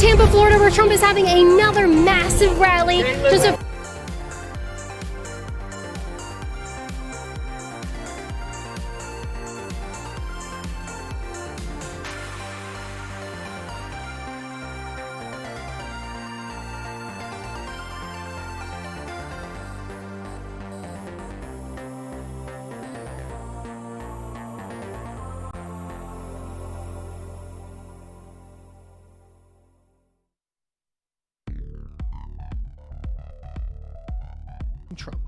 Tampa, Florida, where Trump is having another massive rally. Just a Trump.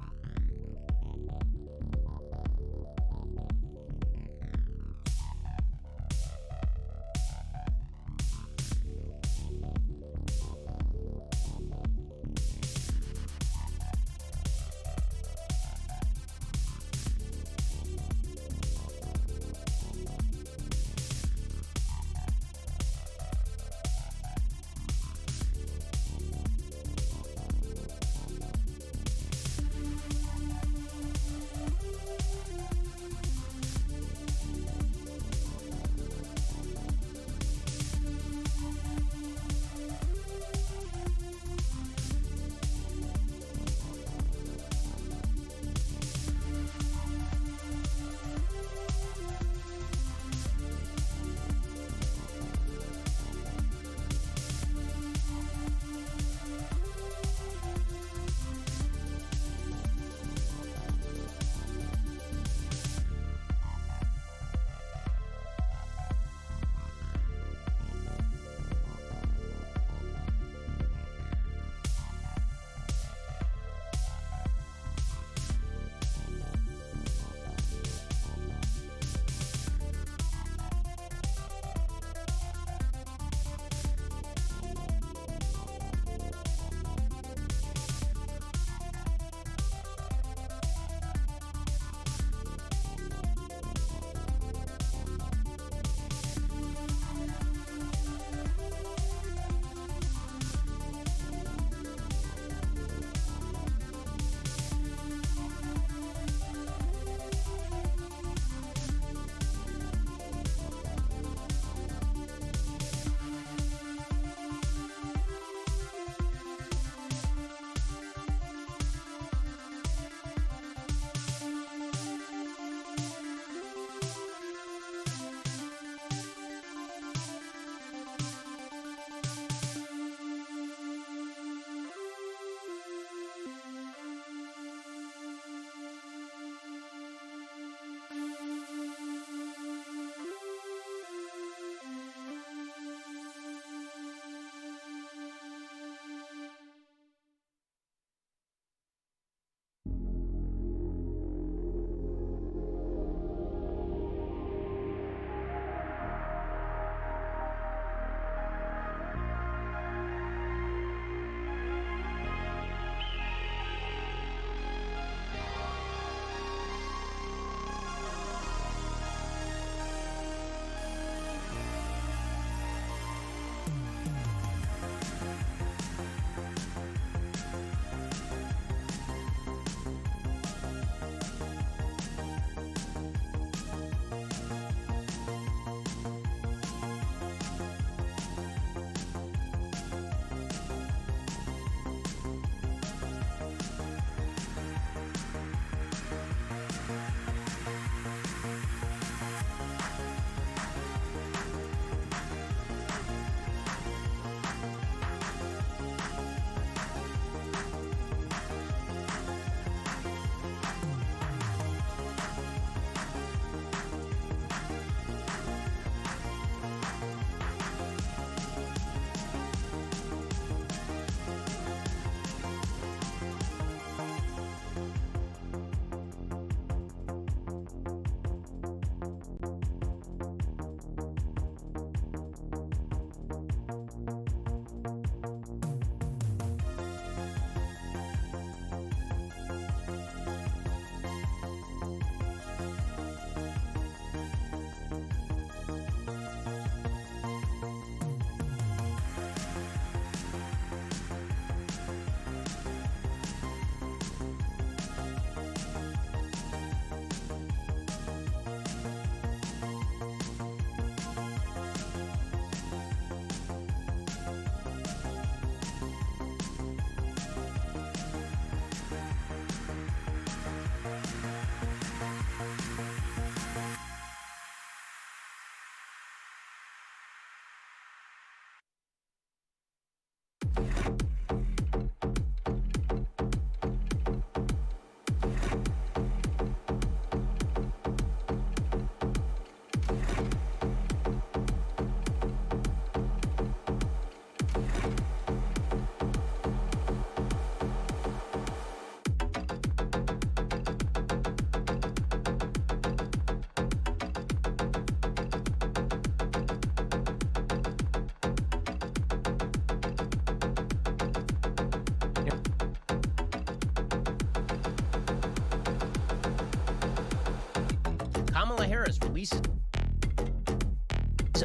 Kamala Harris releases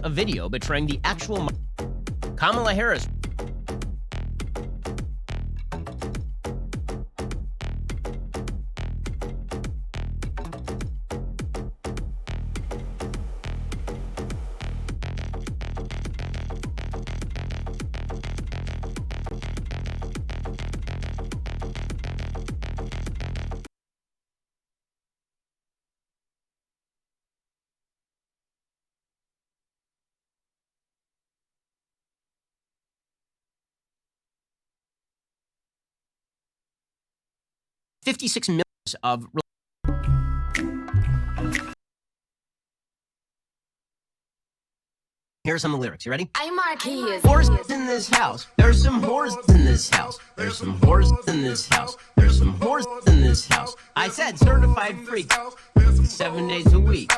a video betraying the actual Kamala Harris. $56 million of. Here's some of the lyrics. You ready? I'm Marquise. Whores in this house. There's some whores in this house. There's some whores in this house. There's some whores in this house. I said certified freak. 7 days a week.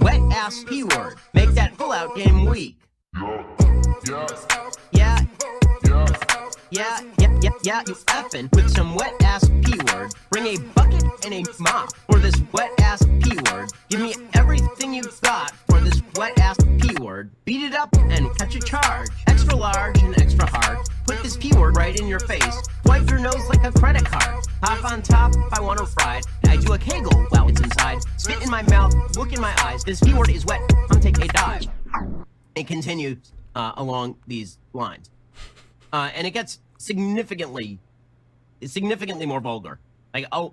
Wet ass P word. Make that pull out game weak. Yeah. Yeah, you effing with some wet ass P word. Bring a bucket and a mop for this wet ass P word. Give me everything you've got for this wet ass P word. Beat it up and catch a charge. Extra large and extra hard. Put this P word right in your face. Wipe your nose like a credit card. Hop on top if I want to ride. I do a kegel while it's inside. Spit in my mouth, look in my eyes. This P word is wet. Come take a dive. It continues along these lines. And it gets significantly more vulgar. Like, a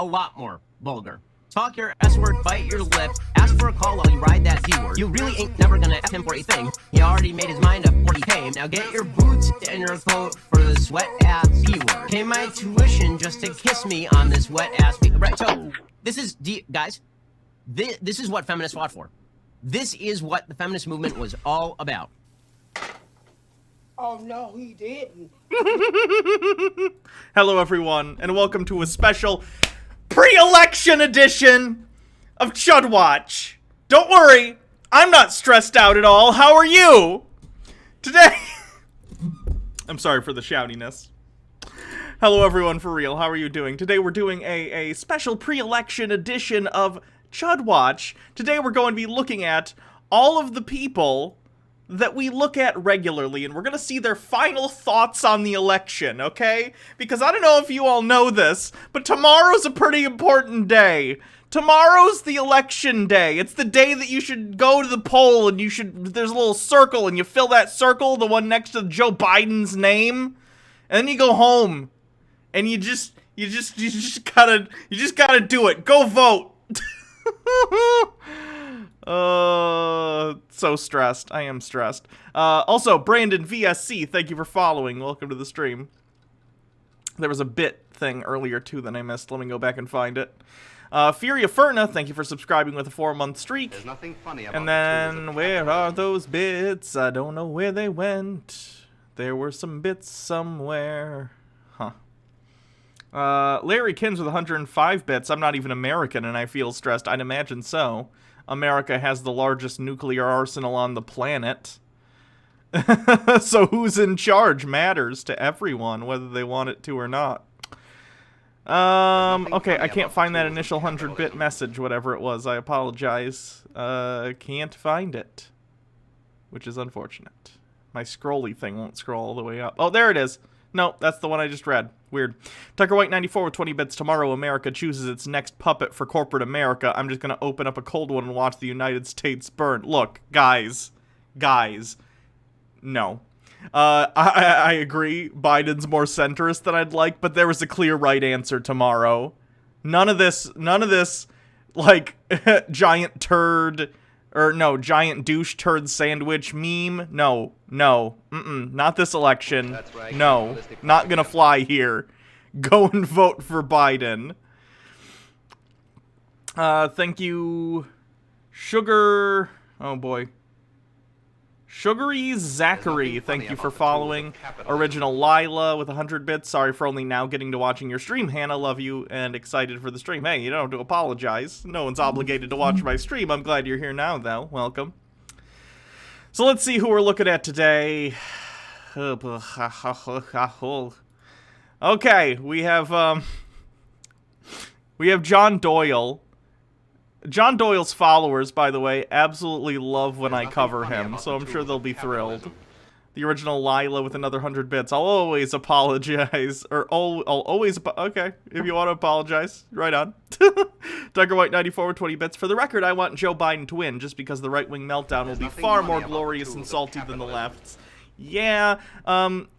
lot more vulgar. Talk your S-word, bite your lip, ask for a call while you ride that P-word. You really ain't never gonna ask him for a thing. He already made his mind up before he came. Now get your boots and your coat for this wet-ass P-word. Pay my tuition just to kiss me on this wet-ass P-word. Right, so, this is, guys, this is what feminists fought for. This is what the feminist movement was all about. Oh, no, he didn't. Hello, everyone, and welcome to a special pre-election edition of Chud Watch. Don't worry, I'm not stressed out at all. How are you? Today... I'm sorry for the shoutiness. Hello, everyone, for real. How are you doing? Today we're doing a special pre-election edition of Chud Watch. Today we're going to be looking at all of the people that we look at regularly, and we're gonna see their final thoughts on the election, okay? Because I don't know if you all know this, but tomorrow's a pretty important day. Tomorrow's the election day. It's the day that you should go to the poll, and there's a little circle, and you fill that circle, the one next to Joe Biden's name, and then you go home, and you just gotta do it. Go vote. So stressed. I am stressed. Also, Brandon VSC, thank you for following. Welcome to the stream. There was a bit thing earlier, too, that I missed. Let me go back and find it. Furia Furna, thank you for subscribing with a 4-month streak. There's nothing funny about and then, where are those bits? I don't know where they went. There were some bits somewhere. Huh. Larry Kins with 105 bits. I'm not even American, and I feel stressed. I'd imagine so. America has the largest nuclear arsenal on the planet. So who's in charge matters to everyone, whether they want it to or not. Okay, I can't find that initial 100-bit message, whatever it was. I apologize. Can't find it. Which is unfortunate. My scrolly thing won't scroll all the way up. Oh, there it is. No, that's the one I just read. Weird. Tucker White 94 with 20 bits. Tomorrow, America chooses its next puppet for corporate America. I'm just gonna open up a cold one and watch the United States burn. Look, guys. No. I agree. Biden's more centrist than I'd like, but there was a clear right answer tomorrow. None of this, like, giant douche turd sandwich meme. No. Not this election. That's right. No. Not gonna fly here. Go and vote for Biden. Thank you, Sugar. Oh boy. Sugary Zachary, thank you for following. Original Lila with 100 bits. Sorry for only now getting to watching your stream. Hannah, love you and excited for the stream. Hey, you don't have to apologize. No one's obligated to watch my stream. I'm glad you're here now, though. Welcome. So let's see who we're looking at today. Okay, we have John Doyle. John Doyle's followers, by the way, absolutely love when I cover him, so I'm sure they'll be thrilled. The original Lila with another 100 bits. I'll always apologize. Or I'll always... Okay, if you want to apologize, right on. Tucker White 94 with 20 bits. For the record, I want Joe Biden to win, just because the right-wing meltdown will be far more glorious and salty than the left's. Yeah,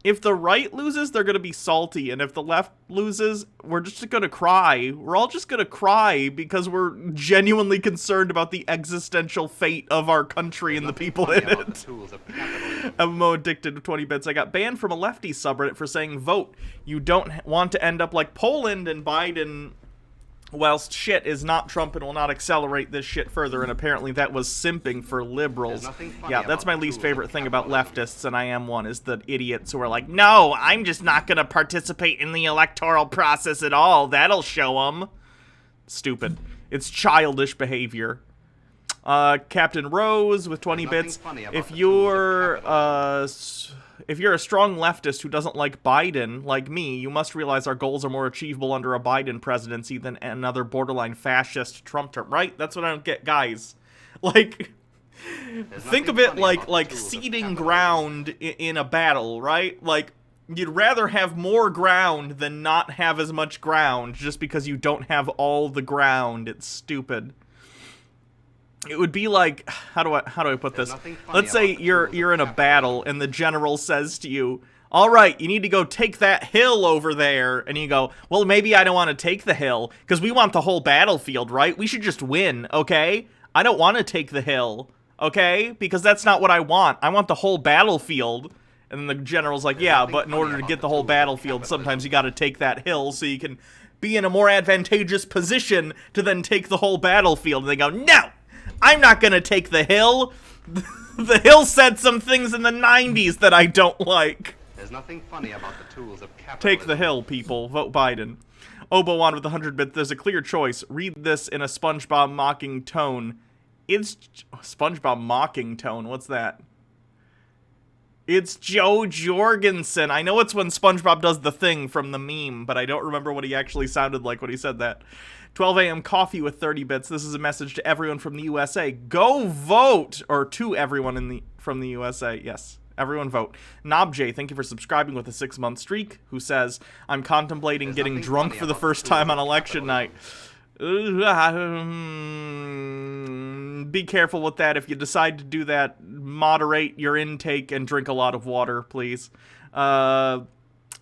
if the right loses, they're gonna be salty, and if the left loses, we're just gonna cry. We're all just gonna cry because we're genuinely concerned about the existential fate of our country and the people in it. MMO addicted to 20 bits. I got banned from a lefty subreddit for saying vote. You don't want to end up like Poland and Biden. Whilst shit is not Trump and will not accelerate this shit further, and apparently that was simping for liberals. Yeah, that's my least favorite thing about leftists, and I am one, is the idiots who are like, no, I'm just not gonna participate in the electoral process at all. That'll show them. Stupid. It's childish behavior. Captain Rose with 20 bits. If you're a strong leftist who doesn't like Biden, like me, you must realize our goals are more achievable under a Biden presidency than another borderline fascist Trump term, right? That's what I don't get, guys. Like, think of it like ceding ground in a battle, right? Like, you'd rather have more ground than not have as much ground just because you don't have all the ground. It's stupid. It would be like, how do I put this? Let's say you're in a battle and the general says to you, all right, you need to go take that hill over there. And you go, well, maybe I don't want to take the hill because we want the whole battlefield, right? We should just win, okay? I don't want to take the hill, okay? Because that's not what I want. I want the whole battlefield. And then the general's like, yeah, but in order to get the whole battlefield, sometimes you got to take that hill so you can be in a more advantageous position to then take the whole battlefield. And they go, no! I'm not gonna take the hill. The hill said some things in the 90s that I don't like. There's nothing funny about the tools of capitalism. Take the hill, people. Vote Biden. Obo1 with 100 bits. There's a clear choice. Read this in a SpongeBob mocking tone. It's SpongeBob mocking tone. What's that? It's Joe Jorgensen. I know it's when SpongeBob does the thing from the meme, but I don't remember what he actually sounded like when he said that. 12 a.m. coffee with 30 bits. This is a message to everyone from the USA. Go vote! Or to everyone from the USA. Yes, everyone vote. Nobj, thank you for subscribing with a 6-month streak, who says, I'm contemplating getting drunk for the first time on election night. Be careful with that. If you decide to do that, moderate your intake and drink a lot of water, please.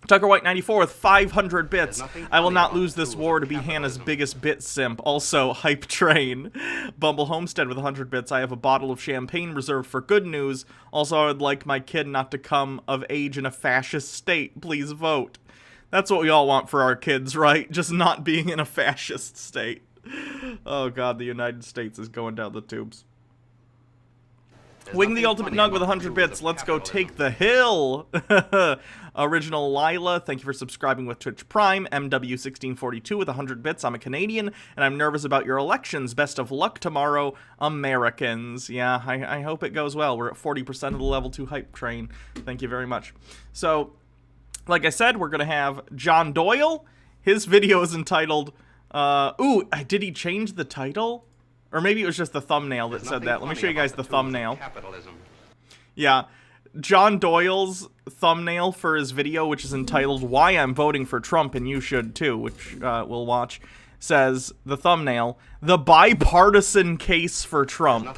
Tucker White 94 with 500 bits. I will not lose this war to be Hannah's biggest bit simp. Also, Hype Train. Bumble Homestead with 100 bits. I have a bottle of champagne reserved for good news. Also, I would like my kid not to come of age in a fascist state. Please vote. That's what we all want for our kids, right? Just not being in a fascist state. Oh god, the United States is going down the tubes. Wing the Ultimate Nug with 100 bits. Let's go take the hill. Original Lila, thank you for subscribing with Twitch Prime. MW1642 with 100 bits. I'm a Canadian, and I'm nervous about your elections. Best of luck tomorrow, Americans. Yeah, I hope it goes well. We're at 40% of the level 2 hype train. Thank you very much. So, like I said, we're going to have John Doyle. His video is entitled, did he change the title? Or maybe it was just the thumbnail that said that. Let me show you guys the thumbnail. Yeah, John Doyle's thumbnail for his video, which is entitled Why I'm Voting for Trump and You Should Too, which we'll watch, says, the thumbnail, The Bipartisan Case for Trump.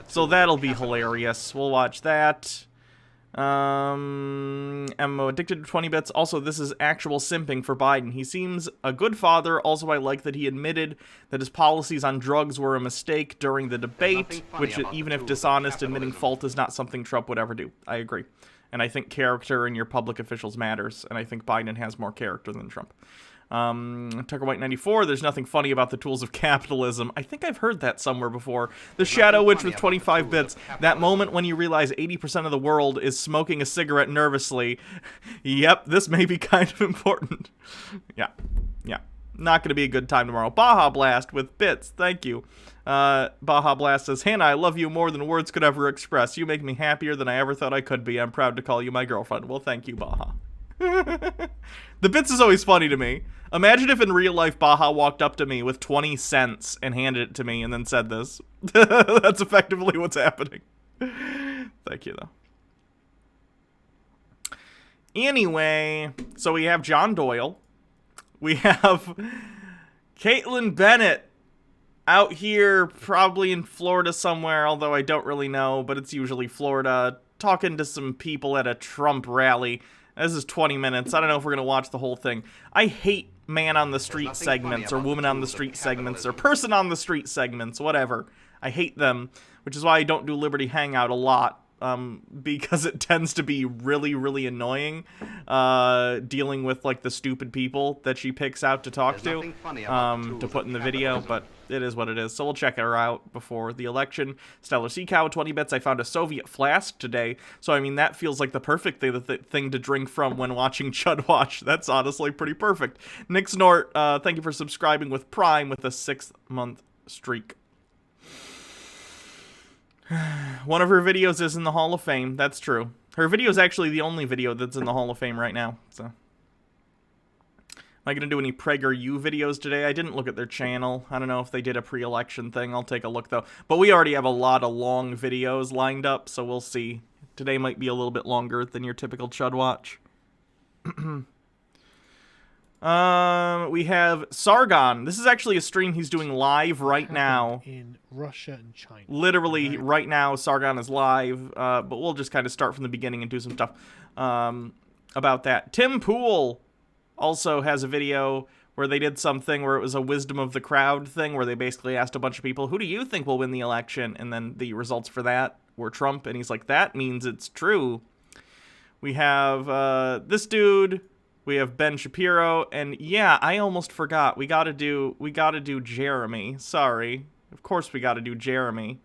So that'll be hilarious. We'll watch that. I'm addicted to 20 bits. Also, this is actual simping for Biden. He seems a good father. Also, I like that he admitted that his policies on drugs were a mistake during the debate, which, even if dishonest, admitting fault is not something Trump would ever do. I agree. And I think character in your public officials matters, and I think Biden has more character than Trump. Tucker White 94, there's nothing funny about the tools of capitalism. I think I've heard that somewhere before. The Shadow Witch with 25 bits. That moment when you realize 80% of the world is smoking a cigarette nervously. Yep, this may be kind of important. Yeah. Not gonna be a good time tomorrow. Baja Blast with bits, thank you. Baja Blast says, Hannah, I love you more than words could ever express. You make me happier than I ever thought I could be. I'm proud to call you my girlfriend. Well, thank you, Baja. The bits is always funny to me. Imagine if in real life Baja walked up to me with 20 cents and handed it to me and then said this. That's effectively what's happening. Thank you, though. Anyway, so we have John Doyle. We have Caitlin Bennett out here, probably in Florida somewhere, although I don't really know, but it's usually Florida, talking to some people at a Trump rally. This is 20 minutes. I don't know if we're going to watch the whole thing. I hate man on the street segments, or woman on the street segments, or person on the street segments, whatever. I hate them, which is why I don't do Liberty Hangout a lot. Because it tends to be really, really annoying, dealing with, like, the stupid people that she picks out to talk to put in the video, but it is what it is. So we'll check her out before the election. Stellar Sea Cow, 20 bits. I found a Soviet flask today, so, I mean, that feels like the perfect thing to drink from when watching Chud Watch. That's honestly pretty perfect. Nick Snort, thank you for subscribing with Prime with a 6-month streak. One of her videos is in the Hall of Fame. That's true. Her video is actually the only video that's in the Hall of Fame right now. So, am I going to do any PragerU videos today? I didn't look at their channel. I don't know if they did a pre-election thing. I'll take a look, though. But we already have a lot of long videos lined up, so we'll see. Today might be a little bit longer than your typical Chud Watch. We have Sargon. This is actually a stream he's doing live right now. In Russia and China. Literally right now, Sargon is live, but we'll just kind of start from the beginning and do some stuff about that. Tim Pool also has a video where they did something where it was a wisdom of the crowd thing, where they basically asked a bunch of people, who do you think will win the election? And then the results for that were Trump, and he's like, that means it's true. We have this dude. We have Ben Shapiro, and yeah, I almost forgot. We gotta do Jeremy. Sorry. Of course we gotta do Jeremy.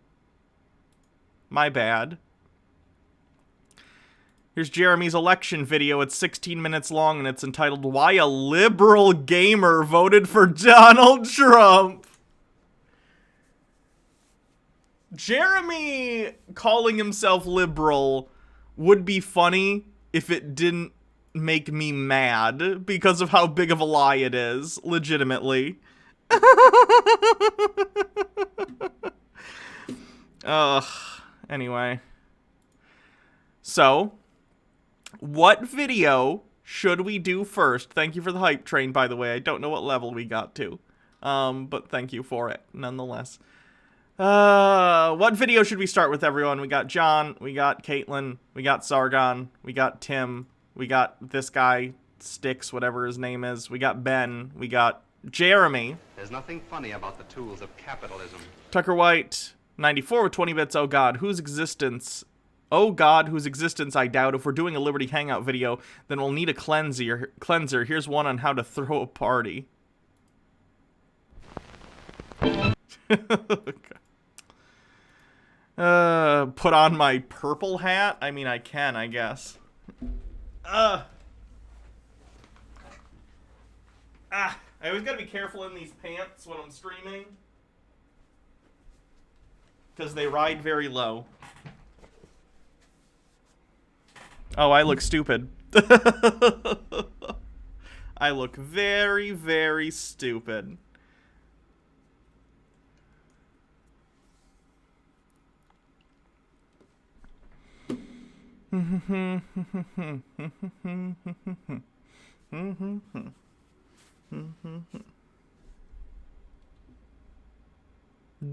My bad. Here's Jeremy's election video. It's 16 minutes long, and it's entitled, Why a Liberal Gamer Voted for Donald Trump. Jeremy calling himself liberal would be funny if it didn't make me mad because of how big of a lie it is, legitimately. Anyway. So, what video should we do first? Thank you for the hype train, by the way. I don't know what level we got to. But thank you for it, nonetheless. What video should we start with, everyone? We got John, we got Caitlin, we got Sargon, we got Tim, we got this guy, Sticks, whatever his name is. We got Ben. We got Jeremy. There's nothing funny about the tools of capitalism. Tucker White, 94 with 20 bits. Oh God, whose existence? Oh God, whose existence I doubt. If we're doing a Liberty Hangout video, then we'll need a cleanser. Here's one on how to throw a party. Put on my purple hat? I mean, I can, I guess. I always gotta be careful in these pants when I'm streaming, because they ride very low. Oh, I look stupid. I look very, very stupid.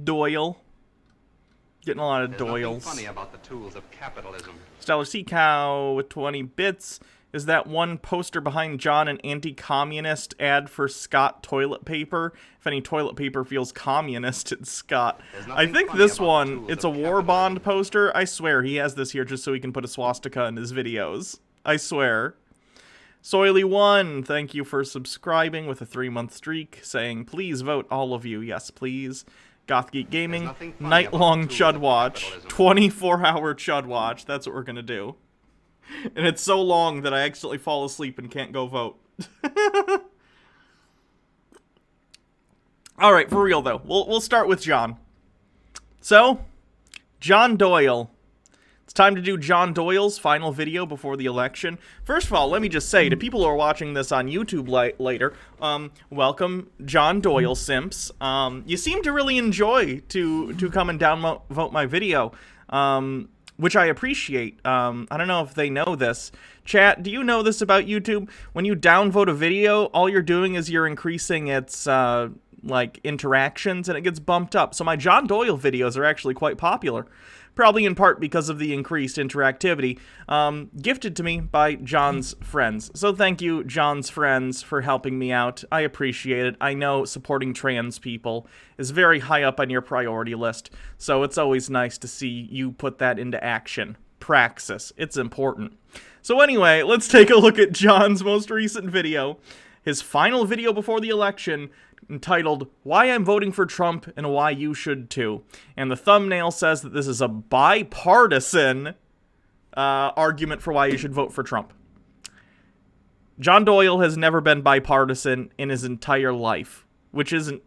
Doyle. Getting a lot of Doyles. Funny about the tools of capitalism. Stellar Sea Cow with 20 bits. Is that one poster behind John an anti-communist ad for Scott toilet paper? If any toilet paper feels communist, it's Scott. I think this one, it's a war bond poster. I swear he has this here just so he can put a swastika in his videos. I swear. Soily1, thank you for subscribing with a 3-month streak, saying, please vote, all of you. Yes, please. Gothgeek Gaming, night-long Chud Watch, 24-hour Chud Watch. That's what we're gonna do. And it's so long that I accidentally fall asleep and can't go vote. Alright, for real though. We'll start with John. So, John Doyle. It's time to do John Doyle's final video before the election. First of all, let me just say to people who are watching this on YouTube later, welcome, John Doyle simps. You seem to really enjoy to come and downvote my video, which I appreciate. I don't know if they know this. Chat, do you know this about YouTube? When you downvote a video, all you're doing is you're increasing its, like, interactions, and it gets bumped up. So my John Doyle videos are actually quite popular. Probably in part because of the increased interactivity, gifted to me by John's friends. So thank you, John's friends, for helping me out. I appreciate it. I know supporting trans people is very high up on your priority list, so it's always nice to see you put that into action. Praxis. It's important. So anyway, let's take a look at John's most recent video, his final video before the election, entitled, Why I'm Voting for Trump and Why You Should Too. And the thumbnail says that this is a bipartisan argument for why you should vote for Trump. John Doyle has never been bipartisan in his entire life, which isn't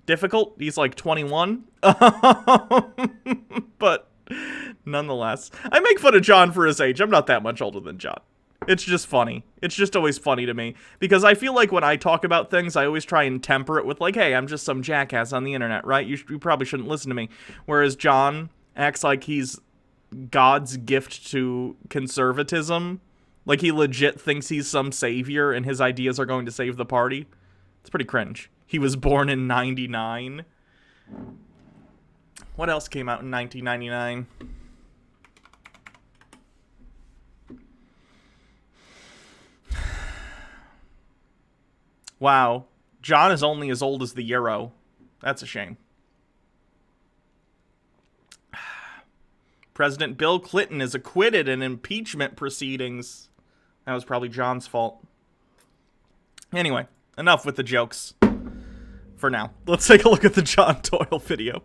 difficult. He's like 21. But nonetheless, I make fun of John for his age. I'm not that much older than John. It's just funny. It's just always funny to me. Because I feel like when I talk about things, I always try and temper it with like, hey, I'm just some jackass on the internet, right? You probably shouldn't listen to me. Whereas John acts like he's God's gift to conservatism. Like he legit thinks he's some savior and his ideas are going to save the party. It's pretty cringe. He was born in 99. What else came out in 1999? Wow, John is only as old as the euro. That's a shame. President Bill Clinton is acquitted in impeachment proceedings. That was probably John's fault. Anyway, enough with the jokes for now. Let's take a look at the John Doyle video.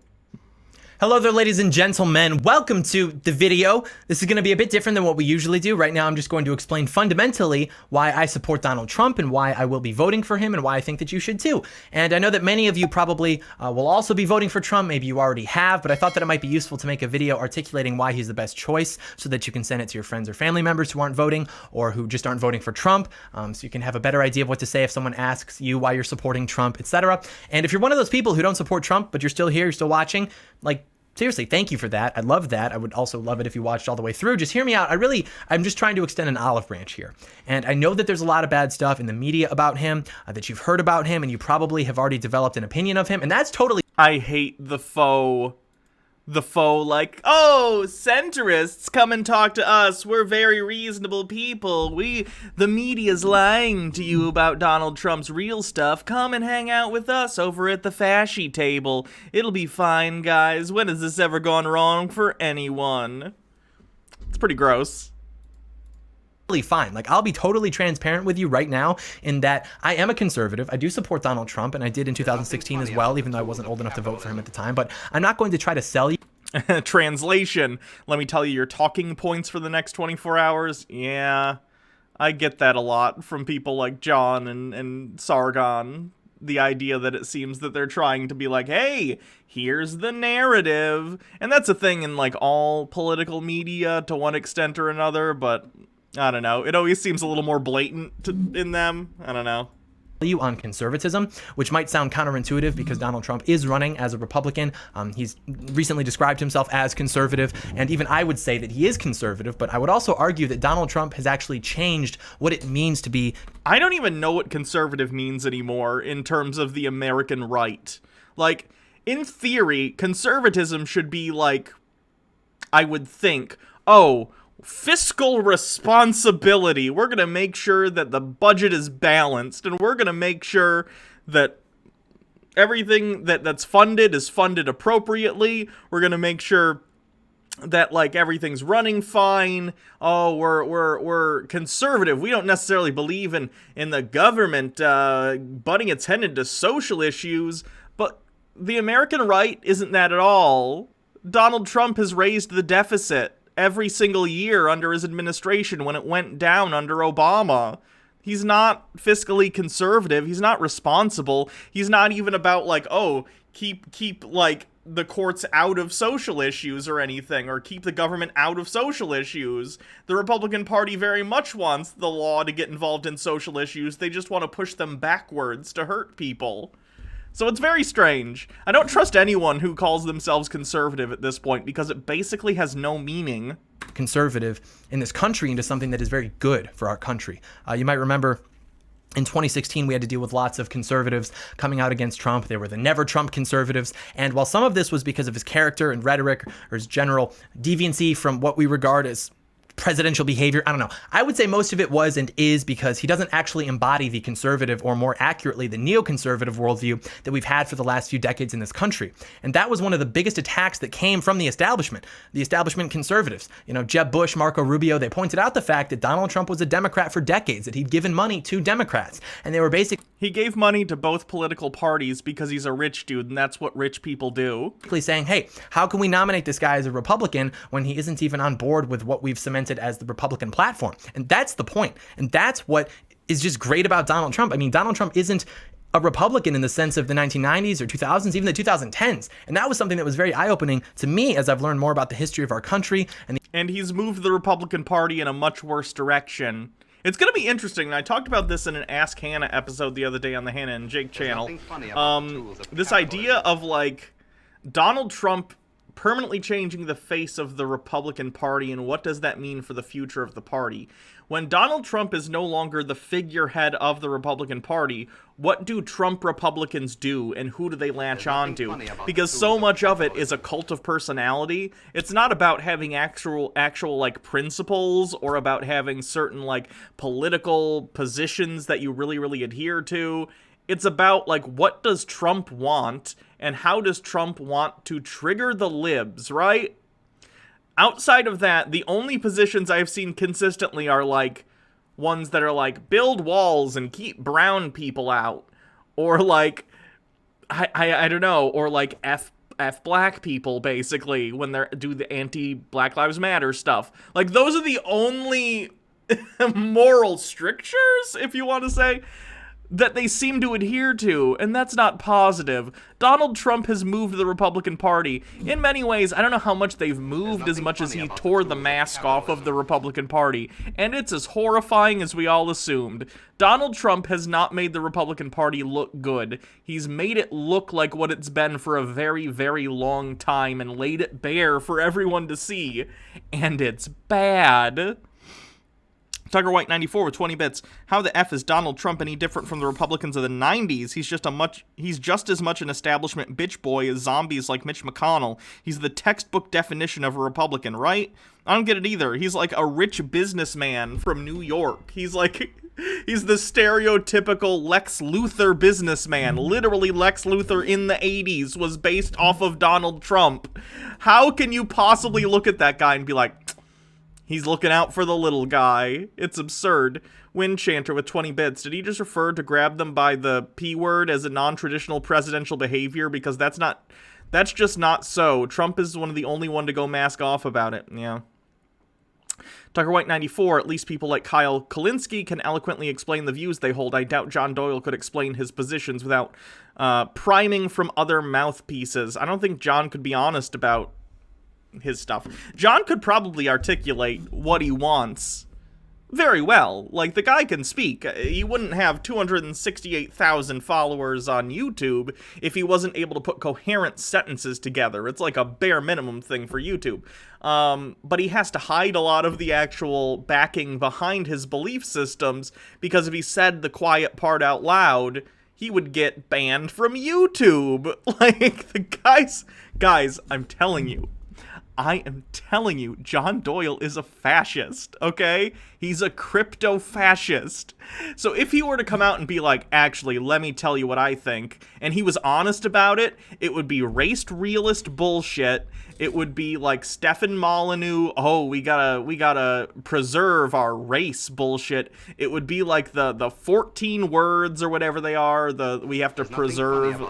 Hello there, ladies and gentlemen. Welcome to the video. This is going to be a bit different than what we usually do. Right now, I'm just going to explain fundamentally why I support Donald Trump and why I will be voting for him and why I think that you should too. And I know that many of you probably will also be voting for Trump. Maybe you already have, but I thought that it might be useful to make a video articulating why he's the best choice so that you can send it to your friends or family members who aren't voting or who just aren't voting for Trump. So you can have a better idea of what to say if someone asks you why you're supporting Trump, etc. And if you're one of those people who don't support Trump, but you're still here, you're still watching, like, seriously, thank you for that. I love that. I would also love it if you watched all the way through. Just hear me out. I'm just trying to extend an olive branch here. And I know that there's a lot of bad stuff in the media about him, that you've heard about him, and you probably have already developed an opinion of him, and that's totally... I hate the faux like, oh, centrists, come and talk to us. We're very reasonable people. The media's lying to you about Donald Trump's real stuff. Come and hang out with us over at the fashy table. It'll be fine, guys. When has this ever gone wrong for anyone? It's pretty gross. Fine. Like, I'll be totally transparent with you right now in that I am a conservative. I do support Donald Trump, and I did in 2016 as well, even though I wasn't old enough to vote for him at the time. But I'm not going to try to sell you. Translation. Let me tell you your talking points for the next 24 hours. Yeah, I get that a lot from people like John and Sargon. The idea that it seems that they're trying to be like, hey, here's the narrative. And that's a thing in like all political media to one extent or another, but I don't know. It always seems a little more blatant in them. I don't know. On conservatism, which might sound counterintuitive because Donald Trump is running as a Republican. He's recently described himself as conservative, and even I would say that he is conservative, but I would also argue that Donald Trump has actually changed what it means to be... I don't even know what conservative means anymore in terms of the American right. Like, in theory, conservatism should be like, I would think, oh, fiscal responsibility. We're going to make sure that the budget is balanced, and we're going to make sure that everything that's funded is funded appropriately. We're going to make sure that like everything's running fine. Oh, we're conservative. We don't necessarily believe in the government butting its head into social issues, but the American right isn't that at all. Donald Trump has raised the deficit every single year under his administration when it went down under Obama. He's not fiscally conservative. He's not responsible. He's not even about, like, oh, keep like, the courts out of social issues or anything, or keep the government out of social issues. The Republican Party very much wants the law to get involved in social issues. They just want to push them backwards to hurt people. So it's very strange. I don't trust anyone who calls themselves conservative at this point, because it basically has no meaning. Conservative in this country into something that is very good for our country. You might remember in 2016, we had to deal with lots of conservatives coming out against Trump. They were the never Trump conservatives. And while some of this was because of his character and rhetoric or his general deviancy from what we regard as presidential behavior, I don't know. I would say most of it was and is because he doesn't actually embody the conservative, or more accurately, the neoconservative worldview that we've had for the last few decades in this country. And that was one of the biggest attacks that came from the establishment conservatives. You know, Jeb Bush, Marco Rubio, they pointed out the fact that Donald Trump was a Democrat for decades, that he'd given money to Democrats. And they were basically He gave money to both political parties because he's a rich dude, and that's what rich people do. saying, hey, how can we nominate this guy as a Republican when he isn't even on board with what we've cemented as the Republican platform? And that's the point. And that's what is just great about Donald Trump. I mean, Donald Trump isn't a Republican in the sense of the 1990s or 2000s, even the 2010s. And that was something that was very eye-opening to me as I've learned more about the history of our country. And he's moved the Republican Party in a much worse direction. It's going to be interesting, and I talked about this in an Ask Hannah episode the other day on the Hannah and Jake channel. This idea of, like, Donald Trump permanently changing the face of the Republican Party, and what does that mean for the future of the party? When Donald Trump is no longer the figurehead of the Republican Party, what do Trump Republicans do, and who do they latch on to? Because so much of it is a cult of personality. It's not about having actual like principles, or about having certain like political positions that you really adhere to. It's about, like, what does Trump want, and how does Trump want to trigger the libs, right? Outside of that, the only positions I've seen consistently are, like, ones that are, like, build walls and keep brown people out. Or, like, I don't know, or, like, F black people, basically, when they do the anti-Black Lives Matter stuff. Like, those are the only moral strictures, if you want to say, that they seem to adhere to, and that's not positive. Donald Trump has moved the Republican Party. In many ways, I don't know how much they've moved as much as he tore the mask off of the Republican Party, and it's as horrifying as we all assumed. Donald Trump has not made the Republican Party look good. He's made it look like what it's been for a very long time and laid it bare for everyone to see, and it's bad. Tucker White 94 with 20 bits. How the F is Donald Trump any different from the Republicans of the 90s? He's just as much an establishment bitch boy as zombies like Mitch McConnell. He's the textbook definition of a Republican, right? I don't get it either. He's like a rich businessman from New York. He's the stereotypical Lex Luthor businessman. Literally, Lex Luthor in the 80s was based off of Donald Trump. How can you possibly look at that guy and be like, he's looking out for the little guy? It's absurd. Windchanter with 20 bits. Did he just refer to grab them by the P word as a non-traditional presidential behavior? Because that's just not so. Trump is one of the only one to go mask off about it. Yeah. Tucker White 94, at least people like Kyle Kulinski can eloquently explain the views they hold. I doubt John Doyle could explain his positions without priming from other mouthpieces. I don't think John could be honest about his stuff. John could probably articulate what he wants very well. Like, the guy can speak. He wouldn't have 268,000 followers on YouTube if he wasn't able to put coherent sentences together. It's like a bare minimum thing for YouTube. But he has to hide a lot of the actual backing behind his belief systems, because if he said the quiet part out loud, he would get banned from YouTube. Like, the guys, I'm telling you, John Doyle is a fascist, okay? He's a crypto-fascist. So if he were to come out and be like, actually, let me tell you what I think, and he was honest about it, it would be race realist bullshit. It would be like Stefan Molyneux, oh, we gotta preserve our race bullshit. It would be like the 14 words or whatever they are, we have to preserve,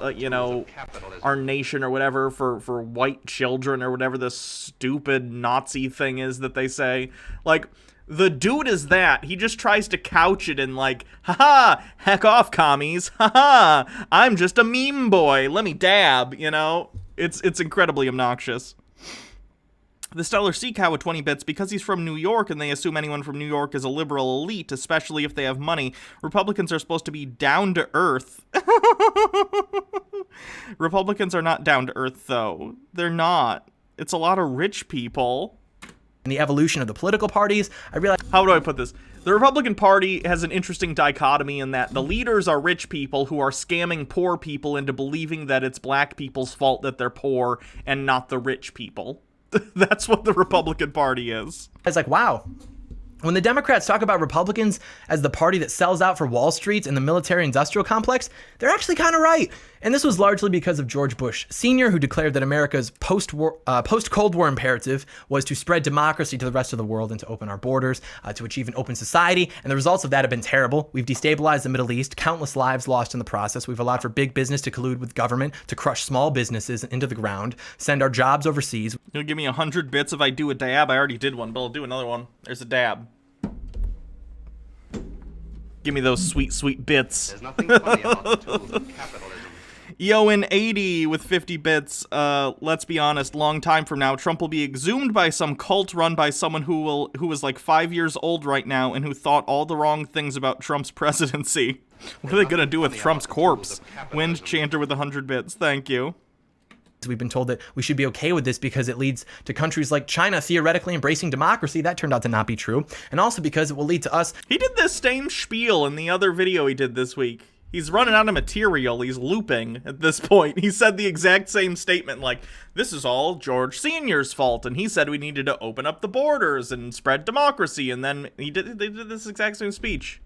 our nation or whatever for white children or whatever this stupid Nazi thing is that they say. Like, The dude is that. He just tries to couch it in like, haha, heck off, commies. Haha, I'm just a meme boy. Let me dab, you know? It's incredibly obnoxious. The Stellar Sea Cow with 20 bits, because he's from New York and they assume anyone from New York is a liberal elite, especially if they have money. Republicans are supposed to be down to earth. Republicans are not down to earth, though. They're not. It's a lot of rich people. And the evolution of the political parties, I realized... How do I put this? The Republican Party has an interesting dichotomy in that the leaders are rich people who are scamming poor people into believing that it's black people's fault that they're poor and not the rich people. That's what the Republican Party is. I was like, wow. When the Democrats talk about Republicans as the party that sells out for Wall Street and the military-industrial complex, they're actually kind of right. And this was largely because of George Bush Sr., who declared that America's post-Cold War imperative was to spread democracy to the rest of the world and to open our borders, to achieve an open society. And the results of that have been terrible. We've destabilized the Middle East, countless lives lost in the process. We've allowed for big business to collude with government, to crush small businesses into the ground, send our jobs overseas. You'll give me 100 bits if I do a dab. I already did one, but I'll do another one. There's a dab. Give me those sweet, sweet bits. There's nothing funny about the tools of capitalism. Yoin80 with 50 bits. Let's be honest, long time from now, Trump will be exhumed by some cult run by someone who is like 5 years old right now and who thought all the wrong things about Trump's presidency. What are they gonna do with Trump's corpse? Wind Chanter with 100 bits. Thank you. We've been told that we should be okay with this because it leads to countries like China theoretically embracing democracy. That turned out to not be true. And also because it will lead to us... He did this same spiel in the other video he did this week. He's running out of material. He's looping at this point. He said the exact same statement like, this is all George Sr.'s fault. And he said we needed to open up the borders and spread they did this exact same speech.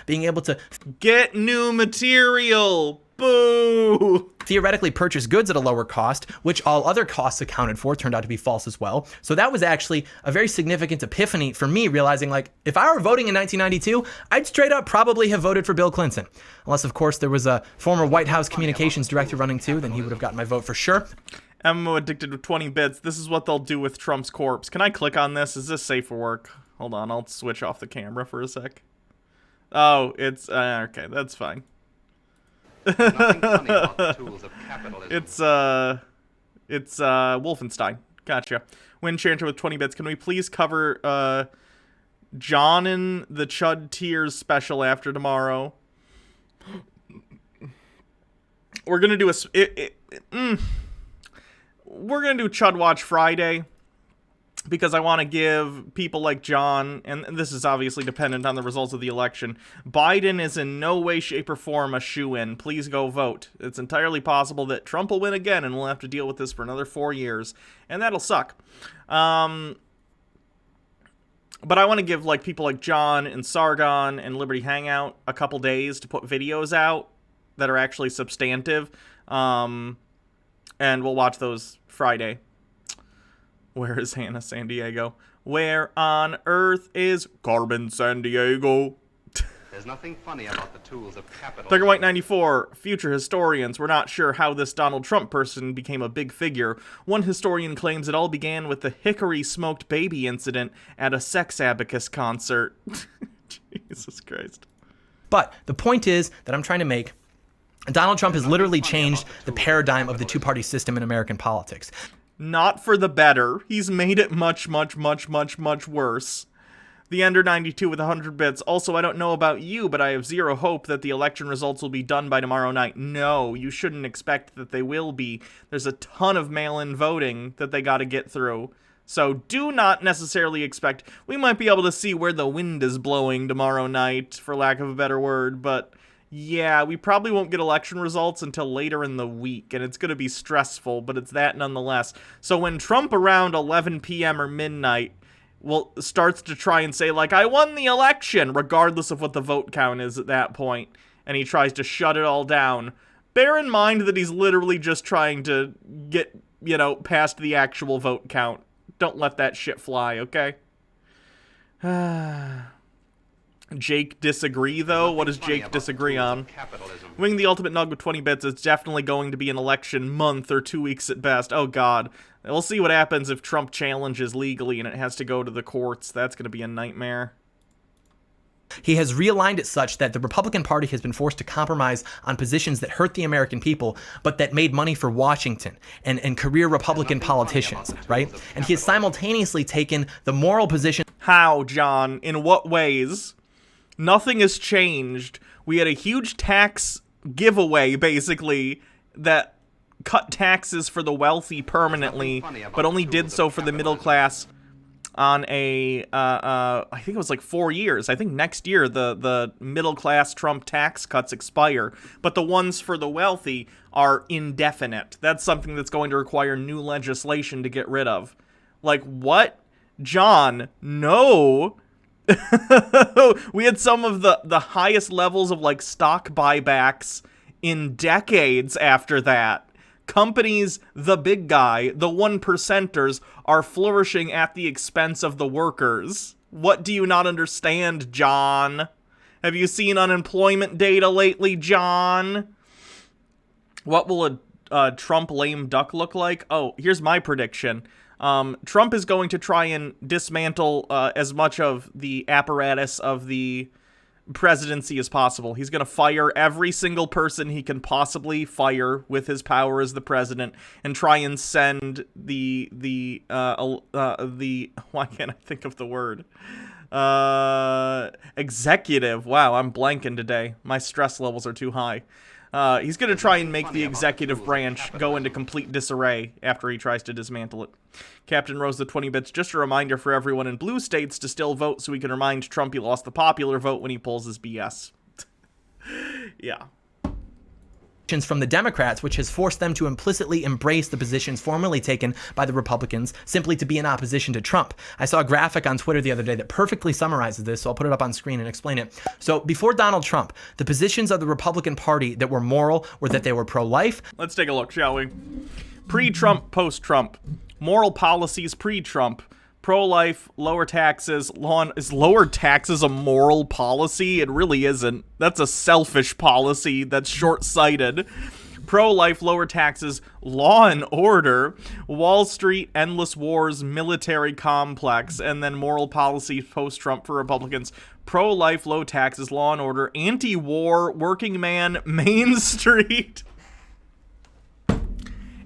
Being able to... Get new material. Boo! Theoretically purchase goods at a lower cost, which all other costs accounted for turned out to be false as well. So that was actually a very significant epiphany for me, realizing like, if I were voting in 1992, I'd straight up probably have voted for Bill Clinton. Unless, of course, there was a former White House communications director running too, then he would have gotten my vote for sure. MMO addicted with 20 bits. This is what they'll do with Trump's corpse. Can I click on this? Is this safe for work? Hold on, I'll switch off the camera for a sec. Oh, it's, okay, that's fine. There's nothing funny about the tools of capitalism. It's Wolfenstein. Gotcha. Wind Chanter with 20 bits. Can we please cover, John in the Chud Tears special after tomorrow? We're gonna do we're gonna do Chud Watch Friday. Because I want to give people like John, and this is obviously dependent on the results of the election, Biden is in no way, shape, or form a shoo-in. Please go vote. It's entirely possible that Trump will win again, and we'll have to deal with this for another 4 years, and that'll suck. But I want to give like people like John and Sargon and Liberty Hangout a couple days to put videos out that are actually substantive, and we'll watch those Friday. Where is Hannah San Diego? Where on earth is Carmen San Diego? There's nothing funny about the tools of capitalism. Tiger White 94. Future historians were not sure how this Donald Trump person became a big figure. One historian claims it all began with the hickory smoked baby incident at a sex abacus concert. Jesus Christ. But the point is that I'm trying to make, Donald Trump has literally changed the paradigm of the two-party system in American politics. Not for the better. He's made it much, much, much, much, much worse. The Ender 92 with 100 bits. Also, I don't know about you, but I have zero hope that the election results will be done by tomorrow night. No, you shouldn't expect that they will be. There's a ton of mail-in voting that they gotta get through. So do not necessarily expect... We might be able to see where the wind is blowing tomorrow night, for lack of a better word, but... Yeah, we probably won't get election results until later in the week, and it's going to be stressful, but it's that nonetheless. So when Trump around 11 p.m. or midnight starts to try and say, like, I won the election, regardless of what the vote count is at that point, and he tries to shut it all down, bear in mind that he's literally just trying to get, you know, past the actual vote count. Don't let that shit fly, okay? Jake disagree, though? What does Jake disagree on? Winning the ultimate nug with 20 bits is definitely going to be an election month or 2 weeks at best. Oh, God. We'll see what happens if Trump challenges legally and it has to go to the courts. That's going to be a nightmare. He has realigned it such that the Republican Party has been forced to compromise on positions that hurt the American people, but that made money for Washington and career Republican politicians, right? And he has simultaneously taken the moral position. How, John? In what ways? Nothing has changed. We had a huge tax giveaway, basically, that cut taxes for the wealthy permanently, but only did so for the middle class on a, I think it was like 4 years. I think next year the middle class Trump tax cuts expire, but the ones for the wealthy are indefinite. That's something that's going to require new legislation to get rid of. Like, what? John, no. We had some of the highest levels of, like, stock buybacks in decades after that. Companies, the big guy, the 1%ers, are flourishing at the expense of the workers. What do you not understand, John? Have you seen unemployment data lately, John? What will a Trump lame duck look like? Oh, here's my prediction. Trump is going to try and dismantle as much of the apparatus of the presidency as possible. He's going to fire every single person he can possibly fire with his power as the president, and try and send the why can't I think of the word? Executive. Wow, I'm blanking today. My stress levels are too high. He's going to try and make the executive branch go into complete disarray after he tries to dismantle it. Captain Rose the 20 bits, just a reminder for everyone in blue states to still vote so we can remind Trump he lost the popular vote when he pulls his BS. Yeah. From the Democrats, which has forced them to implicitly embrace the positions formerly taken by the Republicans simply to be in opposition to Trump. I saw a graphic on Twitter the other day that perfectly summarizes this, so I'll put it up on screen and explain it. So before Donald Trump, the positions of the Republican Party that were moral were that they were pro-life. Let's take a look, shall we? Pre-Trump, post-Trump. Moral policies pre-Trump. Pro-life, lower taxes, is lower taxes a moral policy? It really isn't. That's a selfish policy that's short-sighted. Pro-life, lower taxes, law and order, Wall Street, endless wars, military complex, and then moral policy post-Trump for Republicans. Pro-life, low taxes, law and order, anti-war, working man, Main Street.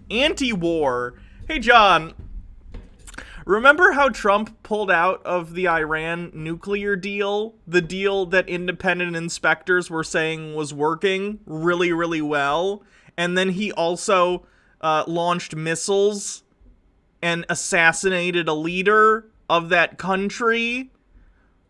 Anti-war. Hey, John. Remember how Trump pulled out of the Iran nuclear deal? The deal that independent inspectors were saying was working really, really well. And then he also launched missiles and assassinated a leader of that country?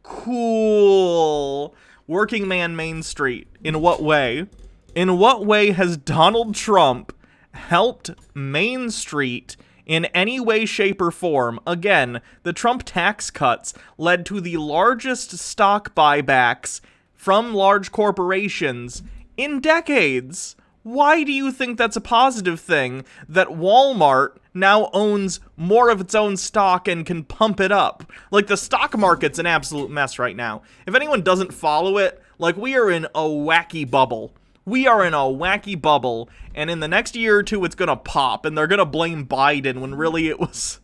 Cool. Working man Main Street. In what way? In what way has Donald Trump helped Main Street in any way, shape, or form? Again, the Trump tax cuts led to the largest stock buybacks from large corporations in decades. Why do you think that's a positive thing that Walmart now owns more of its own stock and can pump it up? Like, the stock market's an absolute mess right now. If anyone doesn't follow it, like, we are in a wacky bubble. We are in a wacky bubble, and in the next year or two, it's gonna pop, and they're gonna blame Biden when really it was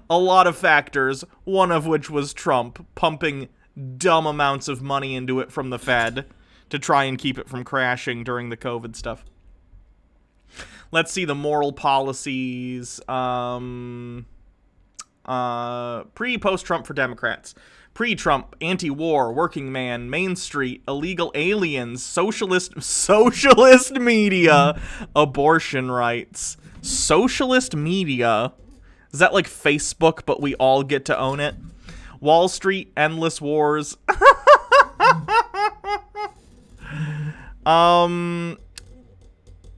a lot of factors, one of which was Trump pumping dumb amounts of money into it from the Fed to try and keep it from crashing during the COVID stuff. Let's see the moral policies, pre-post-Trump for Democrats. Pre-Trump, anti-war, working man, Main Street, illegal aliens, socialist media, abortion rights. Socialist media? Is that like Facebook, but we all get to own it? Wall Street, endless wars.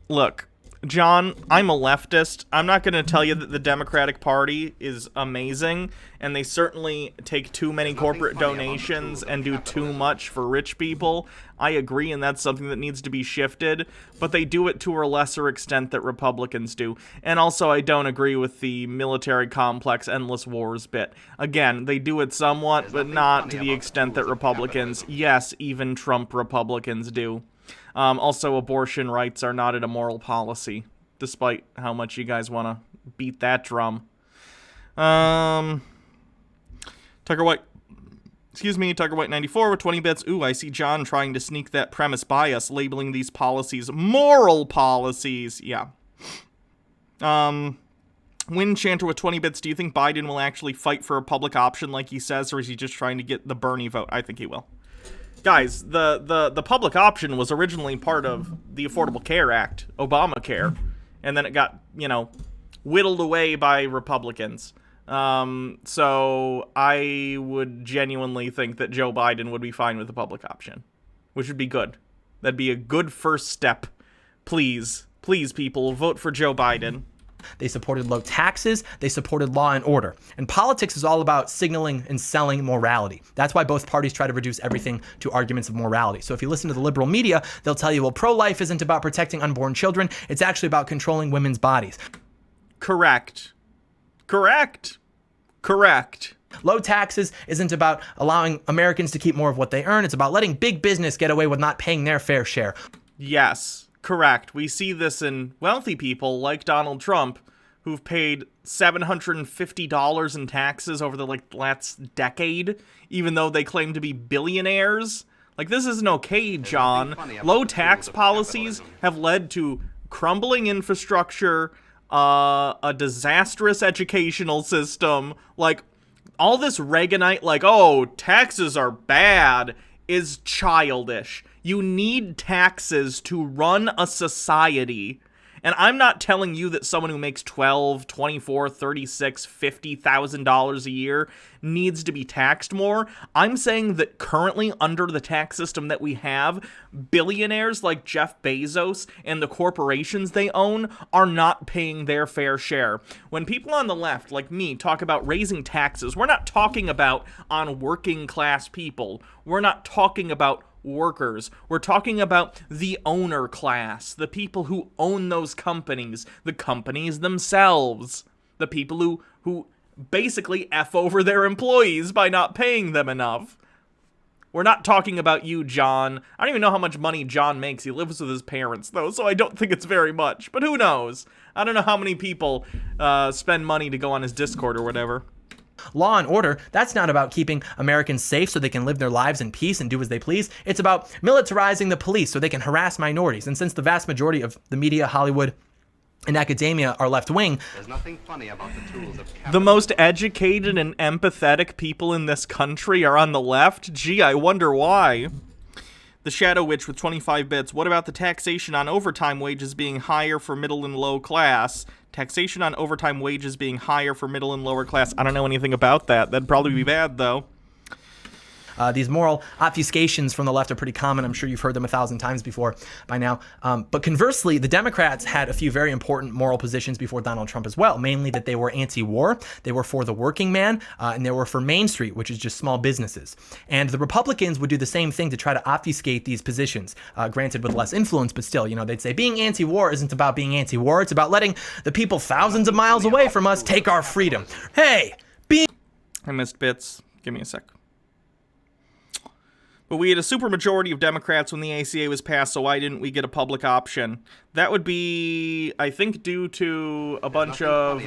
Look, John, I'm a leftist. I'm not going to tell you that the Democratic Party is amazing, and they certainly take too many corporate donations and do too much for rich people. I agree, and that's something that needs to be shifted, but they do it to a lesser extent that Republicans do. And also, I don't agree with the military complex endless wars bit. Again, they do it somewhat, but not to the extent that Republicans, yes, even Trump Republicans do. Also, abortion rights are not an immoral policy, despite how much you guys want to beat that drum. Tucker White 94 with 20 bits. Ooh, I see John trying to sneak that premise by us, labeling these policies moral policies. Yeah. Wind Chanter with 20 bits. Do you think Biden will actually fight for a public option like he says, or is he just trying to get the Bernie vote? I think he will. Guys, the public option was originally part of the Affordable Care Act, Obamacare, and then it got, whittled away by Republicans. So I would genuinely think that Joe Biden would be fine with the public option, which would be good. That'd be a good first step. Please, people, vote for Joe Biden. They supported low taxes. They supported law and order. And politics is all about signaling and selling morality. That's why both parties try to reduce everything to arguments of morality. So if you listen to the liberal media, they'll tell you, well, pro-life isn't about protecting unborn children. It's actually about controlling women's bodies. Correct. Low taxes isn't about allowing Americans to keep more of what they earn. It's about letting big business get away with not paying their fair share. Yes. Correct. We see this in wealthy people like Donald Trump, who've paid $750 in taxes over the last decade, even though they claim to be billionaires. This isn't okay, John. Low tax policies have led to crumbling infrastructure, a disastrous educational system. All this Reaganite, taxes are bad, is childish. You need taxes to run a society. And I'm not telling you that someone who makes $12, $24, $36, $50,000 a year needs to be taxed more. I'm saying that currently, under the tax system that we have, billionaires like Jeff Bezos and the corporations they own are not paying their fair share. When people on the left, like me, talk about raising taxes, we're not talking about on working class people. We're not talking about workers. We're talking about the owner class, the people who own those companies, the companies themselves, the people who basically F over their employees by not paying them enough. We're not talking about you, John. I don't even know how much money John makes. He lives with his parents, though, so I don't think it's very much. But who knows? I don't know how many people spend money to go on his Discord or whatever. Law and order, that's not about keeping Americans safe so they can live their lives in peace and do as they please. It's about militarizing the police so they can harass minorities. And since the vast majority of the media, Hollywood, and academia are left-wing, There's nothing funny about the tools of the most educated and empathetic people in this country are on the left? Gee, I wonder why. The Shadow Witch with 25 bits. What about the taxation on overtime wages being higher for middle and low class? Taxation on overtime wages being higher for middle and lower class. I don't know anything about that. That'd probably be bad, though. These moral obfuscations from the left are pretty common. I'm sure you've heard them 1,000 times before by now. But conversely, the Democrats had a few very important moral positions before Donald Trump as well, mainly that they were anti-war, they were for the working man, and they were for Main Street, which is just small businesses. And the Republicans would do the same thing to try to obfuscate these positions, granted with less influence, but still, they'd say being anti-war isn't about being anti-war, it's about letting the people thousands of miles away from us take our freedom. Hey, I missed bits. Give me a sec. But we had a supermajority of Democrats when the ACA was passed, so why didn't we get a public option? That would be, I think, due to a bunch of,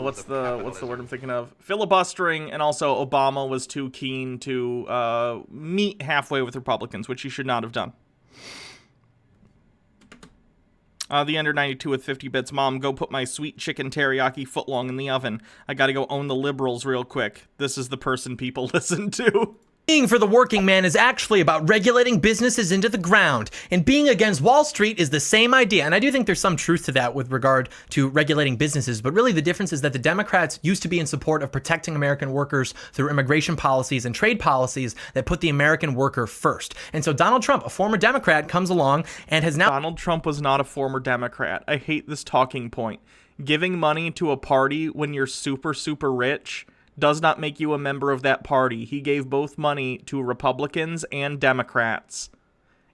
what's the word I'm thinking of? Filibustering, and also Obama was too keen to meet halfway with Republicans, which he should not have done. The Ender 92 with 50 bits. Mom, go put my sweet chicken teriyaki footlong in the oven. I gotta go own the liberals real quick. This is the person people listen to. Being for the working man is actually about regulating businesses into the ground, and being against Wall Street is the same idea. And I do think there's some truth to that with regard to regulating businesses, but really the difference is that the Democrats used to be in support of protecting American workers through immigration policies and trade policies that put the American worker first. And so Donald Trump, a former Democrat, comes along and has now... Donald Trump was not a former Democrat. I hate this talking point. Giving money to a party when you're super, super rich does not make you a member of that party. He gave both money to Republicans and Democrats.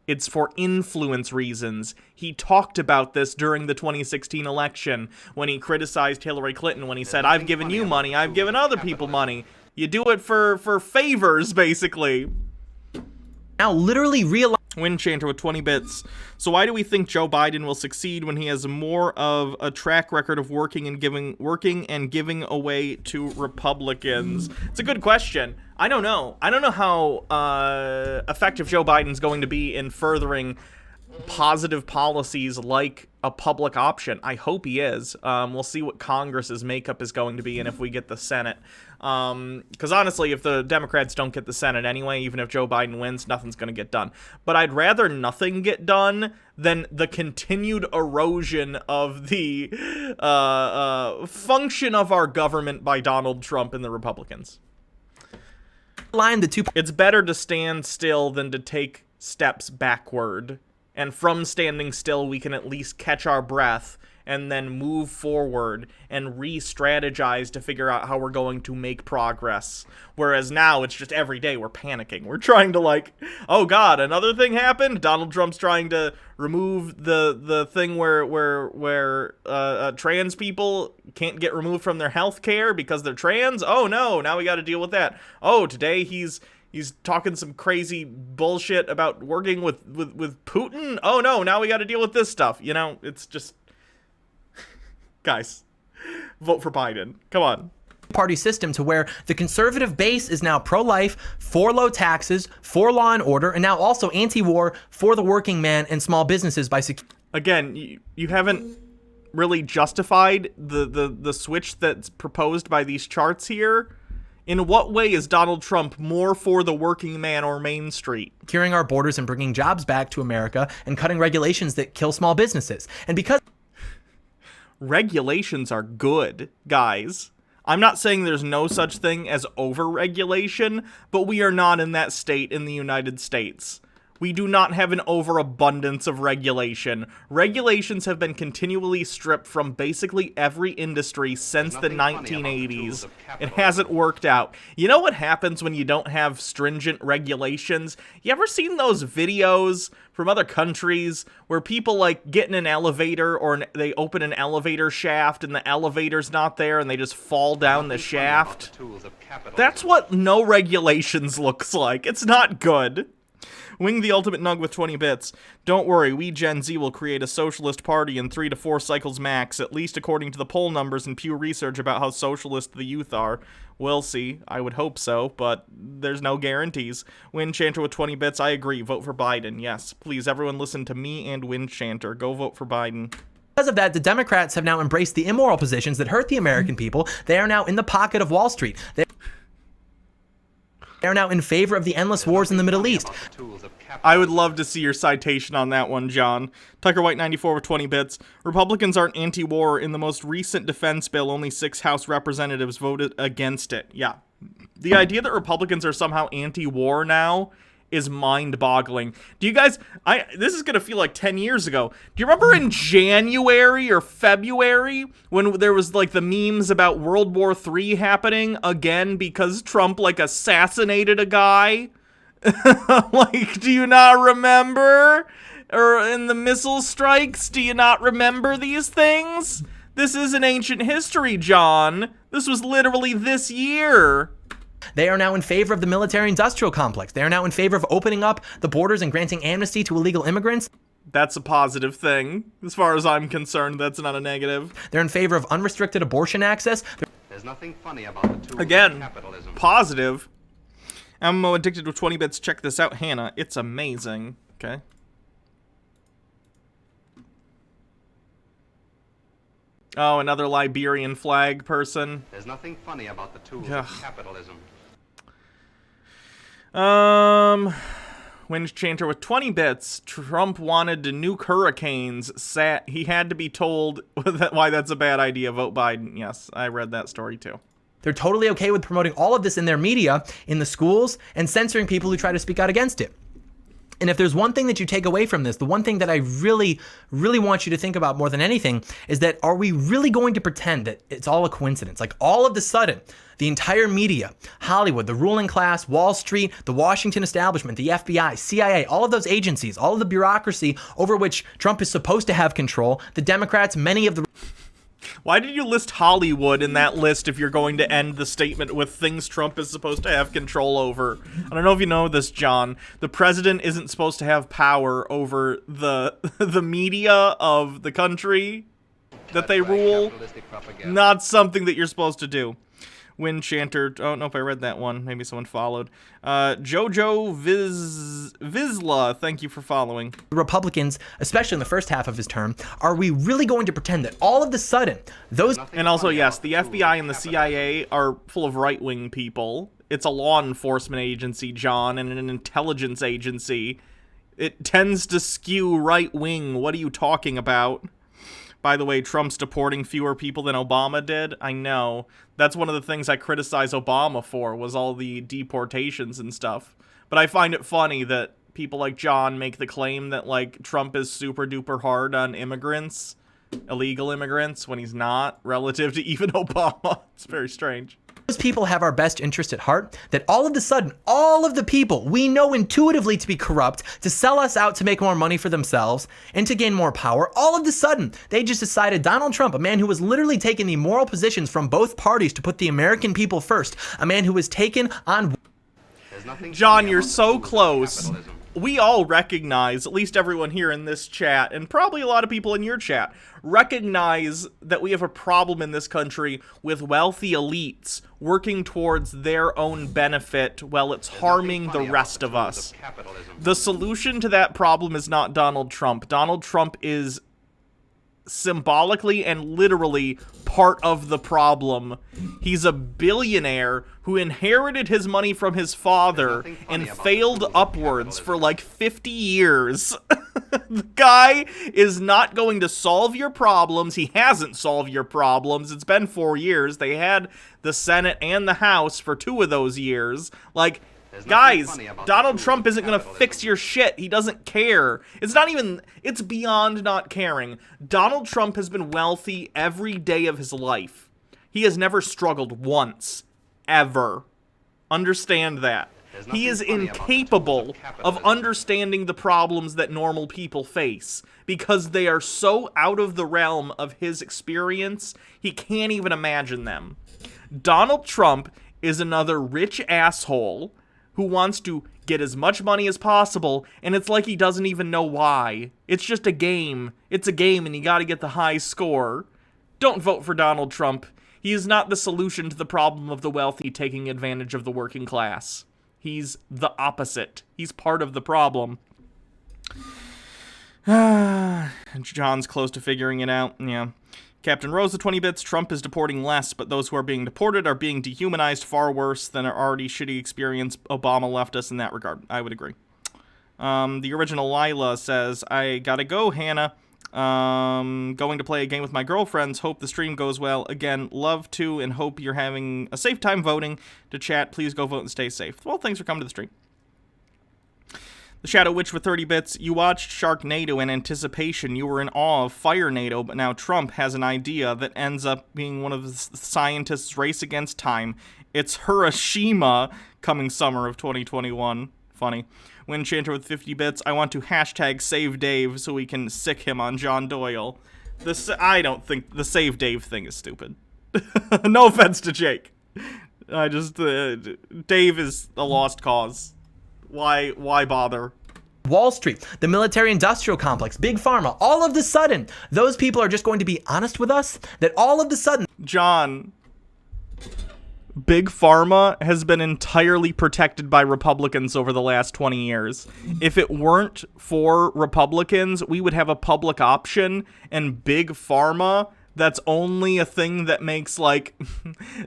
It's for influence reasons. He talked about this during the 2016 election when he criticized Hillary Clinton, when he said, I've given you money, I've given other people money. You do it for favors, basically. now literally realize... Windchanter with 20 bits. So why do we think Joe Biden will succeed when he has more of a track record of working and giving away to Republicans? It's a good question. I don't know. I don't know how effective Joe Biden's going to be in furthering positive policies like a public option. I hope he is. We'll see what Congress's makeup is going to be and if we get the Senate. Because honestly, if the Democrats don't get the Senate anyway, even if Joe Biden wins, nothing's going to get done. But I'd rather nothing get done than the continued erosion of the function of our government by Donald Trump and the Republicans. It's better to stand still than to take steps backward. And from standing still, we can at least catch our breath and then move forward and re-strategize to figure out how we're going to make progress. Whereas now, it's just every day we're panicking. We're trying to like, oh God, another thing happened? Donald Trump's trying to remove the thing where trans people can't get removed from their health care because they're trans? Oh no, now we got to deal with that. Oh, today he's talking some crazy bullshit about working with Putin. Oh no, now we got to deal with this stuff. You know, it's just... Guys, vote for Biden. Come on. Party system to where the conservative base is now pro-life, for low taxes, for law and order, and now also anti-war for the working man and small businesses by... Again, you haven't really justified the switch that's proposed by these charts here. In what way is Donald Trump more for the working man or Main Street? Securing our borders and bringing jobs back to America and cutting regulations that kill small businesses. And because... Regulations are good, guys. I'm not saying there's no such thing as over-regulation, but we are not in that state in the United States. We do not have an overabundance of regulation. Regulations have been continually stripped from basically every industry since the 1980s. It hasn't worked out. You know what happens when you don't have stringent regulations? You ever seen those videos from other countries where people like get in an elevator or they open an elevator shaft and the elevator's not there and they just fall down the shaft? That's what no regulations looks like. It's not good. Wing the Ultimate Nug with 20 bits. Don't worry, we Gen Z will create a socialist party in 3 to 4 cycles max, at least according to the poll numbers and Pew Research about how socialist the youth are. We'll see. I would hope so, but there's no guarantees. Windchanter with 20 bits. I agree. Vote for Biden. Yes. Please, everyone listen to me and Windchanter. Go vote for Biden. Because of that, the Democrats have now embraced the immoral positions that hurt the American people. They are now in the pocket of Wall Street. They are now in favor of the endless wars in the Middle East. I would love to see your citation on that one, John. Tucker White 94 with 20 bits. Republicans aren't anti-war. In the most recent defense bill, only 6 House representatives voted against it. Yeah. The idea that Republicans are somehow anti-war now is mind-boggling. Do you guys... this is going to feel like 10 years ago. Do you remember in January or February when there was, like, the memes about World War III happening again because Trump, like, assassinated a guy? Like, do you not remember? Or in the missile strikes, do you not remember these things? This isn't ancient history, John. This was literally this year. They are now in favor of the military-industrial complex. They are now in favor of opening up the borders and granting amnesty to illegal immigrants. That's a positive thing. As far as I'm concerned, that's not a negative. They're in favor of unrestricted abortion access. There's nothing funny about the tools Again, of capitalism. Positive. Ammo addicted with 20 bits. Check this out, Hannah. It's amazing. Okay. Oh, another Liberian flag person. There's nothing funny about the tools of capitalism. Wind Chanter with 20 bits. Trump wanted to nuke hurricanes. He had to be told why that's a bad idea. Vote Biden. Yes, I read that story too. They're totally okay with promoting all of this in their media, in the schools, and censoring people who try to speak out against it. And if there's one thing that you take away from this, the one thing that I really, really want you to think about more than anything is that are we really going to pretend that it's all a coincidence? Like all of a sudden, the entire media, Hollywood, the ruling class, Wall Street, the Washington establishment, the FBI, CIA, all of those agencies, all of the bureaucracy over which Trump is supposed to have control, the Democrats, many of the... Why did you list Hollywood in that list if you're going to end the statement with things Trump is supposed to have control over? I don't know if you know this, John. The president isn't supposed to have power over the media of the country that they rule. Not something that you're supposed to do. Wind Chanter, I don't know if I read that one. Maybe someone followed. Jojo Vizla, thank you for following. Republicans, especially in the first half of his term, are we really going to pretend that all of a sudden those... And also, yes, the FBI and the CIA are full of right-wing people. It's a law enforcement agency, John, and an intelligence agency. It tends to skew right-wing. What are you talking about? By the way, Trump's deporting fewer people than Obama did. I know. That's one of the things I criticize Obama for, was all the deportations and stuff. But I find it funny that people like John make the claim that, like, Trump is super duper hard on immigrants, illegal immigrants, when he's not, relative to even Obama. It's very strange. Those people have our best interest at heart, that all of a sudden, all of the people we know intuitively to be corrupt, to sell us out to make more money for themselves, and to gain more power, all of a sudden, they just decided Donald Trump, a man who was literally taking the moral positions from both parties to put the American people first, a man who was taken on... John, you're so close. We all recognize, at least everyone here in this chat, and probably a lot of people in your chat, recognize that we have a problem in this country with wealthy elites working towards their own benefit while it's harming the rest of us. The solution to that problem is not Donald Trump. Donald Trump is symbolically and literally part of the problem. He's a billionaire who inherited his money from his father and failed upwards for like 50 years. The guy is not going to solve your problems. He hasn't solved your problems. It's been 4 years. They had the Senate and the House for 2 of those years. Like, guys, Donald Trump isn't going to fix your shit. He doesn't care. It's beyond not caring. Donald Trump has been wealthy every day of his life. He has never struggled once. Ever. Understand that. He is incapable of understanding the problems that normal people face because they are so out of the realm of his experience, he can't even imagine them. Donald Trump is another rich asshole who wants to get as much money as possible, and it's like he doesn't even know why. It's just a game. It's a game, and you gotta get the high score. Don't vote for Donald Trump. He is not the solution to the problem of the wealthy taking advantage of the working class. He's the opposite. He's part of the problem. John's close to figuring it out. Yeah. Captain Rose, the 20 bits. Trump is deporting less, but those who are being deported are being dehumanized far worse than our already shitty experience Obama left us in that regard. I would agree. The original Lila says, I gotta go, Hannah. Going to play a game with my girlfriends. Hope the stream goes well. Again, love to and hope you're having a safe time voting. To chat, please go vote and stay safe. Well, thanks for coming to the stream. The Shadow Witch with 30 bits. You watched Sharknado in anticipation. You were in awe of Firenado, but now Trump has an idea that ends up being one of the scientists' race against time. It's Hiroshima coming summer of 2021. Funny. Windchanter with 50 bits. I want to hashtag save Dave so we can sick him on John Doyle. I don't think the save Dave thing is stupid. No offense to Jake. Dave is a lost cause. Why bother? Wall Street, the military-industrial complex, Big Pharma, all of the sudden, those people are just going to be honest with us that all of the sudden... John, Big Pharma has been entirely protected by Republicans over the last 20 years. If it weren't for Republicans, we would have a public option, and Big Pharma, that's only a thing that makes, like,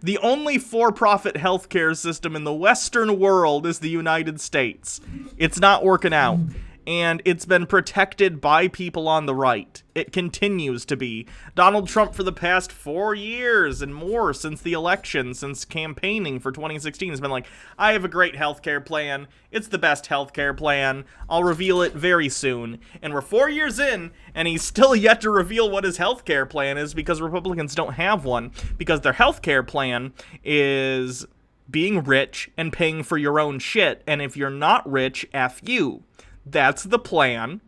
the only for-profit healthcare system in the Western world is the United States. It's not working out. And it's been protected by people on the right. It continues to be. Donald Trump, for the past 4 years and more since the election, since campaigning for 2016, has been like, I have a great healthcare plan. It's the best healthcare plan. I'll reveal it very soon. And we're 4 years in, and he's still yet to reveal what his healthcare plan is because Republicans don't have one. Because their healthcare plan is being rich and paying for your own shit. And if you're not rich, F you. That's the plan,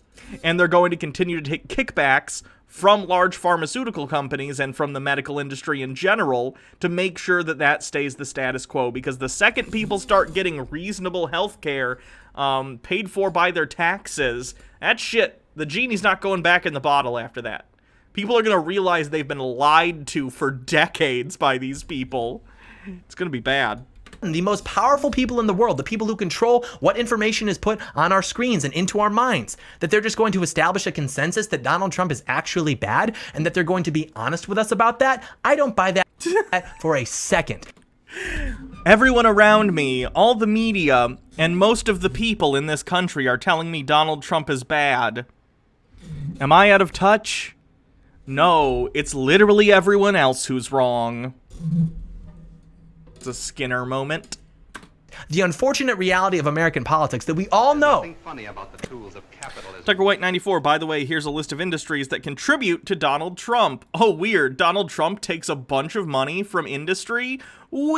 and they're going to continue to take kickbacks from large pharmaceutical companies and from the medical industry in general to make sure that that stays the status quo, because the second people start getting reasonable health care paid for by their taxes, that shit, the genie's not going back in the bottle after that. People are going to realize they've been lied to for decades by these people. It's going to be bad. The most powerful people in the world, the people who control what information is put on our screens and into our minds, that they're just going to establish a consensus that Donald Trump is actually bad and that they're going to be honest with us about that. I don't buy that for a second. Everyone around me, all the media, and most of the people in this country are telling me Donald Trump is bad. Am I out of touch? No, it's literally everyone else who's wrong. A Skinner moment. The unfortunate reality of American politics that we all know. Nothing funny about the tools of capitalism. Tucker White 94, by the way, here's a list of industries that contribute to Donald Trump. Oh, weird. Donald Trump takes a bunch of money from industry? Weird.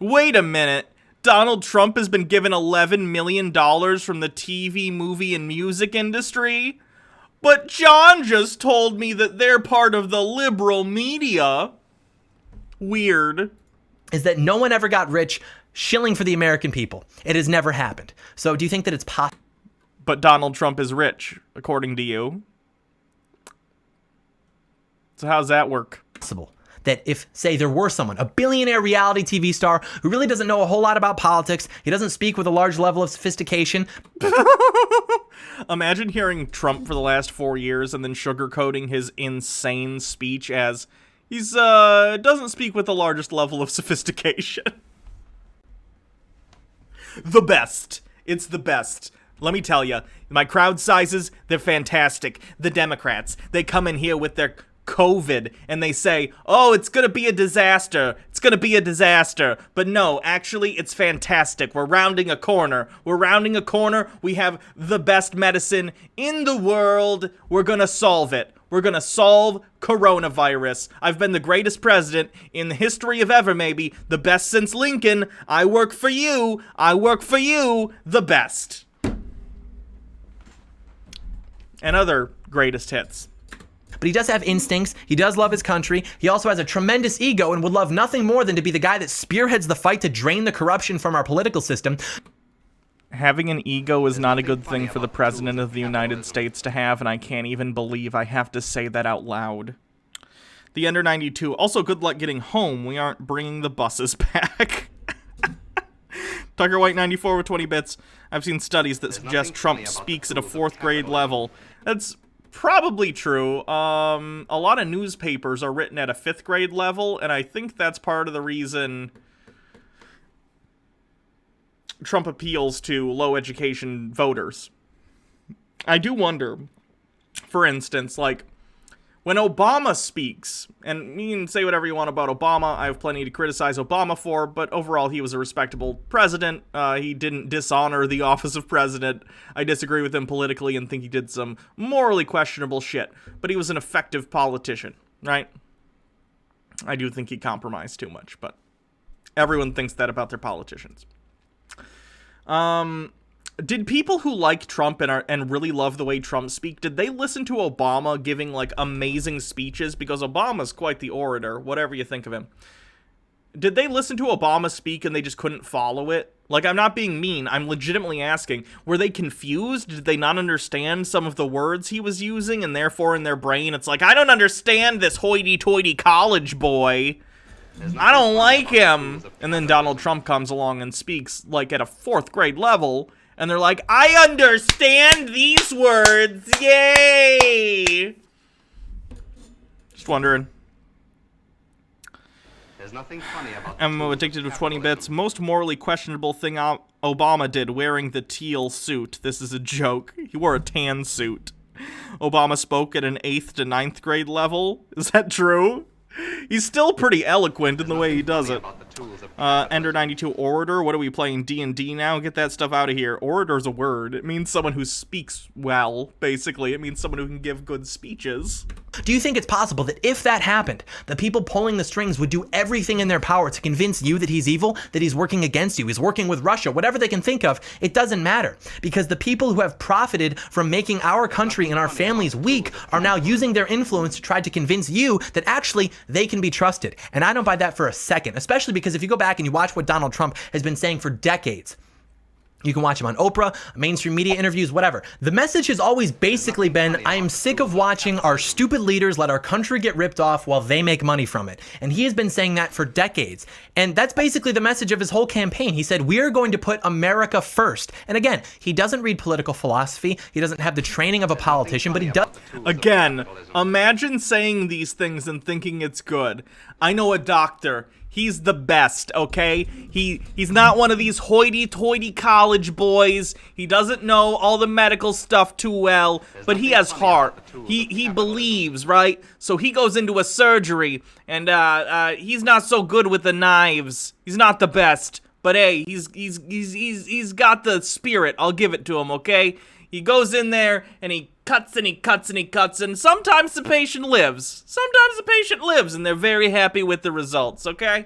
Wait a minute. Donald Trump has been given $11 million from the TV, movie, and music industry? But John just told me that they're part of the liberal media. Weird. Is that no one ever got rich shilling for the American people. It has never happened. So do you think that it's possible? But Donald Trump is rich, according to you. So how's that work? That if, say, there were someone, a billionaire reality TV star who really doesn't know a whole lot about politics, he doesn't speak with a large level of sophistication. Imagine hearing Trump for the last 4 years and then sugarcoating his insane speech as he's, doesn't speak with the largest level of sophistication. The best. It's the best. Let me tell you, my crowd sizes, they're fantastic. The Democrats, they come in here with their COVID and they say, oh, it's gonna be a disaster. It's gonna be a disaster. But no, actually, it's fantastic. We're rounding a corner. We're rounding a corner. We have the best medicine in the world. We're gonna solve it. We're gonna solve coronavirus. I've been the greatest president in the history of ever, maybe. The best since Lincoln. I work for you. I work for you. The best. And other greatest hits. But he does have instincts. He does love his country. He also has a tremendous ego and would love nothing more than to be the guy that spearheads the fight to drain the corruption from our political system. Having an ego is not a good thing for the President of the United States to have, and I can't even believe I have to say that out loud. The Ender 92. Also, good luck getting home. We aren't bringing the buses back. Tucker White 94 with 20 bits. I've seen studies that suggest Trump speaks at a 4th grade level. That's probably true. A lot of newspapers are written at a 5th grade level, and I think that's part of the reason Trump appeals to low education voters. I do wonder, for instance, like, when Obama speaks, and you can say whatever you want about Obama, I have plenty to criticize Obama for, but overall he was a respectable president. He didn't dishonor the office of president. I disagree with him politically and think he did some morally questionable shit, but he was an effective politician, right? I do think he compromised too much, but everyone thinks that about their politicians. Did people who like Trump and really love the way Trump speak, did they listen to Obama giving, like, amazing speeches? Because Obama's quite the orator, whatever you think of him. Did they listen to Obama speak and they just couldn't follow it? Like, I'm not being mean, I'm legitimately asking. Were they confused? Did they not understand some of the words he was using, and therefore in their brain it's like, I don't understand this hoity-toity college boy. I don't like him. And then Donald Trump comes along and speaks, like, at a 4th grade level, And they're like, I understand these words. Yay! Just wondering. There's nothing funny about I'm addicted to 20 bits. Most morally questionable thing Obama did, wearing the teal suit. This is a joke. He wore a tan suit. Obama spoke at an 8th to 9th grade level. Is that true? He's still pretty eloquent in the way he does it. Ender 92 Orator. What are we playing? D&D now? Get that stuff out of here. Orator's a word. It means someone who speaks well, basically. It means someone who can give good speeches. Do you think it's possible that if that happened, the people pulling the strings would do everything in their power to convince you that he's evil, that he's working against you, he's working with Russia, whatever they can think of? It doesn't matter, because the people who have profited from making our country and our families weak are now using their influence to try to convince you that actually they can be trusted. And I don't buy that for a second, especially because if you go back and you watch what Donald Trump has been saying for decades, you can watch him on Oprah, mainstream media interviews, whatever. The message has always basically been, I am sick of watching our stupid leaders let our country get ripped off while they make money from it. And he has been saying that for decades. And that's basically the message of his whole campaign. He said, we are going to put America first. And again, he doesn't read political philosophy. He doesn't have the training of a politician, but he does. Again, imagine saying these things and thinking it's good. I know a doctor. He's the best, okay? He's not one of these hoity-toity college boys. He doesn't know all the medical stuff too well, but he has heart. He believes, right? So he goes into a surgery, and he's not so good with the knives. He's not the best, but hey, he's got the spirit. I'll give it to him, okay? He goes in there, and he cuts and he cuts and he cuts, and sometimes the patient lives. Sometimes the patient lives, and they're very happy with the results, okay?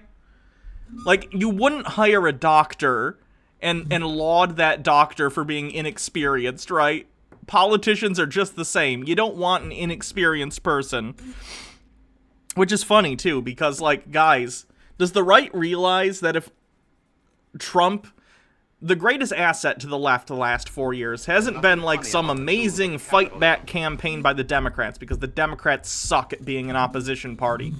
Like, you wouldn't hire a doctor and laud that doctor for being inexperienced, right? Politicians are just the same. You don't want an inexperienced person. Which is funny, too, because, like, guys, does the right realize that if Trump... The greatest asset to the left the last 4 years hasn't been like some amazing fight back campaign by the Democrats, because the Democrats suck at being an opposition party.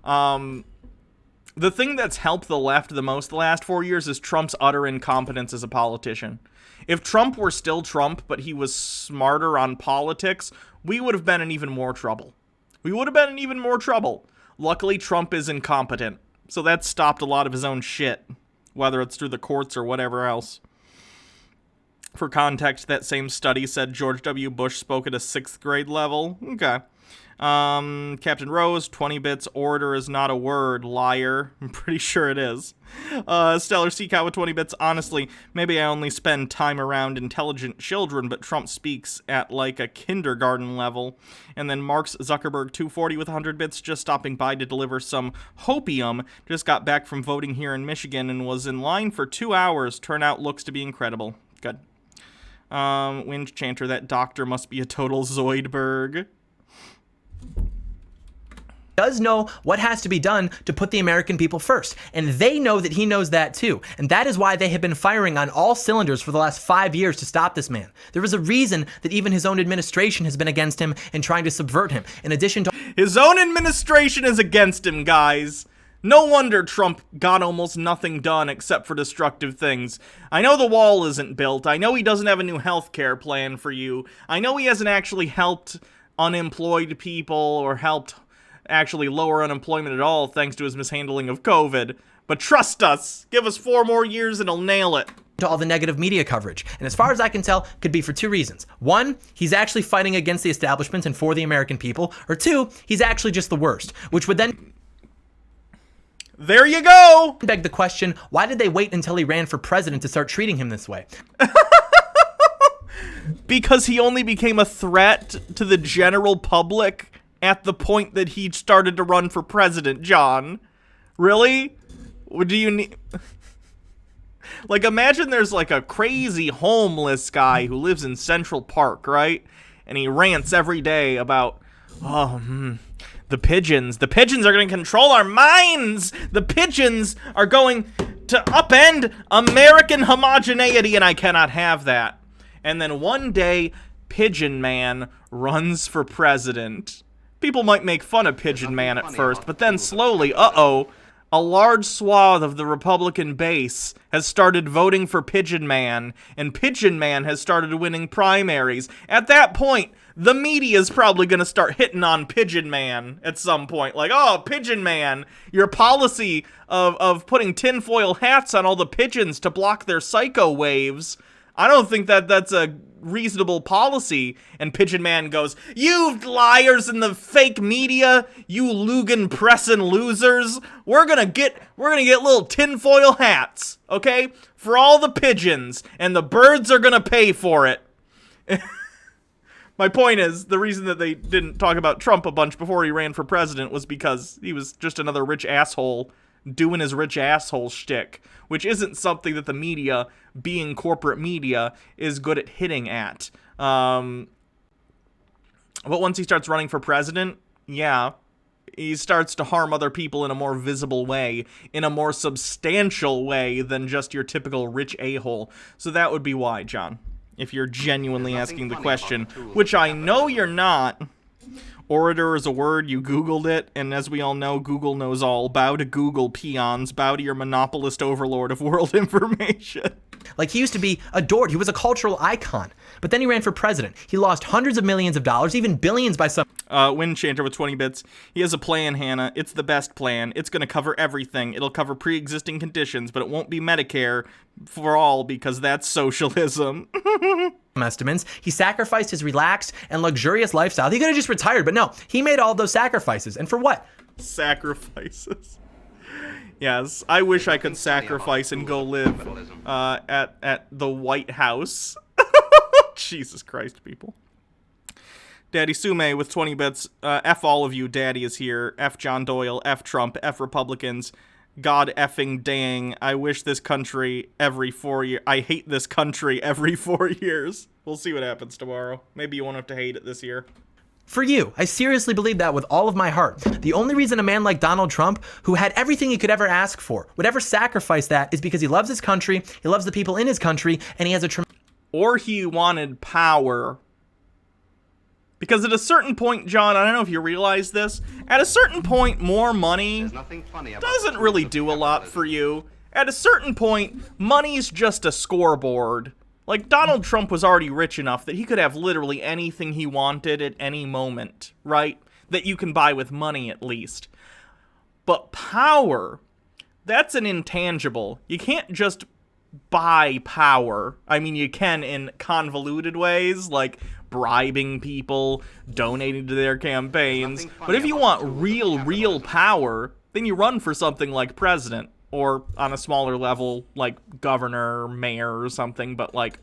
The thing that's helped the left the most the last 4 years is Trump's utter incompetence as a politician. If Trump were still Trump, but he was smarter on politics, we would have been in even more trouble. Luckily, Trump is incompetent, so that stopped a lot of his own shit, whether it's through the courts or whatever else. For context, that same study said George W. Bush spoke at a 6th grade level. Okay. Captain Rose, 20 bits, orator is not a word, liar. I'm pretty sure it is. Stellar Seacow with 20 bits, honestly, maybe I only spend time around intelligent children, but Trump speaks at like a kindergarten level. And then Marks Zuckerberg 240 with 100 bits, just stopping by to deliver some hopium. Just got back from voting here in Michigan and was in line for 2 hours. Turnout looks to be incredible. Good. Wind Chanter, that doctor must be a total Zoidberg. Does know what has to be done to put the American people first. And they know that he knows that too. And that is why they have been firing on all cylinders for the last 5 years to stop this man. There is a reason that even his own administration has been against him and trying to subvert him. In addition to... His own administration is against him, guys. No wonder Trump got almost nothing done except for destructive things. I know the wall isn't built. I know he doesn't have a new healthcare plan for you. I know he hasn't actually helped unemployed people or helped actually lower unemployment at all thanks to his mishandling of COVID. But trust us, give us 4 more years and he'll nail it. To all the negative media coverage. And as far as I can tell, could be for 2 reasons. 1, he's actually fighting against the establishment and for the American people. Or 2, he's actually just the worst, which would then... There you go! Beg the question, why did they wait until he ran for president to start treating him this way? Because he only became a threat to the general public at the point that he started to run for president, John. Really? Do you need... Like, imagine there's like a crazy homeless guy who lives in Central Park, right? And he rants every day about, the pigeons. The pigeons are going to control our minds. The pigeons are going to upend American homogeneity, and I cannot have that. And then one day, Pigeon Man runs for president. People might make fun of Pigeon Man at first, but then slowly, a large swath of the Republican base has started voting for Pigeon Man, and Pigeon Man has started winning primaries. At that point, the media is probably going to start hitting on Pigeon Man at some point. Like, oh, Pigeon Man, your policy of putting tinfoil hats on all the pigeons to block their psycho waves, I don't think that's a reasonable policy. And Pigeon Man goes, you liars in the fake media, you Lugan pressin' losers, we're gonna get little tinfoil hats, okay, for all the pigeons, and the birds are gonna pay for it. My point is, the reason that they didn't talk about Trump a bunch before he ran for president was because he was just another rich asshole doing his rich asshole shtick, which isn't something that the media, being corporate media, is good at hitting at. But once he starts running for president, yeah, he starts to harm other people in a more visible way, in a more substantial way than just your typical rich a-hole. So that would be why, John, if you're genuinely asking the question, which I know you're not. Orator is a word, you Googled it, and as we all know, Google knows all. Bow to Google, peons. Bow to your monopolist overlord of world information. Like, he used to be adored. He was a cultural icon. But then he ran for president. He lost hundreds of millions of dollars, even billions by some... Wind Chanter with 20 bits. He has a plan, Hannah. It's the best plan. It's going to cover everything. It'll cover pre-existing conditions, but it won't be Medicare for all because that's socialism. Estimates. He sacrificed his relaxed and luxurious lifestyle. He could have just retired, but no. He made all those sacrifices. And for what? Sacrifices. Yes, I wish I could sacrifice and go live at the White House. Jesus Christ, people. Daddy Sume with 20 bits. F all of you, Daddy is here. F John Doyle, F Trump, F Republicans. God effing dang. I wish this country every 4 years. I hate this country every 4 years. We'll see what happens tomorrow. Maybe you won't have to hate it this year. For you. I seriously believe that with all of my heart. The only reason a man like Donald Trump, who had everything he could ever ask for, would ever sacrifice that is because he loves his country, he loves the people in his country, and he has a or he wanted power. Because at a certain point, John, I don't know if you realize this, at a certain point, more money doesn't really do a lot for you. At a certain point, money's just a scoreboard. Like, Donald Trump was already rich enough that he could have literally anything he wanted at any moment, right? That you can buy with money, at least. But power, that's an intangible. You can't just buy power. I mean, you can in convoluted ways, like bribing people, donating to their campaigns. But if you want real power, then you run for something like president. Or on a smaller level, like governor, mayor, or something. But, like,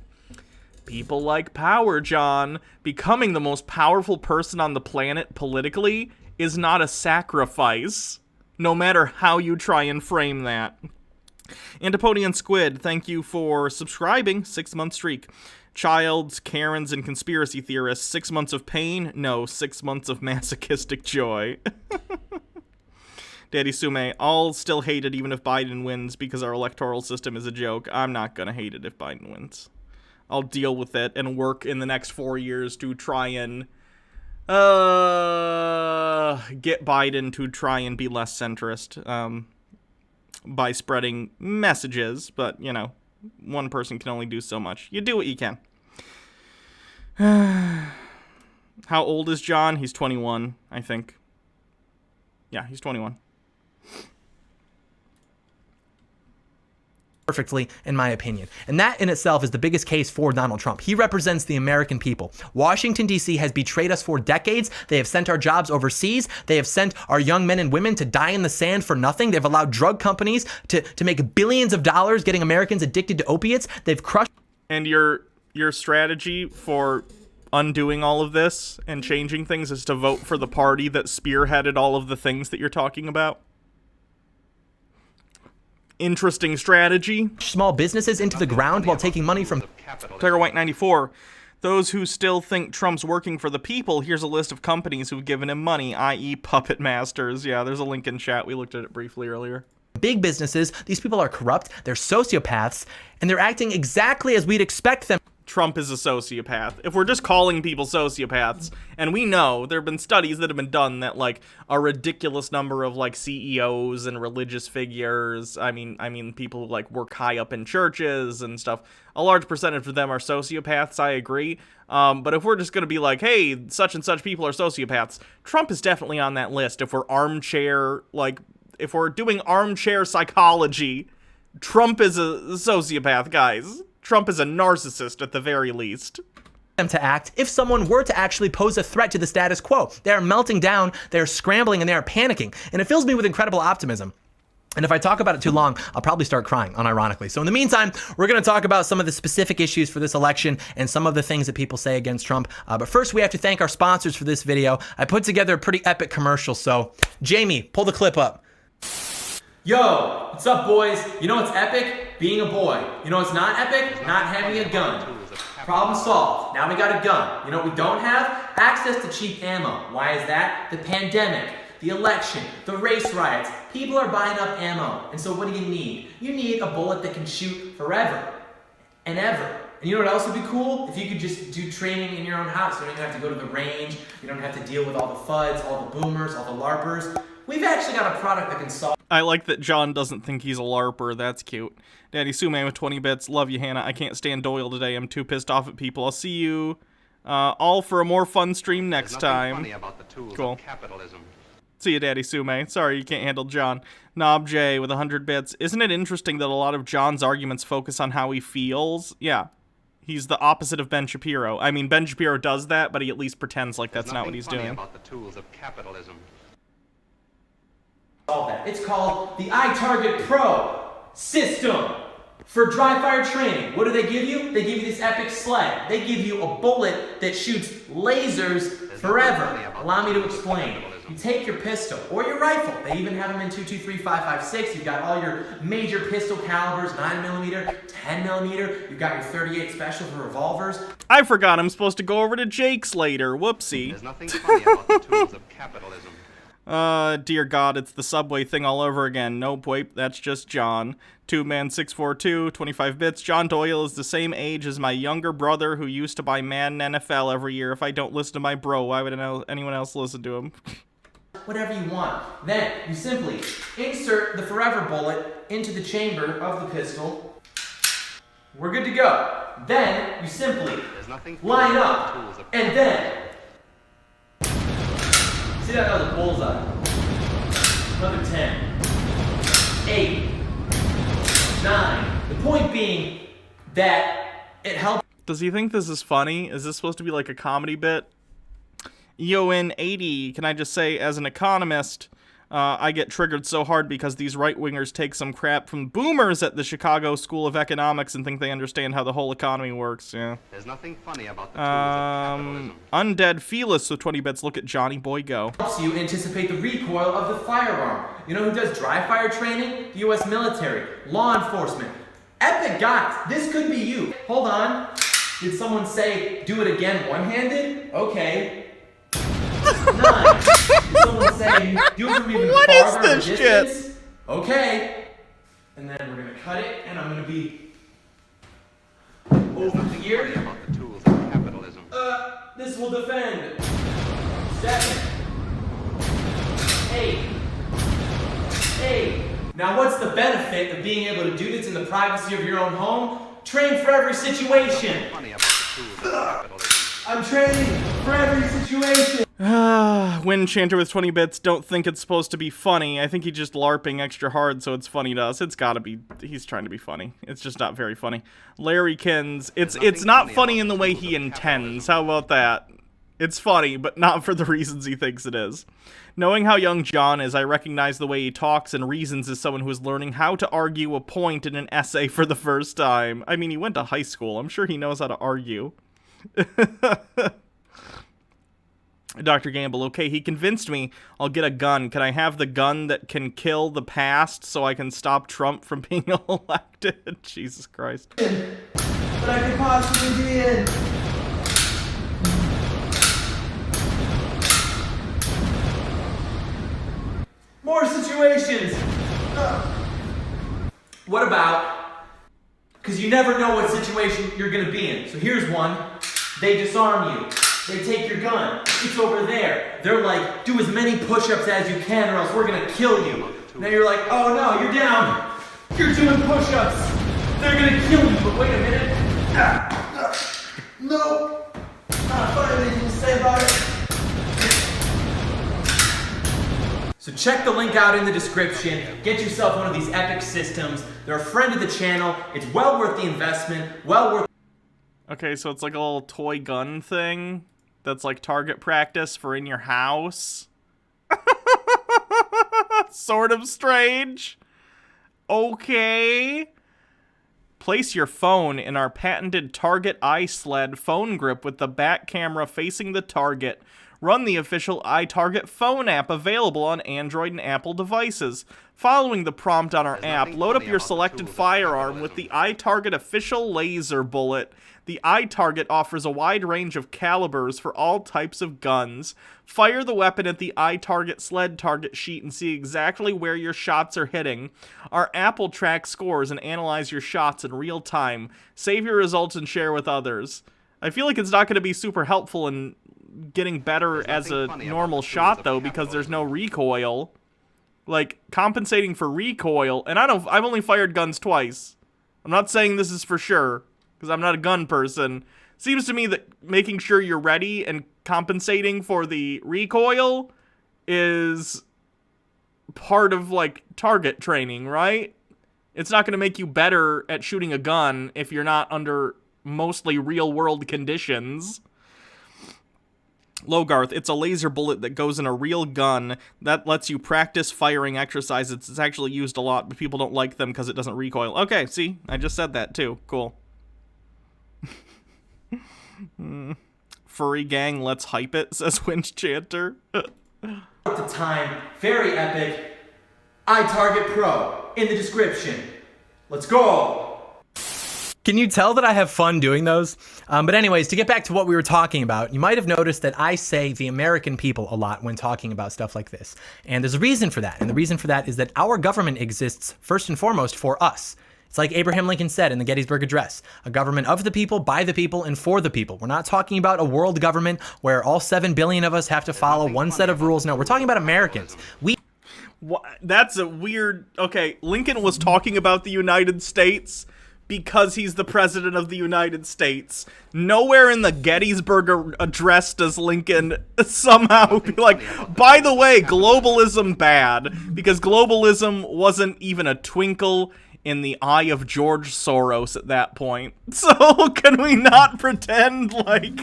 people like power, John. Becoming the most powerful person on the planet politically is not a sacrifice. No matter how you try and frame that. Antipodian Squid, thank you for subscribing. 6-month streak. Childs, Karens, and conspiracy theorists. 6 months of pain? No, 6 months of masochistic joy. Daddy Sume, I'll still hate it even if Biden wins because our electoral system is a joke. I'm not gonna hate it if Biden wins. I'll deal with it and work in the next 4 years to try and get Biden to try and be less centrist by spreading messages, but, you know, one person can only do so much. You do what you can. How old is John? He's 21, I think. Yeah, he's 21. Perfectly, in my opinion. And that in itself is the biggest case for Donald Trump. He represents the American people. Washington, D.C. has betrayed us for decades. They have sent our jobs overseas. They have sent our young men and women to die in the sand for nothing. They've allowed drug companies to make billions of dollars getting Americans addicted to opiates. They've crushed... And your strategy for undoing all of this and changing things is to vote for the party that spearheaded all of the things that you're talking about? Interesting strategy. Small businesses into the ground while taking money from... Tiger White 94. Those who still think Trump's working for the people, here's a list of companies who've given him money, i.e. puppet masters. Yeah, there's a link in chat. We looked at it briefly earlier. Big businesses. These people are corrupt. They're sociopaths. And they're acting exactly as we'd expect them. Trump is a sociopath. If we're just calling people sociopaths, and we know there have been studies that have been done that, like, a ridiculous number of, like, CEOs and religious figures, I mean people who, like, work high up in churches and stuff, a large percentage of them are sociopaths, I agree. But if we're just gonna be like, hey, such and such people are sociopaths, Trump is definitely on that list. If we're if we're doing armchair psychology, Trump is a sociopath, guys. Trump is a narcissist at the very least. Them to act if someone were to actually pose a threat to the status quo. They are melting down, they are scrambling, and they are panicking. And it fills me with incredible optimism. And if I talk about it too long, I'll probably start crying, unironically. So in the meantime, we're going to talk about some of the specific issues for this election and some of the things that people say against Trump. But first, we have to thank our sponsors for this video. I put together a pretty epic commercial. So Jamie, pull the clip up. Yo, what's up, boys? You know what's epic? Being a boy. You know what's not epic? Not having a gun. Problem solved. Now we got a gun. You know what we don't have? Access to cheap ammo. Why is that? The pandemic, the election, the race riots. People are buying up ammo. And so what do you need? You need a bullet that can shoot forever and ever. And you know what else would be cool? If you could just do training in your own house. You don't even have to go to the range. You don't have to deal with all the FUDs, all the boomers, all the LARPers. We've actually got a product that can solve. I like that John doesn't think he's a LARPer. That's cute. Daddy Suman with 20 bits. Love you, Hannah. I can't stand Doyle today. I'm too pissed off at people. I'll see you all for a more fun stream next time. Funny about the tools Cool. of capitalism. See you, Daddy Sume. Sorry you can't handle John. Knob J with 100 bits. Isn't it interesting that a lot of John's arguments focus on how he feels? Yeah. He's the opposite of Ben Shapiro. I mean, Ben Shapiro does that, but he at least pretends like that's not what he's doing. About the tools of capitalism. That. It's called the iTarget Pro system for dry fire training. What do they give you? They give you this epic sled. They give you a bullet that shoots lasers forever. Allow me to explain. You take your pistol or your rifle. They even have them in 223, 556. You've got all your major pistol calibers, 9mm, 10mm. You've got your 38 special for revolvers. I forgot I'm supposed to go over to Jake's later. Whoopsie. There's nothing funny about the tools of capitalism. Dear God, it's the subway thing all over again. Nope, wait, that's just John. 2man642, 25 bits. John Doyle is the same age as my younger brother who used to buy Madden NFL every year. If I don't listen to my bro, why would anyone else listen to him? Whatever you want. Then you simply insert the forever bullet into the chamber of the pistol. We're good to go. Then you simply line up and then see that other bullseye. Another 10. 8. 9. The point being that it helps. Does he think this is funny? Is this supposed to be like a comedy bit? EON80, can I just say, as an economist, I get triggered so hard because these right-wingers take some crap from boomers at the Chicago School of Economics and think they understand how the whole economy works, yeah. There's nothing funny about the tools of capitalism. Undead Felis with 20 bits, look at Johnny Boy go. Helps you anticipate the recoil of the firearm. You know who does dry fire training? The U.S. military, law enforcement. Epic guys, this could be you. Hold on. Did someone say, do it again one-handed? Okay. 9. Did someone say, do it from even What is farther this distance? shit? Okay. And then we're gonna cut it, and I'm gonna be over here. Funny about the tools of capitalism. This will defend. 7. 8. 8. Now what's the benefit of being able to do this in the privacy of your own home? Train for every situation. Funny about the tools of capitalism. I'm training for every situation. Wind Chanter with 20 bits, don't think it's supposed to be funny. I think he's just LARPing extra hard so it's funny to us. It's gotta be, he's trying to be funny. It's just not very funny. Larrykins, it's not funny in the way he intends. How about that? It's funny, but not for the reasons he thinks it is. Knowing how young John is, I recognize the way he talks and reasons as someone who is learning how to argue a point in an essay for the first time. I mean, he went to high school. I'm sure he knows how to argue. Dr. Gamble, okay, he convinced me I'll get a gun. Can I have the gun that can kill the past so I can stop Trump from being elected? Jesus Christ. But I could possibly be in. More situations. What about Because you never know what situation you're going to be in. So here's one. They disarm you. They take your gun. It's over there. They're like, do as many push-ups as you can or else we're going to kill you. Now you're like, oh no, you're down. You're doing push-ups. They're going to kill you. But wait a minute. No. Not fine. Anything to say about it? So check the link out in the description. Get yourself one of these epic systems. They're a friend of the channel. It's well worth the investment. Well worth. Okay, so it's like a little toy gun thing that's like target practice for in your house. Sort of strange. Okay. Place your phone in our patented Target iSled phone grip with the back camera facing the target. Run the official iTarget phone app available on Android and Apple devices. Following the prompt on our app, load up your selected firearm with the iTarget official laser bullet. The iTarget offers a wide range of calibers for all types of guns. Fire the weapon at the iTarget sled target sheet and see exactly where your shots are hitting. Our app will track scores and analyze your shots in real time. Save your results and share with others. I feel like it's not going to be super helpful in getting better as a normal shot though, because there's no recoil. Like compensating for recoil, and I've only fired guns twice. I'm not saying this is for sure because I'm not a gun person. Seems to me that making sure you're ready and compensating for the recoil is part of like target training, right? It's not going to make you better at shooting a gun if you're not under mostly real world conditions. Logarth, it's a laser bullet that goes in a real gun that lets you practice firing exercises. It's actually used a lot, but people don't like them because it doesn't recoil. Okay, see? I just said that too. Cool. Furry gang, let's hype it, says Winch Chanter. At the time, very epic. iTarget Pro in the description. Let's go! Can you tell that I have fun doing those? But anyways, to get back to what we were talking about, you might have noticed that I say the American people a lot when talking about stuff like this. And there's a reason for that. And the reason for that is that our government exists first and foremost for us. It's like Abraham Lincoln said in the Gettysburg Address, a government of the people, by the people, and for the people. We're not talking about a world government where all 7 billion of us have to follow one set of rules. No, we're talking about Americans. That's a weird... Okay, Lincoln was talking about the United States because he's the president of the United States. Nowhere in the Gettysburg Address does Lincoln somehow be like, by the way, globalism bad, because globalism wasn't even a twinkle in the eye of George Soros at that point. So can we not pretend like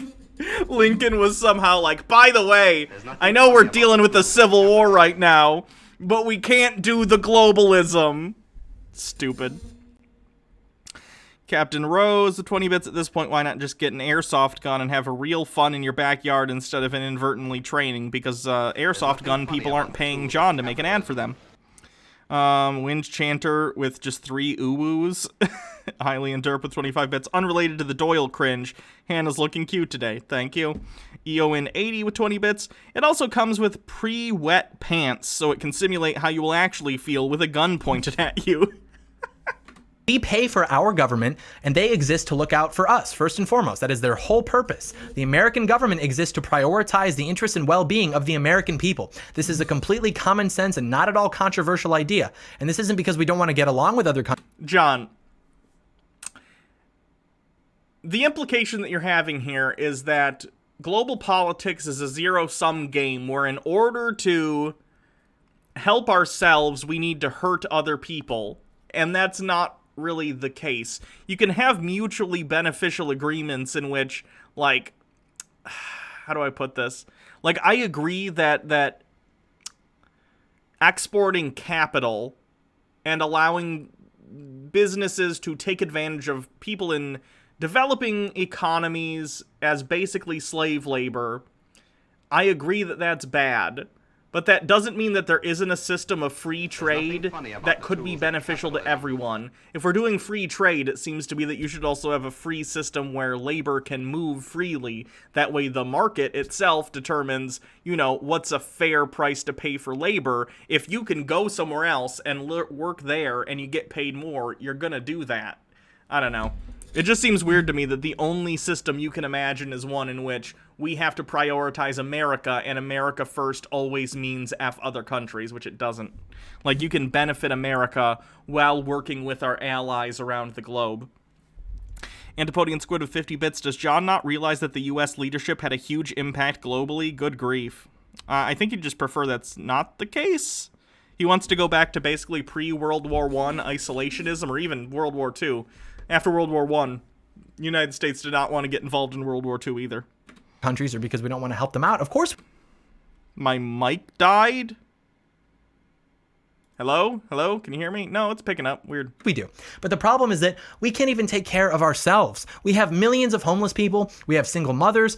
Lincoln was somehow like, by the way, I know we're dealing with a civil war right now, but we can't do the globalism. Stupid. Captain Rose, the 20 bits at this point, why not just get an airsoft gun and have a real fun in your backyard instead of inadvertently training, because airsoft gun people aren't paying John to make an ad for them. Winch Chanter with just 3 uwoos. Highly Derp with 25 bits. Unrelated to the Doyle cringe. Hannah's looking cute today. Thank you. EON80 with 20 bits. It also comes with pre-wet pants, so it can simulate how you will actually feel with a gun pointed at you. We pay for our government, and they exist to look out for us, first and foremost. That is their whole purpose. The American government exists to prioritize the interests and well-being of the American people. This is a completely common sense and not at all controversial idea. And this isn't because we don't want to get along with other countries. John, the implication that you're having here is that global politics is a zero-sum game where in order to help ourselves, we need to hurt other people. And that's not really the case. You can have mutually beneficial agreements in which, like, how do I put this? Like, I agree that exporting capital and allowing businesses to take advantage of people in developing economies as basically slave labor, I agree that that's bad. But that doesn't mean that there isn't a system of free trade that could be beneficial to everyone. If we're doing free trade, it seems to be that you should also have a free system where labor can move freely. That way the market itself determines, you know, what's a fair price to pay for labor. If you can go somewhere else and work there and you get paid more, you're gonna do that. I don't know. It just seems weird to me that the only system you can imagine is one in which we have to prioritize America, and America first always means F other countries, which it doesn't. Like, you can benefit America while working with our allies around the globe. Antipodian Squid with 50 bits. Does John not realize that the U.S. leadership had a huge impact globally? Good grief. I think he'd just prefer that's not the case. He wants to go back to basically pre-World War I isolationism, or even World War II. After World War I, the United States did not want to get involved in World War II either. Countries, or because we don't want to help them out. Of course. My mic died? Hello? Hello? Can you hear me? No, it's picking up. Weird. We do. But the problem is that we can't even take care of ourselves. We have millions of homeless people. We have single mothers.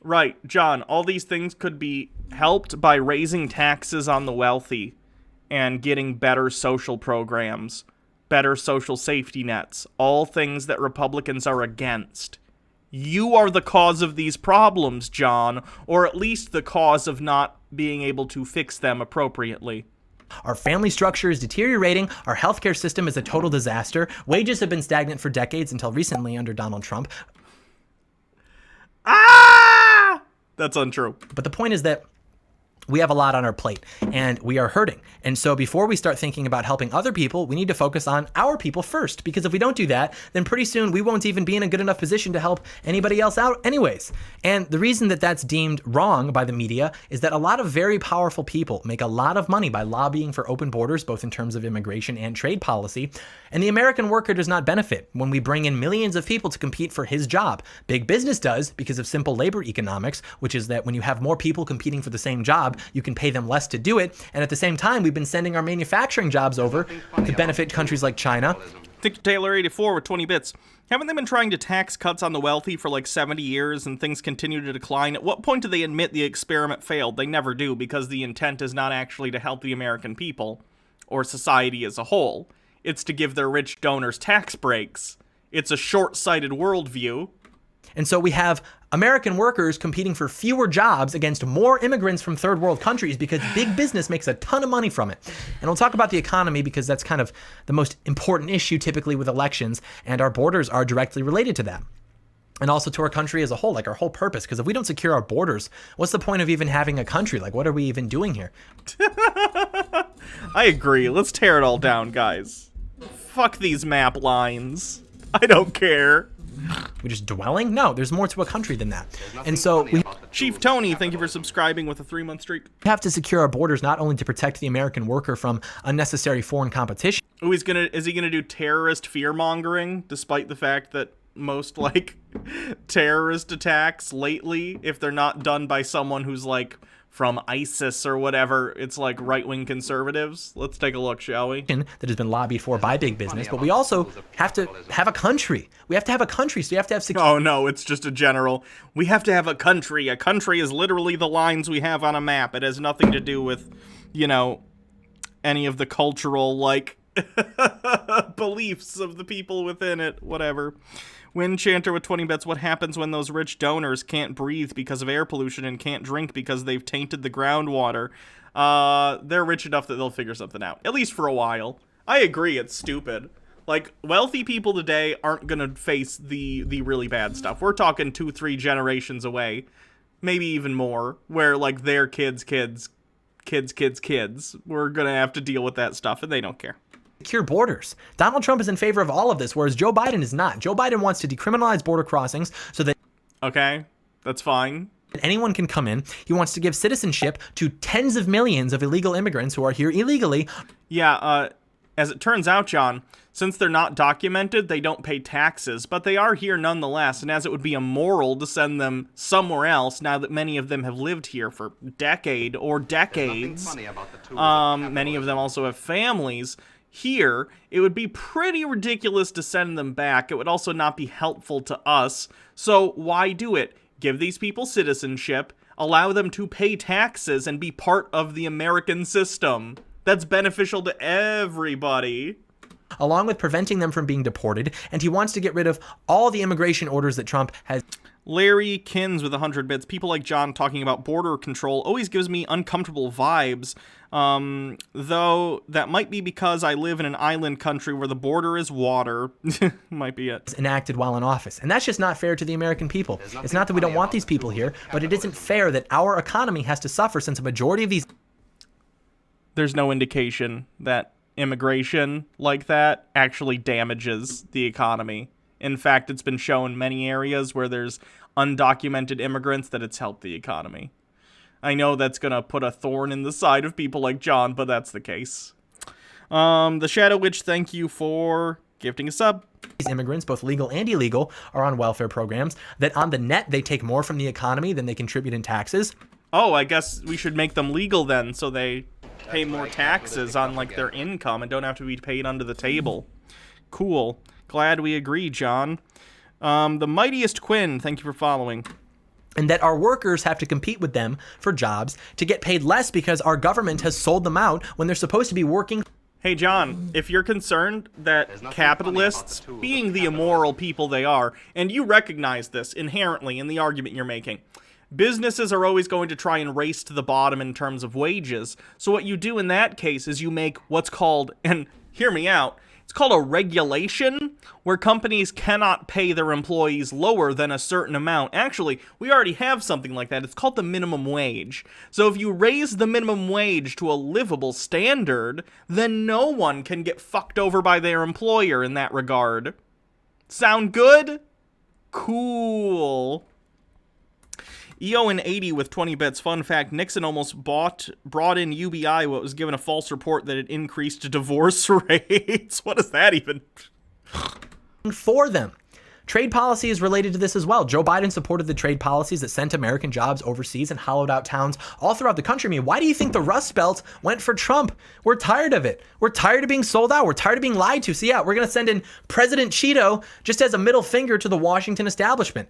Right, John, all these things could be helped by raising taxes on the wealthy and getting better social programs, better social safety nets, all things that Republicans are against. You are the cause of these problems, John, or at least the cause of not being able to fix them appropriately. Our family structure is deteriorating. Our healthcare system is a total disaster. Wages have been stagnant for decades until recently under Donald Trump. Ah! That's untrue. But the point is that we have a lot on our plate and we are hurting. And so before we start thinking about helping other people, we need to focus on our people first, because if we don't do that, then pretty soon we won't even be in a good enough position to help anybody else out anyways. And the reason that that's deemed wrong by the media is that a lot of very powerful people make a lot of money by lobbying for open borders, both in terms of immigration and trade policy. And the American worker does not benefit when we bring in millions of people to compete for his job. Big business does because of simple labor economics, which is that when you have more people competing for the same job, you can pay them less to do it. And at the same time, we've been sending our manufacturing jobs over to benefit countries like China. Victor Taylor 84 with 20 bits. Haven't they been trying to tax cuts on the wealthy for like 70 years and things continue to decline? At what point do they admit the experiment failed? They never do, because the intent is not actually to help the American people or society as a whole. It's to give their rich donors tax breaks. It's a short-sighted worldview. And so we have American workers competing for fewer jobs against more immigrants from third world countries because big business makes a ton of money from it. And we'll talk about the economy because that's kind of the most important issue typically with elections, and our borders are directly related to that. And also to our country as a whole, like our whole purpose. Because if we don't secure our borders, what's the point of even having a country? Like, what are we even doing here? I agree. Let's tear it all down, guys. Fuck these map lines. I don't care. We just dwelling? No, there's more to a country than that. And so we Chief Tony, thank you for subscribing with a 3-month streak. have to secure our borders not only to protect the American worker from unnecessary foreign competition. Oh, is he gonna do terrorist fear mongering, despite the fact that most like terrorist attacks lately, if they're not done by someone who's like from ISIS or whatever, it's like right-wing conservatives. Let's take a look, shall we? That has been lobbied for by big business, but we also have to have a country. We have to have a country, so you have to have Oh no, it's just a general. We have to have a country. A country is literally the lines we have on a map. It has nothing to do with, you know, any of the cultural, like, beliefs of the people within it. Whatever. Windchanter with 20 bets. What happens when those rich donors can't breathe because of air pollution and can't drink because they've tainted the groundwater? They're rich enough that they'll figure something out. At least for a while. I agree, it's stupid. Like, wealthy people today aren't gonna face the really bad stuff. We're talking 2-3 generations away. Maybe even more. Where, like, their kids, we're gonna have to deal with that stuff, and they don't care. Secure borders. Donald Trump is in favor of all of this, whereas Joe Biden is not. Joe Biden wants to decriminalize border crossings so that okay, that's fine. Anyone can come in. He wants to give citizenship to tens of millions of illegal immigrants who are here illegally. Yeah, as it turns out, John, since they're not documented, they don't pay taxes, but they are here nonetheless, and as it would be immoral to send them somewhere else now that many of them have lived here for decades, many of them also have families here, it would be pretty ridiculous to send them back. It would also not be helpful to us. So why do it? Give these people citizenship, allow them to pay taxes, and be part of the American system. That's beneficial to everybody. Along with preventing them from being deported, and he wants to get rid of all the immigration orders that Trump has. Larry Kins with 100 bits. People like John talking about border control always gives me uncomfortable vibes. Though that might be because I live in an island country where the border is water. Might be it. Enacted while in office. And that's just not fair to the American people. It's not that we don't want these people here, but it isn't fair that our economy has to suffer since a majority of these... There's no indication that immigration like that actually damages the economy. In fact, it's been shown in many areas where there's undocumented immigrants that it's helped the economy. I know that's going to put a thorn in the side of people like John, but that's the case. The Shadow Witch, thank you for gifting a sub. These immigrants, both legal and illegal, are on welfare programs that on the net, they take more from the economy than they contribute in taxes. Oh, I guess we should make them legal then, so they pay more taxes on, like, their income and don't have to be paid under the table. Cool. Glad we agree, John. The Mightiest Quinn, thank you for following. And that our workers have to compete with them for jobs to get paid less because our government has sold them out when they're supposed to be working. Hey, John, if you're concerned that capitalists, being the immoral people they are, and you recognize this inherently in the argument you're making, businesses are always going to try and race to the bottom in terms of wages. So what you do in that case is you make what's called, and hear me out, it's called a regulation, where companies cannot pay their employees lower than a certain amount. Actually, we already have something like that. It's called the minimum wage. So if you raise the minimum wage to a livable standard, then no one can get fucked over by their employer in that regard. Sound good? Cool. EO80 with 20 bits. Fun fact, Nixon almost brought in UBI what was given a false report that it increased divorce rates. What is that even? For them. Trade policy is related to this as well. Joe Biden supported the trade policies that sent American jobs overseas and hollowed out towns all throughout the country. I mean, why do you think the Rust Belt went for Trump? We're tired of it. We're tired of being sold out. We're tired of being lied to. So yeah, we're going to send in President Cheeto just as a middle finger to the Washington establishment.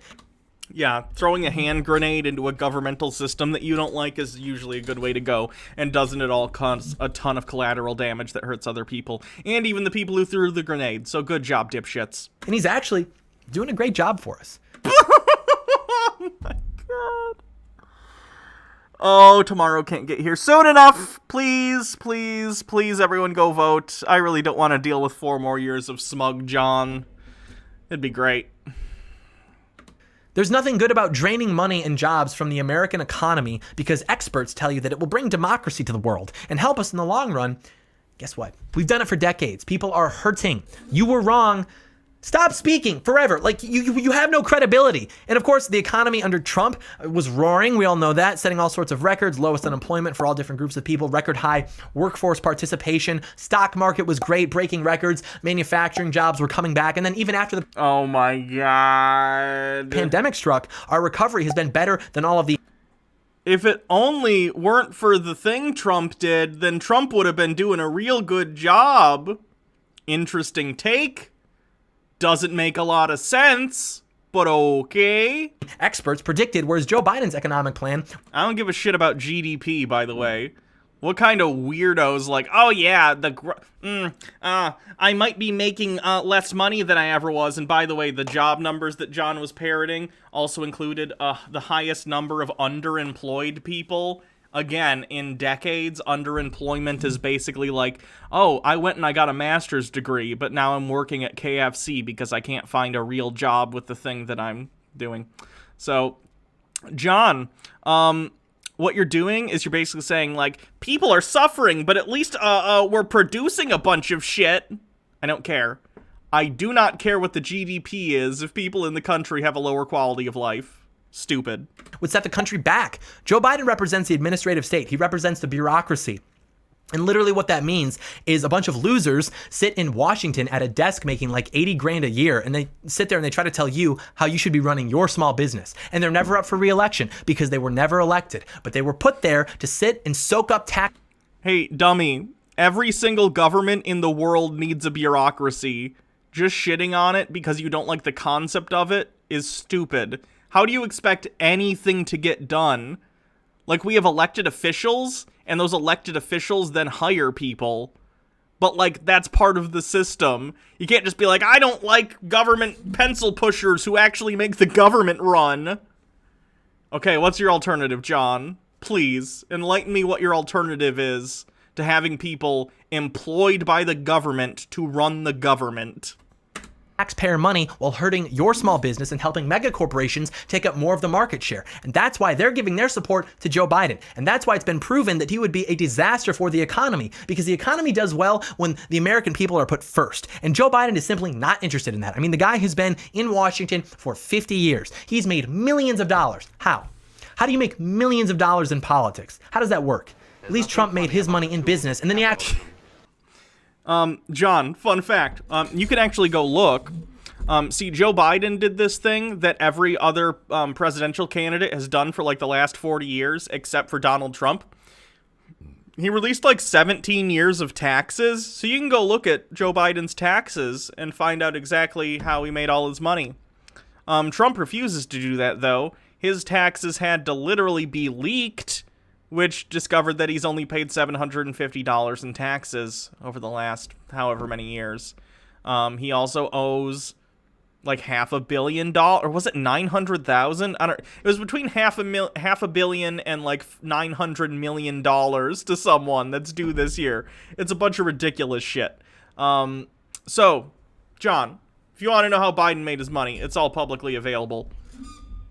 Yeah, throwing a hand grenade into a governmental system that you don't like is usually a good way to go, and doesn't it all cause a ton of collateral damage that hurts other people, and even the people who threw the grenade, so good job, dipshits. And he's actually doing a great job for us. Oh my god. Oh, tomorrow can't get here soon enough. Please, please, please, everyone go vote. I really don't want to deal with 4 more years of smug John. It'd be great. There's nothing good about draining money and jobs from the American economy because experts tell you that it will bring democracy to the world and help us in the long run. Guess what? We've done it for decades. People are hurting. You were wrong. Stop speaking forever. Like, you have no credibility. And of course, the economy under Trump was roaring. We all know that, setting all sorts of records, lowest unemployment for all different groups of people, record high workforce participation, stock market was great, breaking records, manufacturing jobs were coming back. And then even after the oh my god, pandemic struck, our recovery has been better than all of the... If it only weren't for the thing Trump did, then Trump would have been doing a real good job. Interesting take. Doesn't make a lot of sense, but okay. Experts predicted, whereas Joe Biden's economic plan... I don't give a shit about GDP, by the way. What kind of weirdos like, oh yeah, I might be making less money than I ever was. And by the way, the job numbers that John was parroting also included the highest number of underemployed people. Again, in decades, underemployment is basically like, oh, I went and I got a master's degree, but now I'm working at KFC because I can't find a real job with the thing that I'm doing. So, John, what you're doing is you're basically saying, like, people are suffering, but at least we're producing a bunch of shit. I don't care. I do not care what the GDP is if people in the country have a lower quality of life. Stupid. Would set the country back. Joe Biden represents the administrative state. He represents the bureaucracy. And literally what that means is a bunch of losers sit in Washington at a desk making like 80 grand a year, and they sit there and they try to tell you how you should be running your small business. And they're never up for re-election because they were never elected, but they were put there to sit and soak up tax. Hey, dummy, every single government in the world needs a bureaucracy. Just shitting on it because you don't like the concept of it is stupid. How do you expect anything to get done? Like, we have elected officials, and those elected officials then hire people. but, like, that's part of the system. You can't just be like, I don't like government pencil pushers who actually make the government run. Okay, what's your alternative, John? Please, enlighten me what your alternative is to having people employed by the government to run the government. Taxpayer money while hurting your small business and helping mega corporations take up more of the market share. And that's why they're giving their support to Joe Biden. And that's why it's been proven that he would be a disaster for the economy, because the economy does well when the American people are put first. And Joe Biden is simply not interested in that. I mean, the guy who's been in Washington for 50 years, he's made millions of dollars. How? How do you make millions of dollars in politics? How does that work? At least Trump made his money in business, and then he actually... John, fun fact. You can actually go look. See, Joe Biden did this thing that every other presidential candidate has done for like the last 40 years, except for Donald Trump. He released like 17 years of taxes, so you can go look at Joe Biden's taxes and find out exactly how he made all his money. Trump refuses to do that, though. His taxes had to literally be leaked, which discovered that he's only paid $750 in taxes over the last however many years. He also owes like $500 million, or was it 900,000? I don't. It was between $500 million and like $900 million to someone that's due this year. It's a bunch of ridiculous shit. So, John, if you want to know how Biden made his money, it's all publicly available.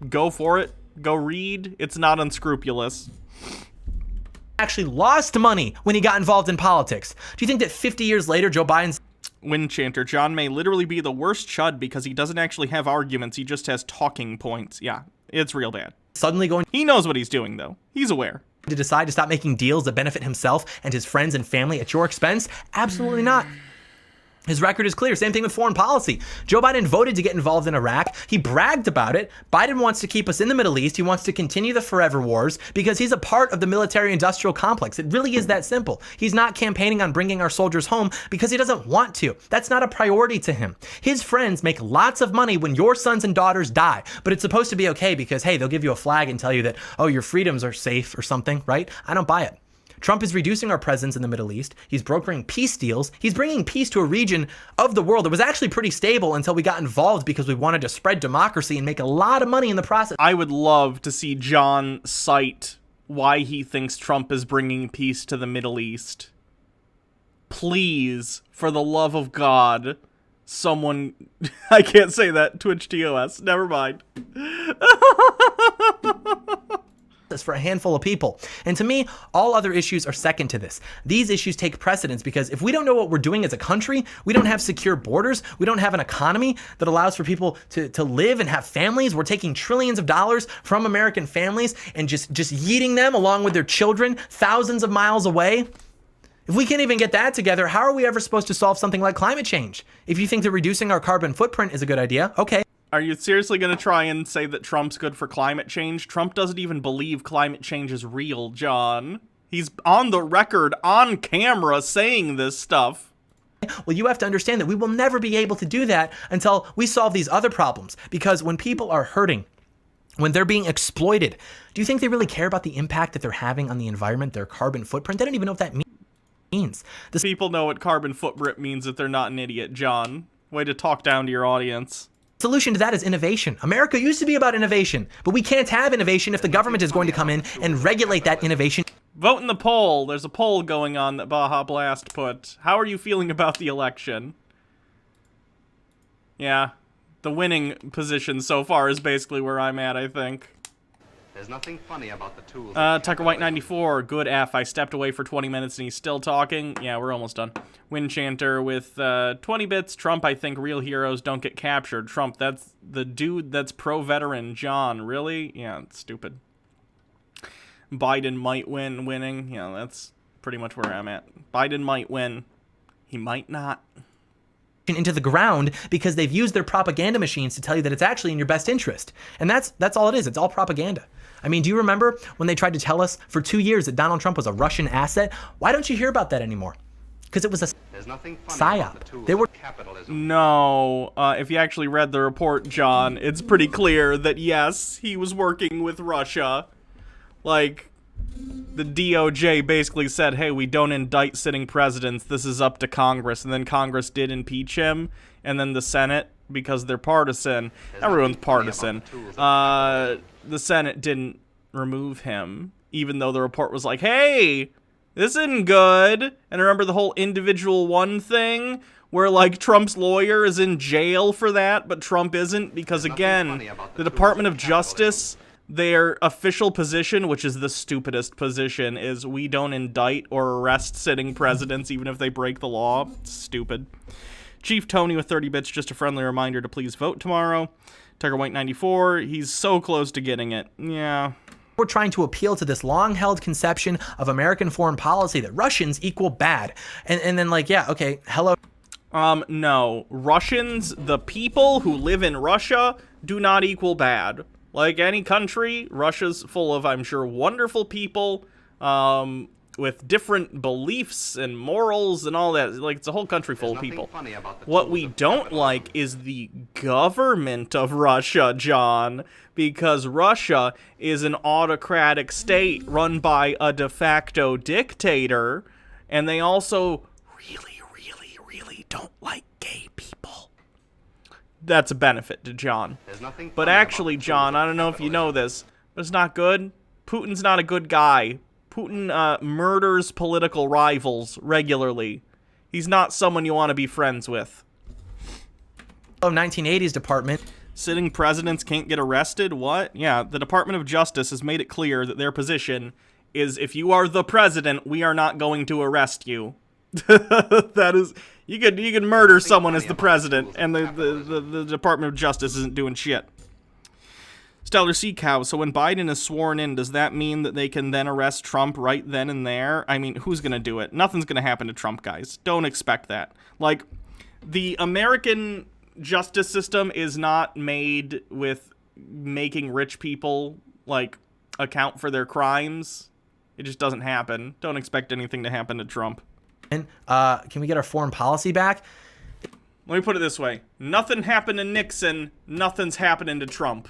Go for it. Go read. It's not unscrupulous. actually lost money when he got involved in politics. Do you think that 50 years later, Joe Biden's Wind Chanter, John may literally be the worst chud because he doesn't actually have arguments, he just has talking points. Yeah, it's real bad. suddenly going He knows what he's doing, though. He's aware. to decide to stop making deals that benefit himself and his friends and family at your expense? Absolutely not. His record is clear. Same thing with foreign policy. Joe Biden voted to get involved in Iraq. He bragged about it. Biden wants to keep us in the Middle East. He wants to continue the forever wars because he's a part of the military-industrial complex. It really is that simple. He's not campaigning on bringing our soldiers home because he doesn't want to. That's not a priority to him. His friends make lots of money when your sons and daughters die, but it's supposed to be okay because, hey, they'll give you a flag and tell you that, oh, your freedoms are safe or something, right? I don't buy it. Trump is reducing our presence in the Middle East. He's brokering peace deals. He's bringing peace to a region of the world that was actually pretty stable until we got involved because we wanted to spread democracy and make a lot of money in the process. I would love to see John cite why he thinks Trump is bringing peace to the Middle East. Please, for the love of God, someone... I can't say that. Twitch TOS. Never mind. For a handful of people. And to me, all other issues are second to this. These issues take precedence because if we don't know what we're doing as a country, we don't have secure borders, we don't have an economy that allows for people to live and have families. We're taking trillions of dollars from American families and just yeeting them along with their children thousands of miles away. If we can't even get that together, how are we ever supposed to solve something like climate change? If you think that reducing our carbon footprint is a good idea, okay. Are you seriously going to try and say that Trump's good for climate change? Trump doesn't even believe climate change is real, John. He's on the record, on camera, saying this stuff. Well, you have to understand that we will never be able to do that until we solve these other problems. Because when people are hurting, when they're being exploited, do you think they really care about the impact that they're having on the environment, their carbon footprint? They don't even know what that means. People know what carbon footprint means if they're not an idiot, John. Way to talk down to your audience. Solution to that is innovation. America used to be about innovation, but we can't have innovation if the government is going to come in and regulate that innovation. Vote in the poll. There's a poll going on that Baja Blast put. How are you feeling about the election? Yeah, the winning position so far is basically where I'm at, I think. There's nothing funny about the tools. Tucker White 94, good F. I stepped away for 20 minutes and he's still talking. Yeah, we're almost done. Wind Chanter with 20 bits. Trump, I think real heroes don't get captured. Trump, that's the dude that's pro-veteran. John, really? Yeah, it's stupid. Biden might win, winning. Yeah, that's pretty much where I'm at. Biden might win. He might not. Into the ground because they've used their propaganda machines to tell you that it's actually in your best interest. And that's all it is. It's all propaganda. I mean, do you remember when they tried to tell us for 2 years that Donald Trump was a Russian asset? Why don't you hear about that anymore? Because it was a psyop. They were No, if you actually read the report, John, it's pretty clear that yes, he was working with Russia. Like, the DOJ basically said, hey, we don't indict sitting presidents. This is up to Congress. And then Congress did impeach him. And then the Senate, because they're partisan, everyone's partisan, the Senate didn't remove him, even though the report was like, hey, this isn't good. And remember the whole individual one thing, where, like, Trump's lawyer is in jail for that, but Trump isn't, because, again, the Department of Justice, their official position, which is the stupidest position, is we don't indict or arrest sitting presidents even if they break the law. It's stupid. Chief Tony with 30 bits, just a friendly reminder to please vote tomorrow. Tiger White 94, he's so close to getting it. Yeah. We're trying to appeal to this long-held conception of American foreign policy that Russians equal bad. And then, like, yeah, okay, hello. No. Russians, the people who live in Russia, do not equal bad. Like any country, Russia's full of, I'm sure, wonderful people, with different beliefs and morals and all that. Like, it's a whole country full of people. What we don't like is the government of Russia, John, because Russia is an autocratic state run by a de facto dictator, and they also really don't like gay people. That's a benefit to John. But actually, John, I don't know if you know this, but it's not good. Putin's not a good guy. Putin murders political rivals regularly. He's not someone you want to be friends with. 1980s department. Sitting presidents can't get arrested? What? Yeah, the Department of Justice has made it clear that their position is, if you are the president, we are not going to arrest you. That is, you could murder someone as the president, and the Department of Justice isn't doing shit. Stellar Sea Cow, so when Biden is sworn in, does that mean that they can then arrest Trump right then and there? I mean, who's gonna do it? Nothing's gonna happen to Trump, guys. Don't expect that. Like, the American justice system is not made with making rich people, like, account for their crimes. It just doesn't happen. Don't expect anything to happen to Trump. Can we get our foreign policy back? Let me put it this way. Nothing happened to Nixon, nothing's happening to Trump.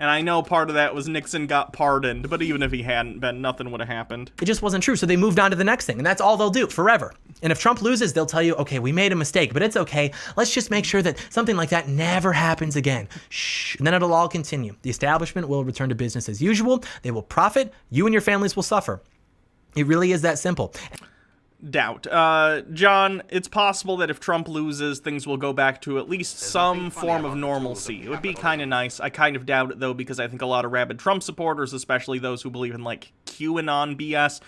And I know part of that was Nixon got pardoned, but even if he hadn't been, nothing would have happened. It just wasn't true, so they moved on to the next thing, and that's all they'll do, forever. And if Trump loses, they'll tell you, okay, we made a mistake, but it's okay. Let's just make sure that something like that never happens again. Shh, and then it'll all continue. The establishment will return to business as usual. They will profit. You and your families will suffer. It really is that simple. Doubt. John, it's possible that if Trump loses, things will go back to at least some form of normalcy. It would be kind of nice. I kind of doubt it, though, because I think a lot of rabid Trump supporters, especially those who believe in, like, QAnon BS,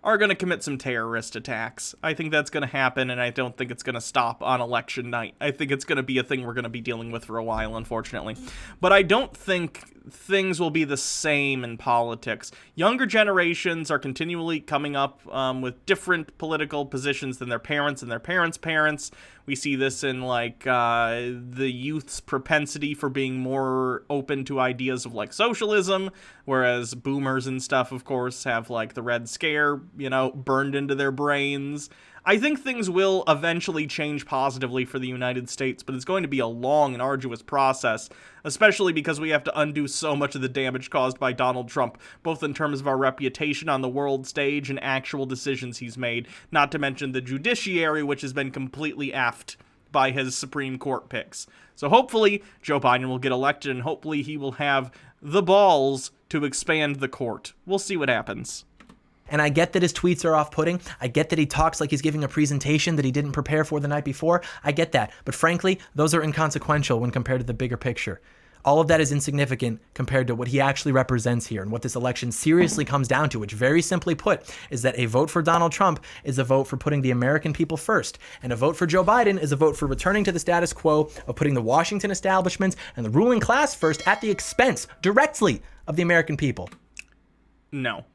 are going to commit some terrorist attacks. I think that's going to happen, and I don't think it's going to stop on election night. I think it's going to be a thing we're going to be dealing with for a while, unfortunately. But I don't think things will be the same in politics. Younger generations are continually coming up with different political positions than their parents and their parents' parents. We see this in, like, the youth's propensity for being more open to ideas of, like, socialism, whereas boomers and stuff, of course, have, like, the Red Scare, you know, burned into their brains. I think things will eventually change positively for the United States, but it's going to be a long and arduous process, especially because we have to undo so much of the damage caused by Donald Trump, both in terms of our reputation on the world stage and actual decisions he's made, not to mention the judiciary, which has been completely effed by his Supreme Court picks. So hopefully Joe Biden will get elected, and hopefully he will have the balls to expand the court. We'll see what happens. And I get that his tweets are off-putting. I get that he talks like he's giving a presentation that he didn't prepare for the night before. I get that. But frankly, those are inconsequential when compared to the bigger picture. All of that is insignificant compared to what he actually represents here and what this election seriously comes down to, which very simply put is that a vote for Donald Trump is a vote for putting the American people first. And a vote for Joe Biden is a vote for returning to the status quo of putting the Washington establishment and the ruling class first at the expense directly of the American people. No.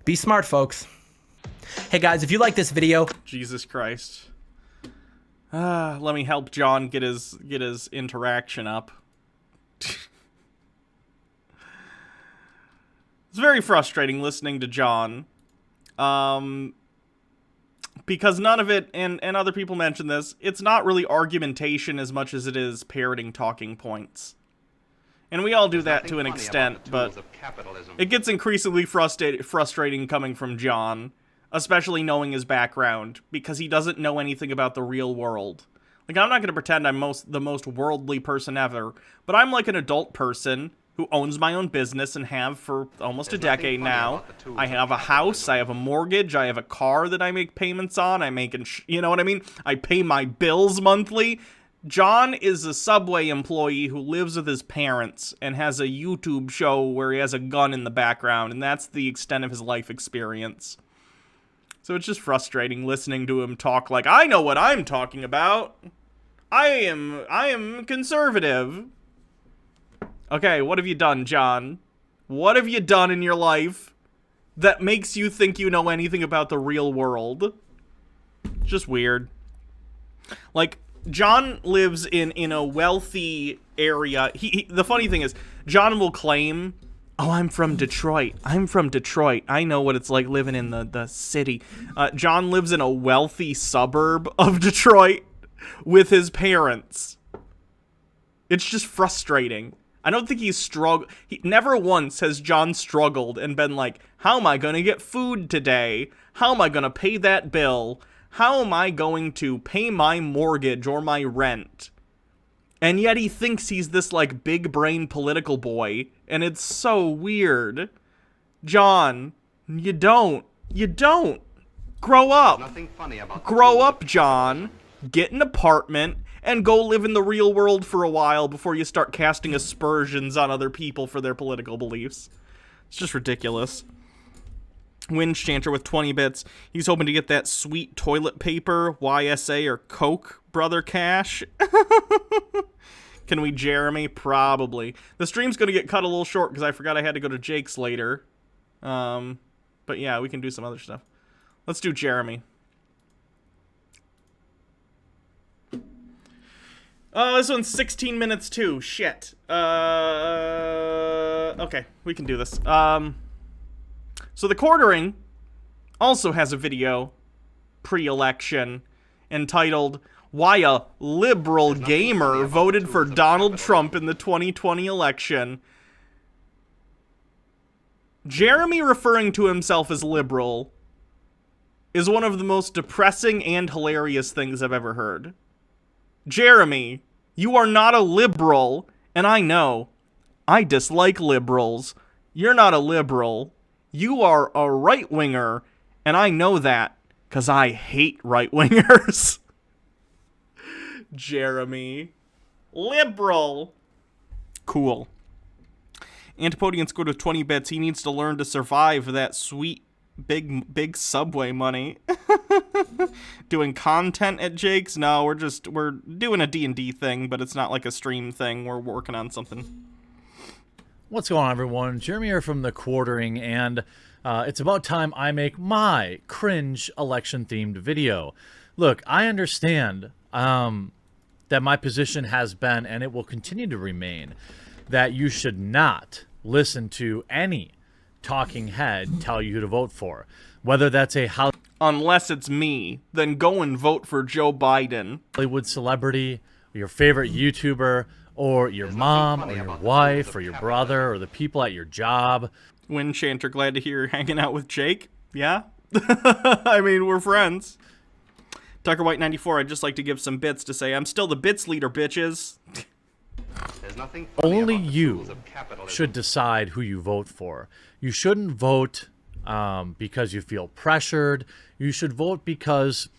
Be smart, folks. Hey guys, if you like this video, Jesus Christ. Let me help John get his interaction up. It's very frustrating listening to John. Because none of it, and other people mentioned this, it's not really argumentation as much as it is parroting talking points. And we all do that Nothing to an funny extent, about the but tools of capitalism. it gets increasingly frustrating coming from John, especially knowing his background, because he doesn't know anything about the real world. Like, I'm not going to pretend I'm the most worldly person ever, but I'm like an adult person who owns my own business and have for almost There's a nothing decade funny now. about the tools I of have a house, capitalism. I have a mortgage, I have a car that I make payments on, you know what I mean? I pay my bills monthly. John is a Subway employee who lives with his parents and has a YouTube show where he has a gun in the background, and that's the extent of his life experience. So it's just frustrating listening to him talk like, I know what I'm talking about. I am conservative. Okay, what have you done, John? What have you done in your life that makes you think you know anything about the real world? It's just weird. Like, John lives in a wealthy area. The funny thing is, John will claim, oh, I'm from Detroit. I'm from Detroit. I know what it's like living in the city. John lives in a wealthy suburb of Detroit with his parents. It's just frustrating. I don't think never once has John struggled and been like, how am I going to get food today? How am I going to pay that bill? How am I going to pay my mortgage or my rent? And yet he thinks he's this, like, big brain political boy, and it's so weird. John, you don't. Grow up. Nothing funny about the Grow tools up, of John. Get an apartment and go live in the real world for a while before you start casting aspersions on other people for their political beliefs. It's just ridiculous. Wind Chanter with 20 bits. He's hoping to get that sweet toilet paper, YSA, or Coke, brother cash. Can we Jeremy? Probably. The stream's going to get cut a little short because I forgot I had to go to Jake's later. But yeah, we can do some other stuff. Let's do Jeremy. Oh, this one's 16 minutes too. Shit. Okay, we can do this. So the Quartering also has a video pre-election entitled Why a Liberal Gamer Voted for Donald Trump in the 2020 Election. Jeremy referring to himself as liberal is one of the most depressing and hilarious things I've ever heard. Jeremy, you are not a liberal, and I know. I dislike liberals. You're not a liberal. You are a right-winger, and I know that, because I hate right-wingers. Jeremy. Liberal. Cool. Antipodian scored with 20 bits. He needs to learn to survive that sweet, big Subway money. Doing content at Jake's? No, we're doing a D&D thing, but it's not like a stream thing. We're working on something. What's going on, everyone? Jeremy here from The Quartering, and it's about time I make my cringe election-themed video. Look, I understand that my position has been, and it will continue to remain, that you should not listen to any talking head tell you who to vote for. Whether that's a Unless it's me, then go and vote for Joe Biden. Hollywood celebrity, your favorite YouTuber, or your mom, or your wife, or your brother, or the people at your job. Wind Chanter, glad to hear you're hanging out with Jake. Yeah? I mean, we're friends. Tucker White 94, I'd just like to give some bits to say I'm still the bits leader, bitches. There's nothing funny Only about the you tools of capitalism. should decide who you vote for. You shouldn't vote because you feel pressured. You should vote because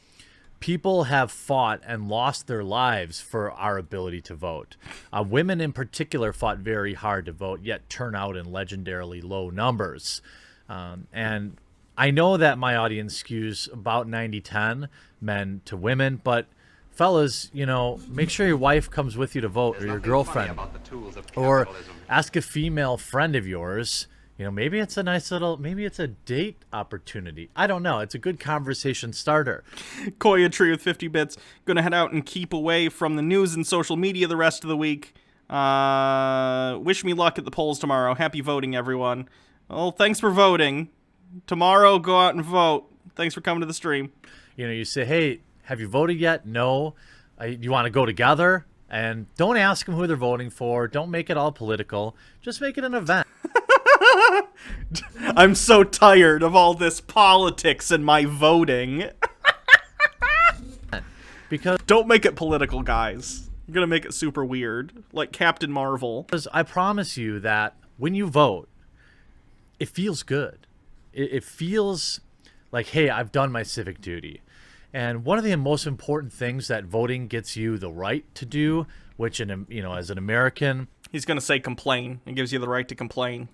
people have fought and lost their lives for our ability to vote. Women in particular fought very hard to vote, yet turn out in legendarily low numbers. And I know that my audience skews about 90-10 men to women, but fellas, you know, make sure your wife comes with you to vote, There's or your nothing funny girlfriend, about the tools of or capitalism. ask a female friend of yours. You know, maybe it's a nice little, maybe it's a date opportunity. I don't know. It's a good conversation starter. Koya Tree with 50 bits. Gonna head out and keep away from the news and social media the rest of the week. Wish me luck at the polls tomorrow. Happy voting, everyone. Well, thanks for voting. Tomorrow, go out and vote. Thanks for coming to the stream. You know, you say, hey, have you voted yet? No. You want to go together? And don't ask them who they're voting for. Don't make it all political. Just make it an event. I'm so tired of all this politics and my voting. Because Don't make it political, guys. You're gonna make it super weird, like Captain Marvel. I promise you that when you vote, it feels good. It feels like, hey, I've done my civic duty. And one of the most important things that voting gets you the right to do, which, as an American, He's gonna say complain. It gives you the right to complain.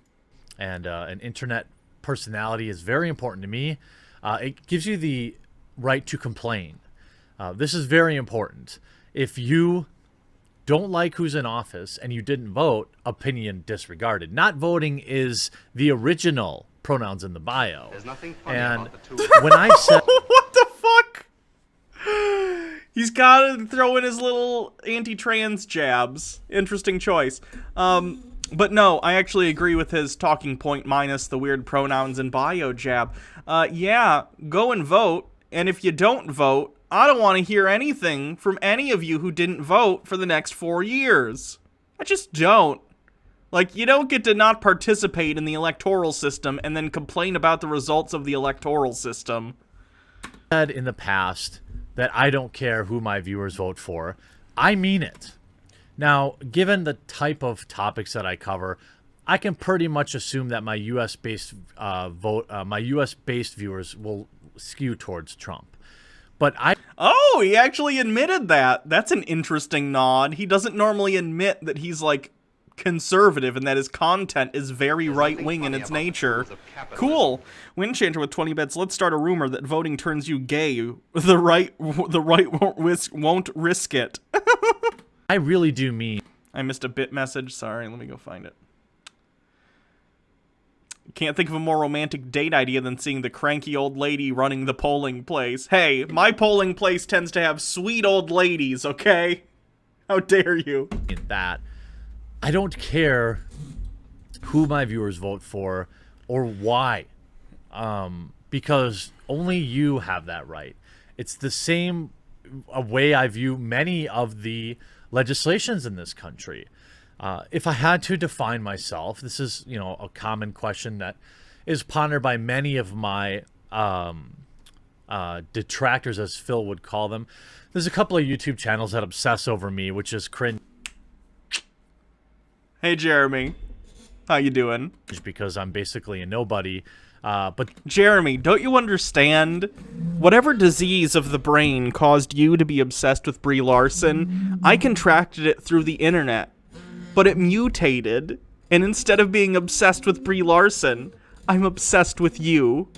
and an internet personality is very important to me. It gives you the right to complain. This is very important. If you don't like who's in office and you didn't vote, opinion disregarded. Not voting is the original pronouns in the bio. There's nothing funny And about the tools. when I said What the fuck? He's gotta throw in his little anti-trans jabs. Interesting choice. But no, I actually agree with his talking point minus the weird pronouns and bio jab. Yeah, go and vote. And if you don't vote, I don't want to hear anything from any of you who didn't vote for the next 4 years. I just don't. Like, you don't get to not participate in the electoral system and then complain about the results of the electoral system. said in the past that I don't care who my viewers vote for, I mean it. Now, given the type of topics that I cover, I can pretty much assume that my U.S.-based my U.S.-based viewers will skew towards Trump. But Oh, he actually admitted that. That's an interesting nod. He doesn't normally admit that he's, like, conservative and that his content is very right-wing in its nature. Cool. Windchanger with 20 bits. Let's start a rumor that voting turns you gay. The right won't risk it. I really do mean I missed a bit message. Sorry, let me go find it. Can't think of a more romantic date idea than seeing the cranky old lady running the polling place. Hey, my polling place tends to have sweet old ladies, okay? How dare you? that I don't care who my viewers vote for or why, because only you have that right. It's the same way I view many of the legislations in this country. If I had to define myself, this is, a common question that is pondered by many of my detractors, as Phil would call them. There's a couple of YouTube channels that obsess over me, which is cringe Hey, Jeremy. How you doing? because I'm basically a nobody. But Jeremy, don't you understand? Whatever disease of the brain caused you to be obsessed with Brie Larson, I contracted it through the internet. But it mutated, and instead of being obsessed with Brie Larson, I'm obsessed with you.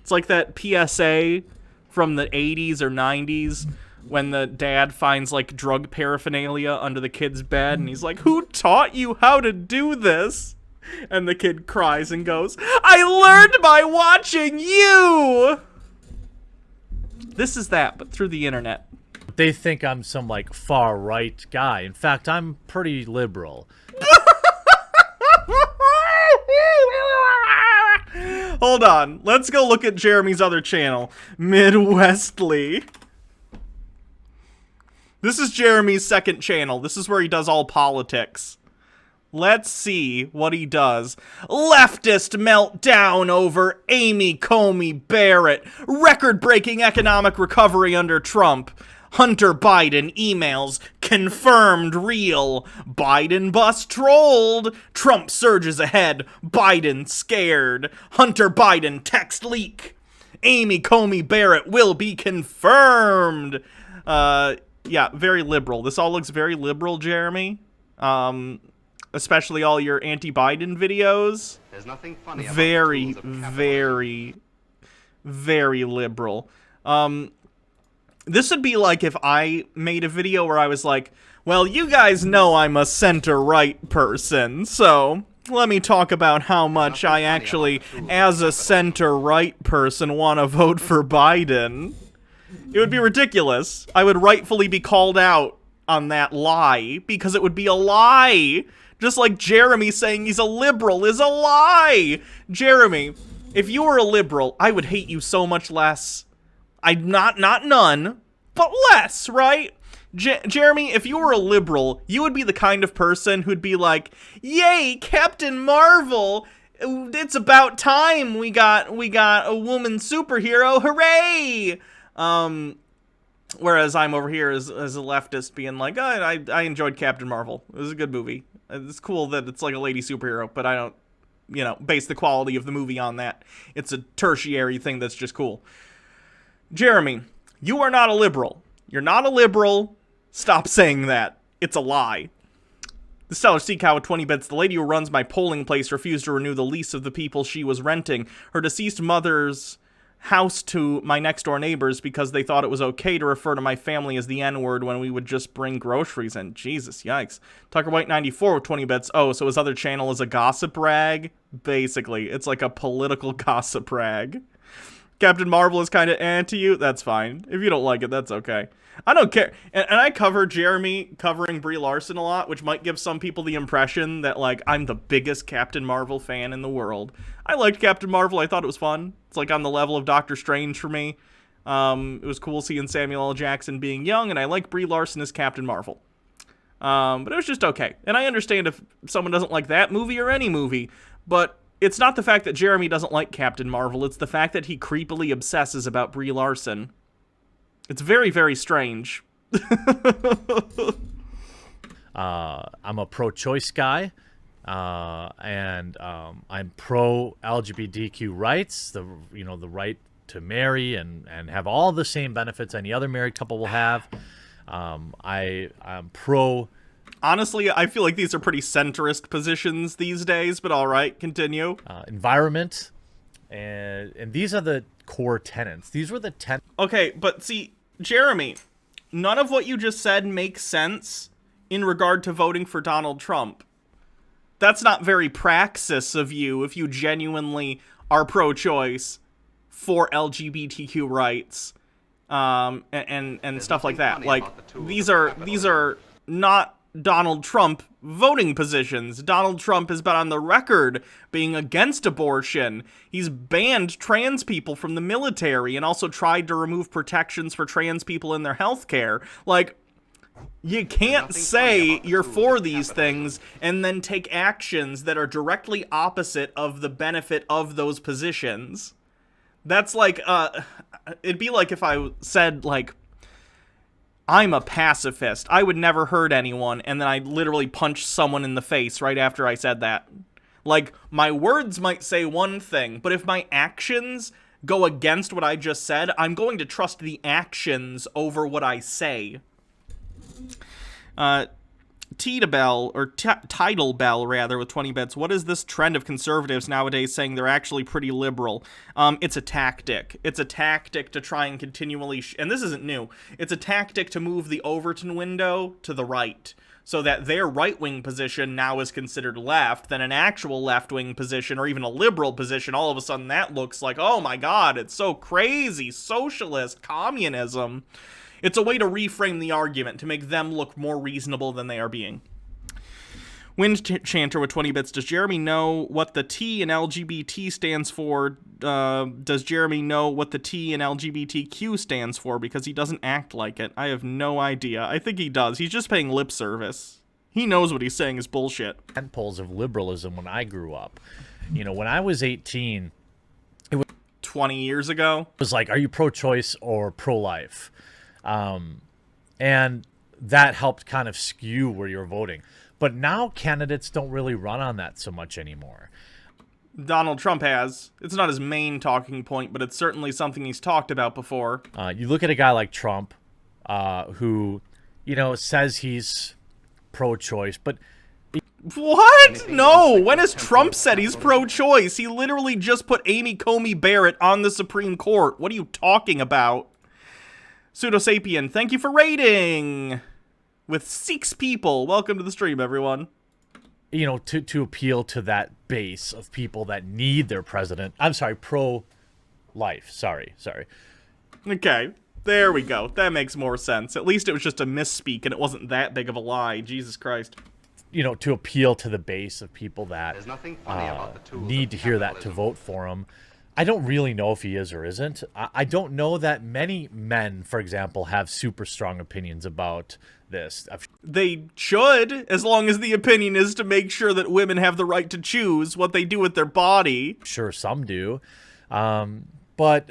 It's like that PSA from the 80s or 90s when the dad finds, like, drug paraphernalia under the kid's bed, and he's like, who taught you how to do this? And the kid cries and goes, I learned by watching you! This is that, but through the internet. they think I'm some, like, far-right guy. In fact, I'm pretty liberal. Hold on. Let's go look at Jeremy's other channel, Midwestly. This is Jeremy's second channel. This is where he does all politics. Let's see what he does. Leftist meltdown over Amy Coney Barrett. Record-breaking economic recovery under Trump. Hunter Biden emails confirmed real. Biden bus trolled. Trump surges ahead. Biden scared. Hunter Biden text leak. Amy Coney Barrett will be confirmed. Yeah, very liberal. This all looks very liberal, Jeremy. Especially all your anti-Biden videos. There's nothing funny about Very, the tools of capitalism. very, very liberal. This would be like if I made a video where I was like, well, you guys know I'm a center-right person, so let me talk about how much I actually, as a center-right person, want to vote for Biden. It would be ridiculous. I would rightfully be called out on that lie, because it would be a lie. Just like Jeremy saying he's a liberal is a lie. Jeremy, if you were a liberal, I would hate you so much less. Not none, but less, right? Jeremy, if you were a liberal, you would be the kind of person who'd be like, "Yay, Captain Marvel! It's about time we got a woman superhero! Hooray!" Whereas I'm over here as a leftist being like, oh, I enjoyed Captain Marvel. It was a good movie. It's cool that it's like a lady superhero, but I don't, base the quality of the movie on that. It's a tertiary thing that's just cool. Jeremy, you are not a liberal. You're not a liberal. Stop saying that. It's a lie. The Stellar Sea Cow with 20 bits. The lady who runs my polling place refused to renew the lease of the people she was renting. Her deceased mother's house to my next door neighbors because they thought it was okay to refer to my family as the N-word when we would just bring groceries in. Jesus, yikes. Tucker White 94 with 20 bits. Oh, so his other channel is a gossip rag? Basically, it's like a political gossip rag. Captain Marvel is kind of anti you. That's fine. If you don't like it, that's okay. I don't care. And I cover Jeremy covering Brie Larson a lot, which might give some people the impression that, like, I'm the biggest Captain Marvel fan in the world. I liked Captain Marvel. I thought it was fun. It's, like, on the level of Doctor Strange for me. It was cool seeing Samuel L. Jackson being young, and I like Brie Larson as Captain Marvel. But it was just okay. And I understand if someone doesn't like that movie or any movie, but it's not the fact that Jeremy doesn't like Captain Marvel. It's the fact that he creepily obsesses about Brie Larson. It's very, very strange. I'm a pro-choice guy, and I'm pro-LGBTQ rights, the right to marry and have all the same benefits any other married couple will have. I'm pro. Honestly, I feel like these are pretty centrist positions these days, but all right, continue. Environment, and these are the core tenets. These were the Okay, but see, Jeremy, none of what you just said makes sense in regard to voting for Donald Trump. That's not very praxis of you if you genuinely are pro-choice for LGBTQ rights, and stuff like that. Like, these are not Donald Trump voting positions. Donald Trump has been on the record being against abortion. He's banned trans people from the military and also tried to remove protections for trans people in their health care. Like, you can't say you're for these things and then take actions that are directly opposite of the benefit of those positions. That's like, it'd be like if I said, like, I'm a pacifist. I would never hurt anyone, and then I literally punched someone in the face right after I said that. Like, my words might say one thing, but if my actions go against what I just said, I'm going to trust the actions over what I say. Tidal Bell, rather, with 20 bits. What is this trend of conservatives nowadays saying they're actually pretty liberal? It's a tactic. It's a tactic to try and continually, and this isn't new, it's a tactic to move the Overton window to the right, so that their right-wing position now is considered left, then an actual left-wing position, or even a liberal position, all of a sudden that looks like, oh my god, it's so crazy, socialist, communism. It's a way to reframe the argument, to make them look more reasonable than they are being. Wind Chanter with 20 bits. Does Jeremy know what the T in LGBT stands for? Does Jeremy know what the T in LGBTQ stands for? Because he doesn't act like it. I have no idea. I think he does. He's just paying lip service. He knows what he's saying is bullshit. Poles of liberalism when I grew up. When I was 18, it was 20 years ago. It was like, are you pro-choice or pro-life? And that helped kind of skew where you're voting. But now candidates don't really run on that so much anymore. Donald Trump has. It's not his main talking point, but it's certainly something he's talked about before. You look at a guy like Trump, who, says he's pro-choice, but... What? No, when has Trump said he's pro-choice? He literally just put Amy Coney Barrett on the Supreme Court. What are you talking about? Pseudosapien, thank you for raiding with 6 people. Welcome to the stream, everyone. To appeal to that base of people that need their president. I'm sorry, pro-life. Sorry. Okay, there we go. That makes more sense. At least it was just a misspeak and it wasn't that big of a lie. Jesus Christ. To appeal to the base of people that There's nothing funny about the tools need of to hear that to capitalism. vote for him. I don't really know if he is or isn't. I don't know that many men, for example, have super strong opinions about this. They should, as long as the opinion is to make sure that women have the right to choose what they do with their body. Sure, some do. But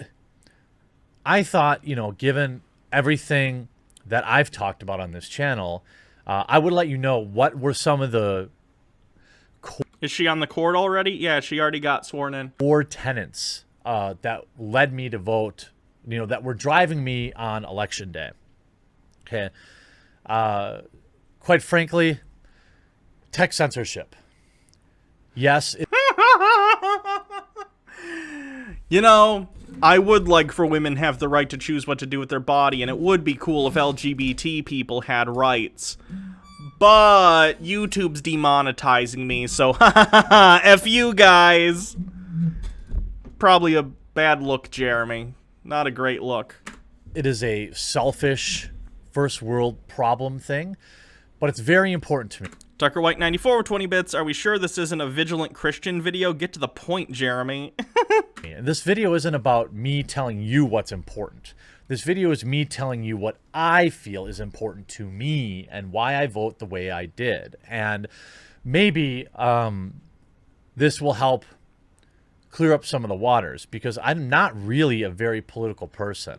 I thought, you know, given everything that I've talked about on this channel, I would let you know what were some of the Is she on the court already? Yeah, she already got sworn in. core tenets that led me to vote, you know, that were driving me on election day. Okay. Quite frankly, tech censorship. Yes. You know, I would like for women to have the right to choose what to do with their body, and it would be cool if LGBT people had rights. But YouTube's demonetizing me, so F you guys. Probably a bad look, Jeremy. Not a great look. It is a selfish first world problem thing, but it's very important to me. Tucker White 94 with 20 bits. Are we sure this isn't a vigilant Christian video? Get to the point, Jeremy. This video isn't about me telling you what's important. This video is me telling you what I feel is important to me and why I vote the way I did. And maybe this will help clear up some of the waters, because I'm not really a very political person.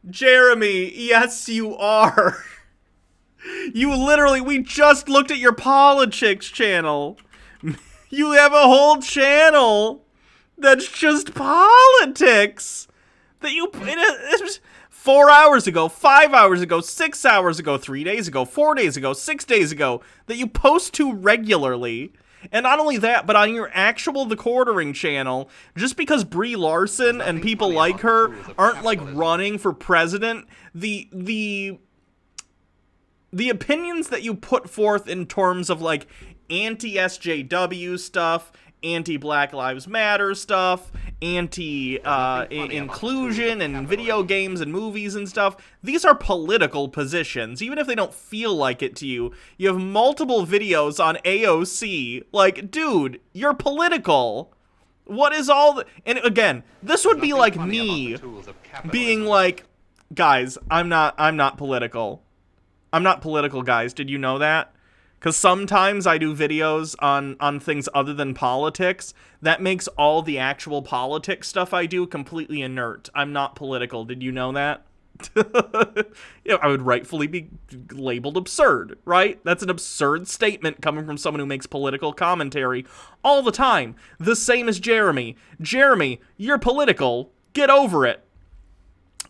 Jeremy, yes you are. You literally, we just looked at your politics channel. You have a whole channel that's just politics. That you, it was 4 hours ago, 5 hours ago, 6 hours ago, 3 days ago, 4 days ago, 6 days ago, that you post to regularly. And not only that, but on your actual The Quartering channel, just because Brie Larson and people like her aren't like running for president, the opinions that you put forth in terms of like anti-SJW stuff, anti-Black Lives Matter stuff, anti-inclusion and video games and movies and stuff, these are political positions. Even if they don't feel like it to you, you have multiple videos on AOC. Like, dude, you're political. What is all the... And again, this would be like me being like, guys, I'm not political. I'm not political, guys. Did you know that? Because sometimes I do videos on things other than politics. That makes all the actual politics stuff I do completely inert. I'm not political. Did you know that? Yeah, I would rightfully be labeled absurd, right? That's an absurd statement coming from someone who makes political commentary all the time. The same as Jeremy. Jeremy, you're political. Get over it.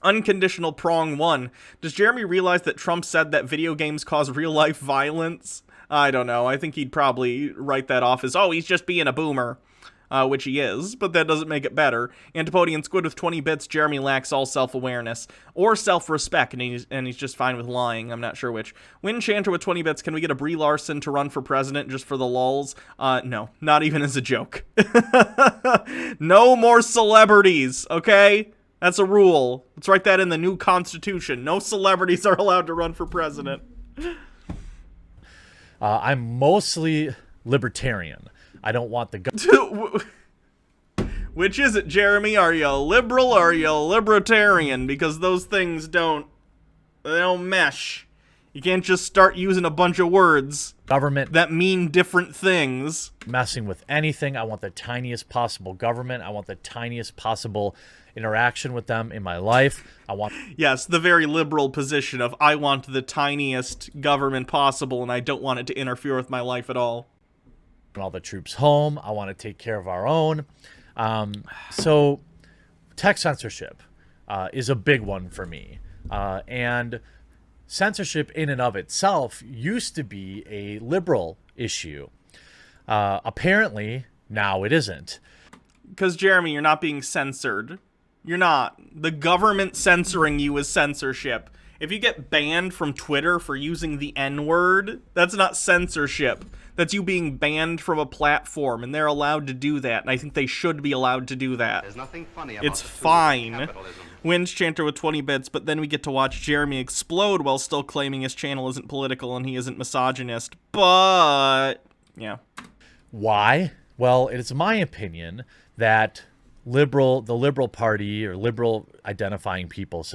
Unconditional prong 1. Does Jeremy realize that Trump said that video games cause real-life violence? I don't know. I think he'd probably write that off as, oh, he's just being a boomer, which he is, but that doesn't make it better. Antipodian Squid with 20 bits. Jeremy lacks all self-awareness or self-respect, and he's just fine with lying. I'm not sure which. Wind Chanter with 20 bits. Can we get a Brie Larson to run for president just for the lulz? No, not even as a joke. No more celebrities, okay? That's a rule. Let's write that in the new constitution. No celebrities are allowed to run for president. I'm mostly libertarian. I don't want the Which is it, Jeremy? Are you a liberal or are you a libertarian? Because those things don't mesh. You can't just start using a bunch of words government that mean different things. Messing with anything. I want the tiniest possible government. I want the tiniest possible interaction with them in my life. Yes, the very liberal position of I want the tiniest government possible and I don't want it to interfere with my life at all. All the troops home. I want to take care of our own. So tech censorship is a big one for me. And censorship in and of itself used to be a liberal issue. Apparently, now it isn't. Because, Jeremy, you're not being censored. You're not. The government censoring you is censorship. If you get banned from Twitter for using the N-word, that's not censorship. That's you being banned from a platform, and they're allowed to do that, and I think they should be allowed to do that. There's nothing funny about it's fine. Wind Chanter with 20 bits, but then we get to watch Jeremy explode while still claiming his channel isn't political and he isn't misogynist. But Yeah. Why? Well, it's my opinion that the Liberal Party, or liberal identifying people,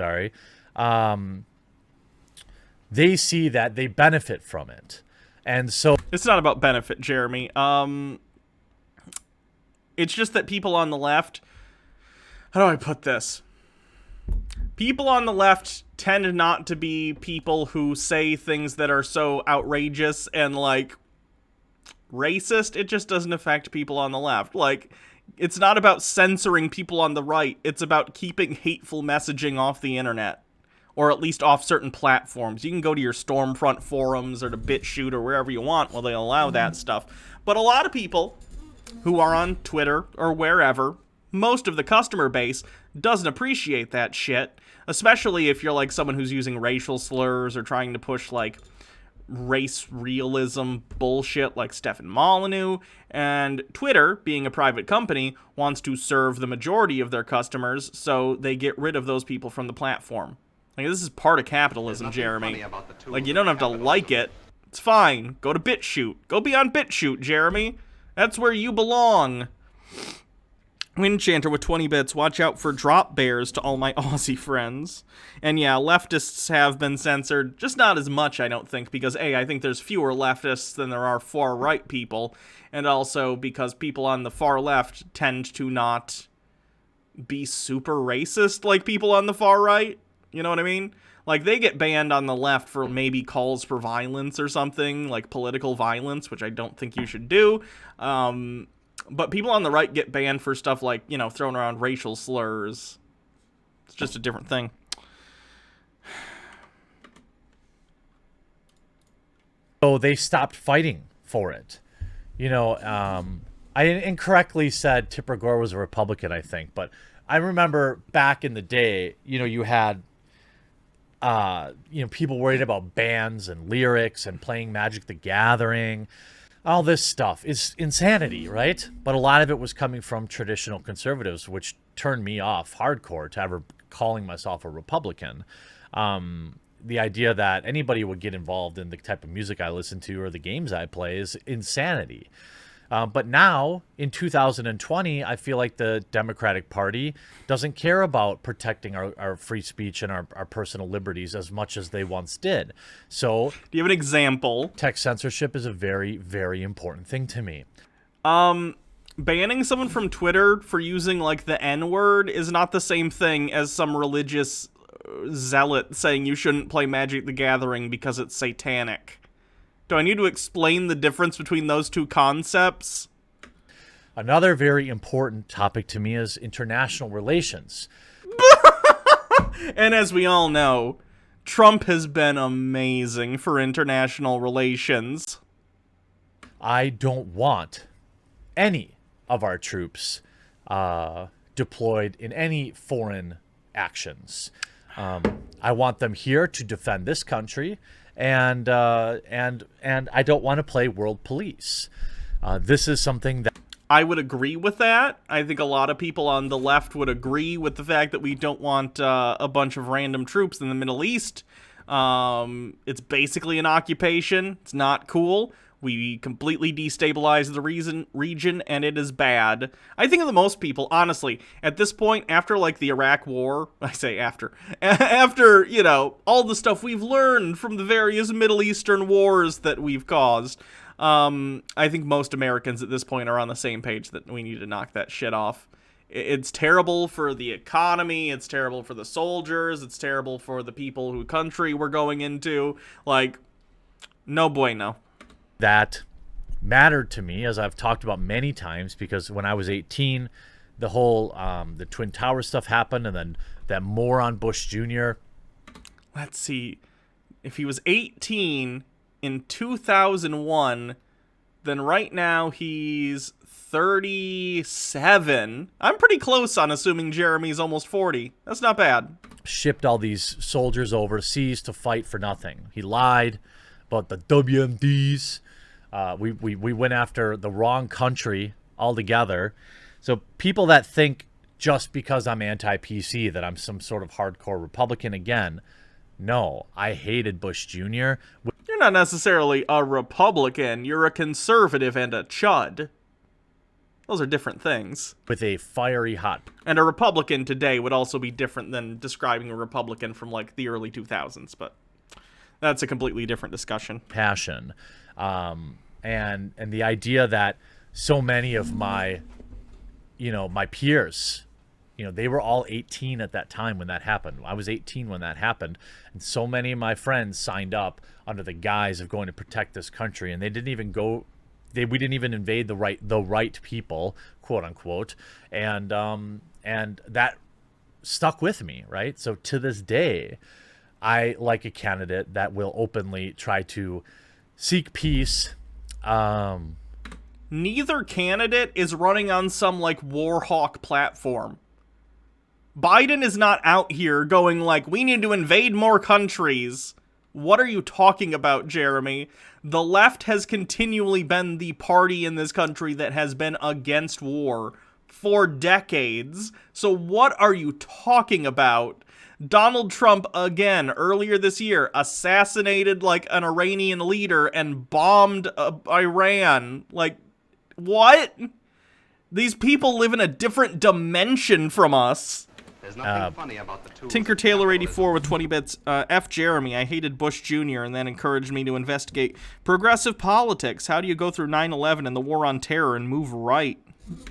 they see that they benefit from it. And so It's not about benefit, Jeremy. It's just that people on the left, how do I put this? People on the left tend not to be people who say things that are so outrageous and, like, racist. It just doesn't affect people on the left. Like, it's not about censoring people on the right. It's about keeping hateful messaging off the internet. Or at least off certain platforms. You can go to your Stormfront forums or to BitChute or wherever you want while they allow that stuff. But a lot of people who are on Twitter or wherever, most of the customer base doesn't appreciate that shit. Especially if you're like someone who's using racial slurs or trying to push like race realism bullshit like Stefan Molyneux. And Twitter, being a private company, wants to serve the majority of their customers, so they get rid of those people from the platform. Like, this is part of capitalism, Jeremy. Like, you don't have to like it. It's fine. Go to BitChute. Go be on BitChute, Jeremy. That's where you belong. Windchanter with 20 bits. Watch out for drop bears to all my Aussie friends. And yeah, leftists have been censored. Just not as much, I don't think, because A, I think there's fewer leftists than there are far-right people. And also because people on the far left tend to not be super racist like people on the far right. You know what I mean? Like, they get banned on the left for maybe calls for violence or something, like political violence, which I don't think you should do. But people on the right get banned for stuff like, you know, throwing around racial slurs. It's just a different thing. So they stopped fighting for it. You know, I incorrectly said Tipper Gore was a Republican, I think. But I remember back in the day, you know, you had people worried about bands and lyrics and playing Magic the Gathering. All this stuff is insanity, right? But a lot of it was coming from traditional conservatives, which turned me off hardcore to ever calling myself a Republican. The idea that anybody would get involved in the type of music I listen to or the games I play is insanity. But now, in 2020, I feel like the Democratic Party doesn't care about protecting our free speech and our personal liberties as much as they once did. So, do you have an example? Tech censorship is a very, very important thing to me. Banning someone from Twitter for using, like, the N-word is not the same thing as some religious zealot saying you shouldn't play Magic the Gathering because it's satanic. Do I need to explain the difference between those two concepts? Another very important topic to me is international relations. And as we all know, Trump has been amazing for international relations. I don't want any of our troops deployed in any foreign actions. I want them here to defend this country. And I don't want to play world police. This is something that I would agree with that. I think a lot of people on the left would agree with the fact that we don't want a bunch of random troops in the Middle East. It's basically an occupation. It's not cool. We completely destabilize the region, and it is bad. I think that most people, honestly, at this point, after, like, the Iraq War, I say after, you know, all the stuff we've learned from the various Middle Eastern wars that we've caused, I think most Americans at this point are on the same page that we need to knock that shit off. It's terrible for the economy, it's terrible for the soldiers, it's terrible for the people whose country we're going into. Like, no bueno. That mattered to me, as I've talked about many times, because when I was 18, the whole the Twin Towers stuff happened, and then that moron Bush Jr. Let's see. If he was 18 in 2001, then right now he's 37. I'm pretty close on assuming Jeremy's almost 40. That's not bad. Shipped all these soldiers overseas to fight for nothing. He lied about the WMDs. We went after the wrong country altogether. So people that think just because I'm anti-PC that I'm some sort of hardcore Republican, again, No, I hated Bush Jr. You're not necessarily a Republican. You're a conservative and a chud. Those are different things. with a fiery hot And a Republican today would also be different than describing a Republican from, like, the early 2000s, but that's a completely different discussion. passion. And the idea that so many of my, my peers, they were all 18 at that time when that happened. I was 18 when that happened. And so many of my friends signed up under the guise of going to protect this country. And they didn't even go, we didn't even invade the right people, quote unquote. And that stuck with me, right? So to this day, I like a candidate that will openly try to seek peace. Neither candidate is running on some, like, war hawk platform. Biden is not out here going like, we need to invade more countries. What are you talking about, Jeremy? The left has continually been the party in this country that has been against war for decades. So what are you talking about? Donald Trump, again, earlier this year, assassinated, like, an Iranian leader and bombed Iran. Like, what? These people live in a different dimension from us. There's nothing funny about the tools. Tinker Taylor 84 with 20 bits. F. Jeremy, I hated Bush Jr. and then encouraged me to investigate progressive politics. How do you go through 9/11 and the war on terror and move right?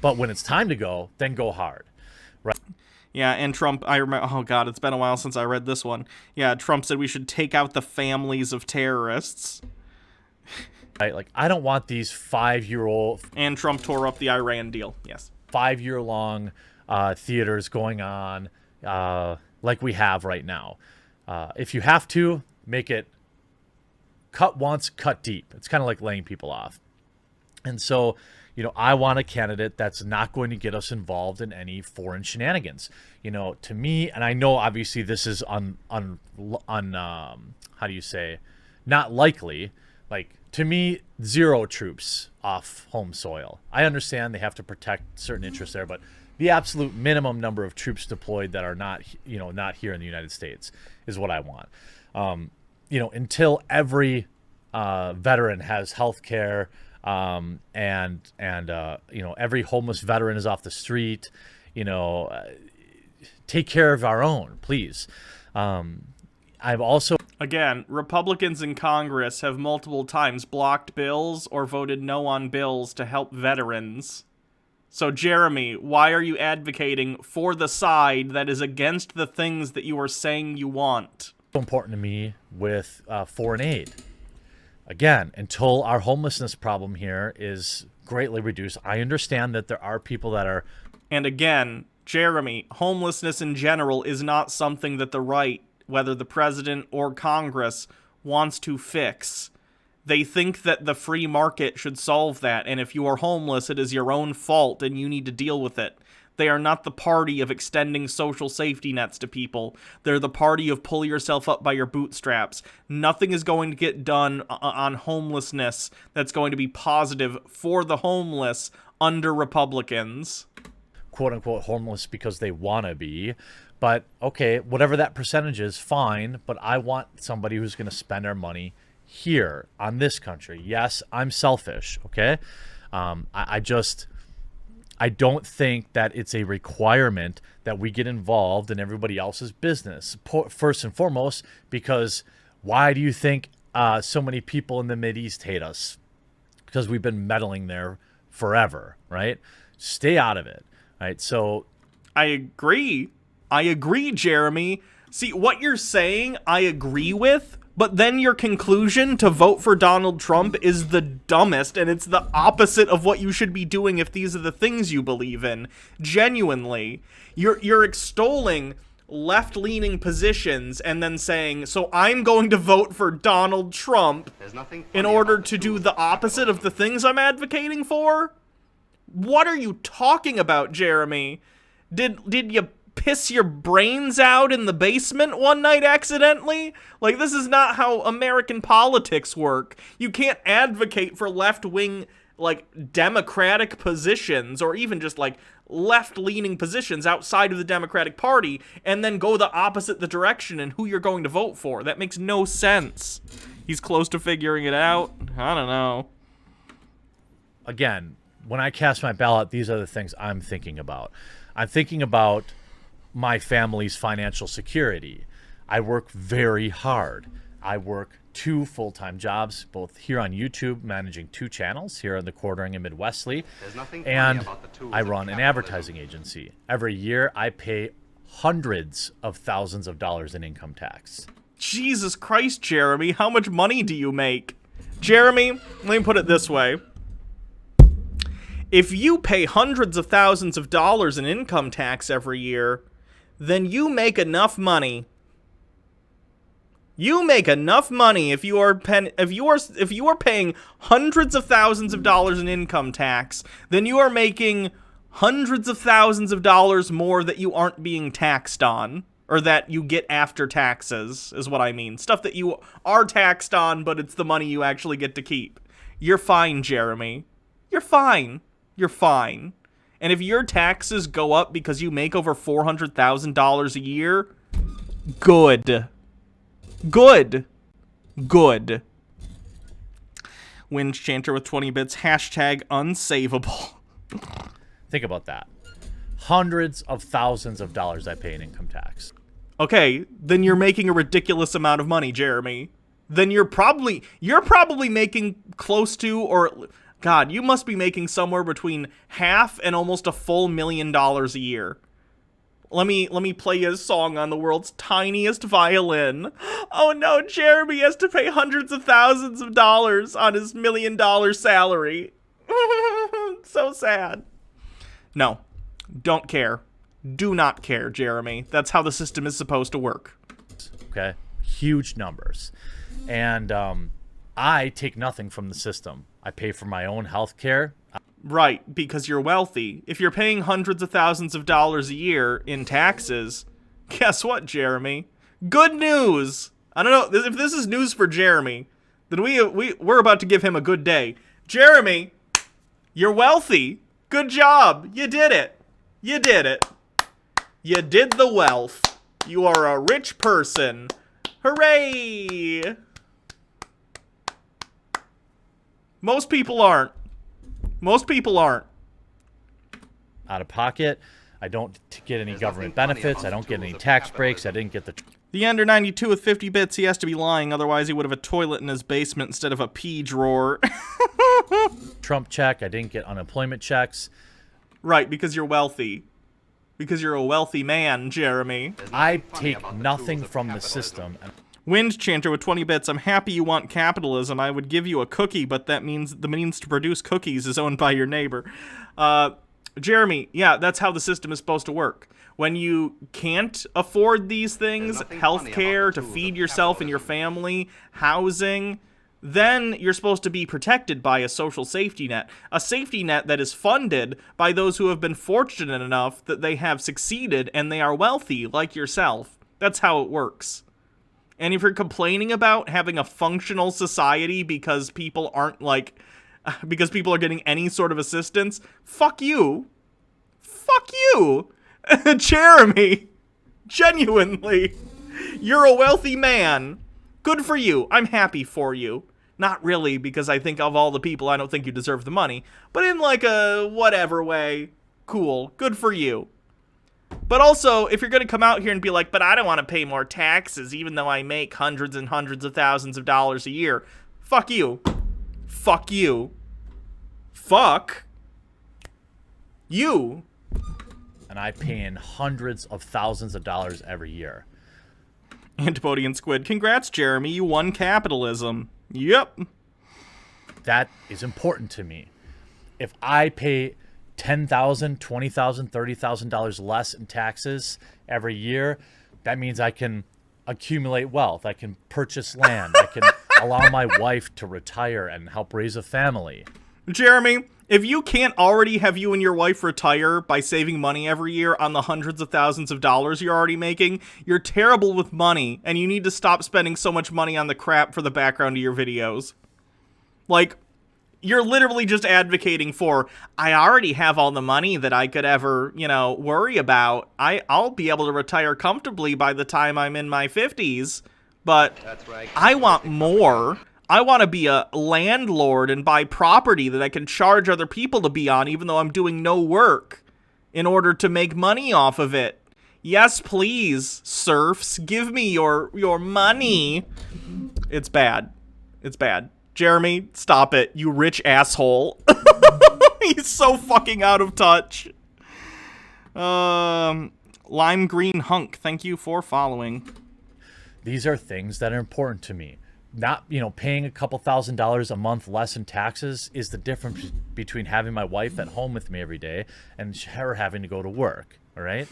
But when it's time to go, then go hard. Right. Yeah, and Trump, I remember, oh god, it's been a while since I read this one. Yeah, Trump said we should take out the families of terrorists. Right. Like, I don't want these 5-year-old, And Trump tore up the Iran deal, yes. 5-year-long theaters going on like we have right now. If you have to, make it cut once, cut deep. It's kind of like laying people off. And so, I want a candidate that's not going to get us involved in any foreign shenanigans. To me, and I know obviously this is how do you say, not likely. Like, to me, 0 troops off home soil. I understand they have to protect certain interests there, but the absolute minimum number of troops deployed that are not here in the United States is what I want. Until every veteran has health care, and every homeless veteran is off the street, take care of our own, please. I've also... Again, Republicans in Congress have multiple times blocked bills or voted no on bills to help veterans. So, Jeremy, why are you advocating for the side that is against the things that you are saying you want? Important to me with foreign aid. Again, until our homelessness problem here is greatly reduced, I understand that there are people that are... And again, Jeremy, homelessness in general is not something that the right, whether the president or Congress, wants to fix. They think that the free market should solve that, and if you are homeless, it is your own fault and you need to deal with it. They are not the party of extending social safety nets to people. They're the party of pull yourself up by your bootstraps. Nothing is going to get done on homelessness that's going to be positive for the homeless under Republicans. Quote unquote homeless because they want to be. But okay, whatever that percentage is, fine. But I want somebody who's going to spend our money here on this country. Yes, I'm selfish. Okay. I don't think that it's a requirement that we get involved in everybody else's business. First and foremost, because why do you think so many people in the Mideast hate us? Because we've been meddling there forever, right? Stay out of it, right? So I agree, Jeremy. See, what you're saying, I agree with, but then your conclusion to vote for Donald Trump is the dumbest, and it's the opposite of what you should be doing if these are the things you believe in. Genuinely. You're extolling left-leaning positions and then saying, so I'm going to vote for Donald Trump in order to do the opposite of the things I'm advocating for? What are you talking about, Jeremy? Did you piss your brains out in the basement one night accidentally? Like, this is not how American politics work. You can't advocate for left-wing like Democratic positions or even just like left-leaning positions outside of the Democratic Party and then go the opposite the direction in who you're going to vote for. That makes no sense. He's close to figuring it out. I don't know. Again, when I cast my ballot, these are the things I'm thinking about. I'm thinking about my family's financial security. I work very hard. I work 2 full-time jobs, both here on YouTube, managing 2 channels here in the Quartering and Midwestly, There's nothing funny and about the tools I of run an capitalism. advertising agency. Every year, I pay hundreds of thousands of dollars in income tax. Jesus Christ, Jeremy, how much money do you make? Jeremy, let me put it this way. If you pay hundreds of thousands of dollars in income tax every year, then you make enough money. You make enough money if you are paying hundreds of thousands of dollars in income tax, then you are making hundreds of thousands of dollars more that you aren't being taxed on, or that you get after taxes, is what I mean. Stuff that you are taxed on, but it's the money you actually get to keep. You're fine, Jeremy. You're fine. You're fine. And if your taxes go up because you make over $400,000 a year, good. Good. Good. Winge Chanter with 20 bits. Hashtag unsavable. Think about that. Hundreds of thousands of dollars I pay in income tax. Okay, then you're making a ridiculous amount of money, Jeremy. Then you're probably making close to, or God, you must be making somewhere between half and almost a full $1 million a year. Let me play you a song on the world's tiniest violin. Oh no, Jeremy has to pay hundreds of thousands of dollars on his $1 million salary. So sad. No, don't care. Do not care, Jeremy. That's how the system is supposed to work. Okay? Huge numbers. And I take nothing from the system. I pay for my own health care. Right, because you're wealthy. If you're paying hundreds of thousands of dollars a year in taxes, guess what, Jeremy? Good news! I don't know, if this is news for Jeremy, then we're about to give him a good day. Jeremy, you're wealthy. Good job. You did it. You did it. You did the wealth. You are a rich person. Hooray! Most people aren't. Most people aren't. Out of pocket. I don't get any There's government nothing funny benefits. about I don't the get tools any of tax breaks. I capitalism. didn't get the The Ender 92 with 50 bits, he has to be lying, otherwise he would have a toilet in his basement instead of a pee drawer. Trump check. I didn't get unemployment checks. Right, because you're wealthy. Because you're a wealthy man, Jeremy. There's I nothing funny take about the nothing tools of from the capitalism. system. And Wind Chanter with 20 bits, I'm happy you want capitalism. I would give you a cookie, but that means the means to produce cookies is owned by your neighbor. Jeremy, yeah, that's how the system is supposed to work. When you can't afford these things, nothing funny healthcare about to the tools feed of yourself and your capitalism. family, housing, then you're supposed to be protected by a social safety net. A safety net that is funded by those who have been fortunate enough that they have succeeded and they are wealthy, like yourself. That's how it works. And if you're complaining about having a functional society because people aren't because people are getting any sort of assistance, fuck you. Fuck you. Jeremy. Genuinely. You're a wealthy man. Good for you. I'm happy for you. Not really, because I think of all the people, I don't think you deserve the money. But in like a whatever way, cool. Good for you. But also, if you're going to come out here and be like, but I don't want to pay more taxes even though I make hundreds and hundreds of thousands of dollars a year. Fuck you. Fuck you. Fuck you. and I pay in hundreds of thousands of dollars every year. Antipodian Squid. Congrats, Jeremy. You won capitalism. Yep. That is important to me. If I pay $10,000, $20,000, $30,000 less in taxes every year, that means I can accumulate wealth. I can purchase land. I can allow my wife to retire and help raise a family. Jeremy, if you can't already have you and your wife retire by saving money every year on the hundreds of thousands of dollars you're already making, you're terrible with money, and you need to stop spending so much money on the crap for the background of your videos. Like, You're literally just advocating for, I already have all the money that I could ever, worry about. I'll be able to retire comfortably by the time I'm in my 50s, but That's right. I want more. I want to be a landlord and buy property that I can charge other people to be on, even though I'm doing no work, in order to make money off of it. Yes, please, serfs, give me your money. It's bad. It's bad. Jeremy, stop it, you rich asshole. He's so fucking out of touch. Lime Green Hunk, thank you for following. These are things that are important to me. Not, paying a couple $1,000s a month less in taxes is the difference between having my wife at home with me every day and her having to go to work, all right?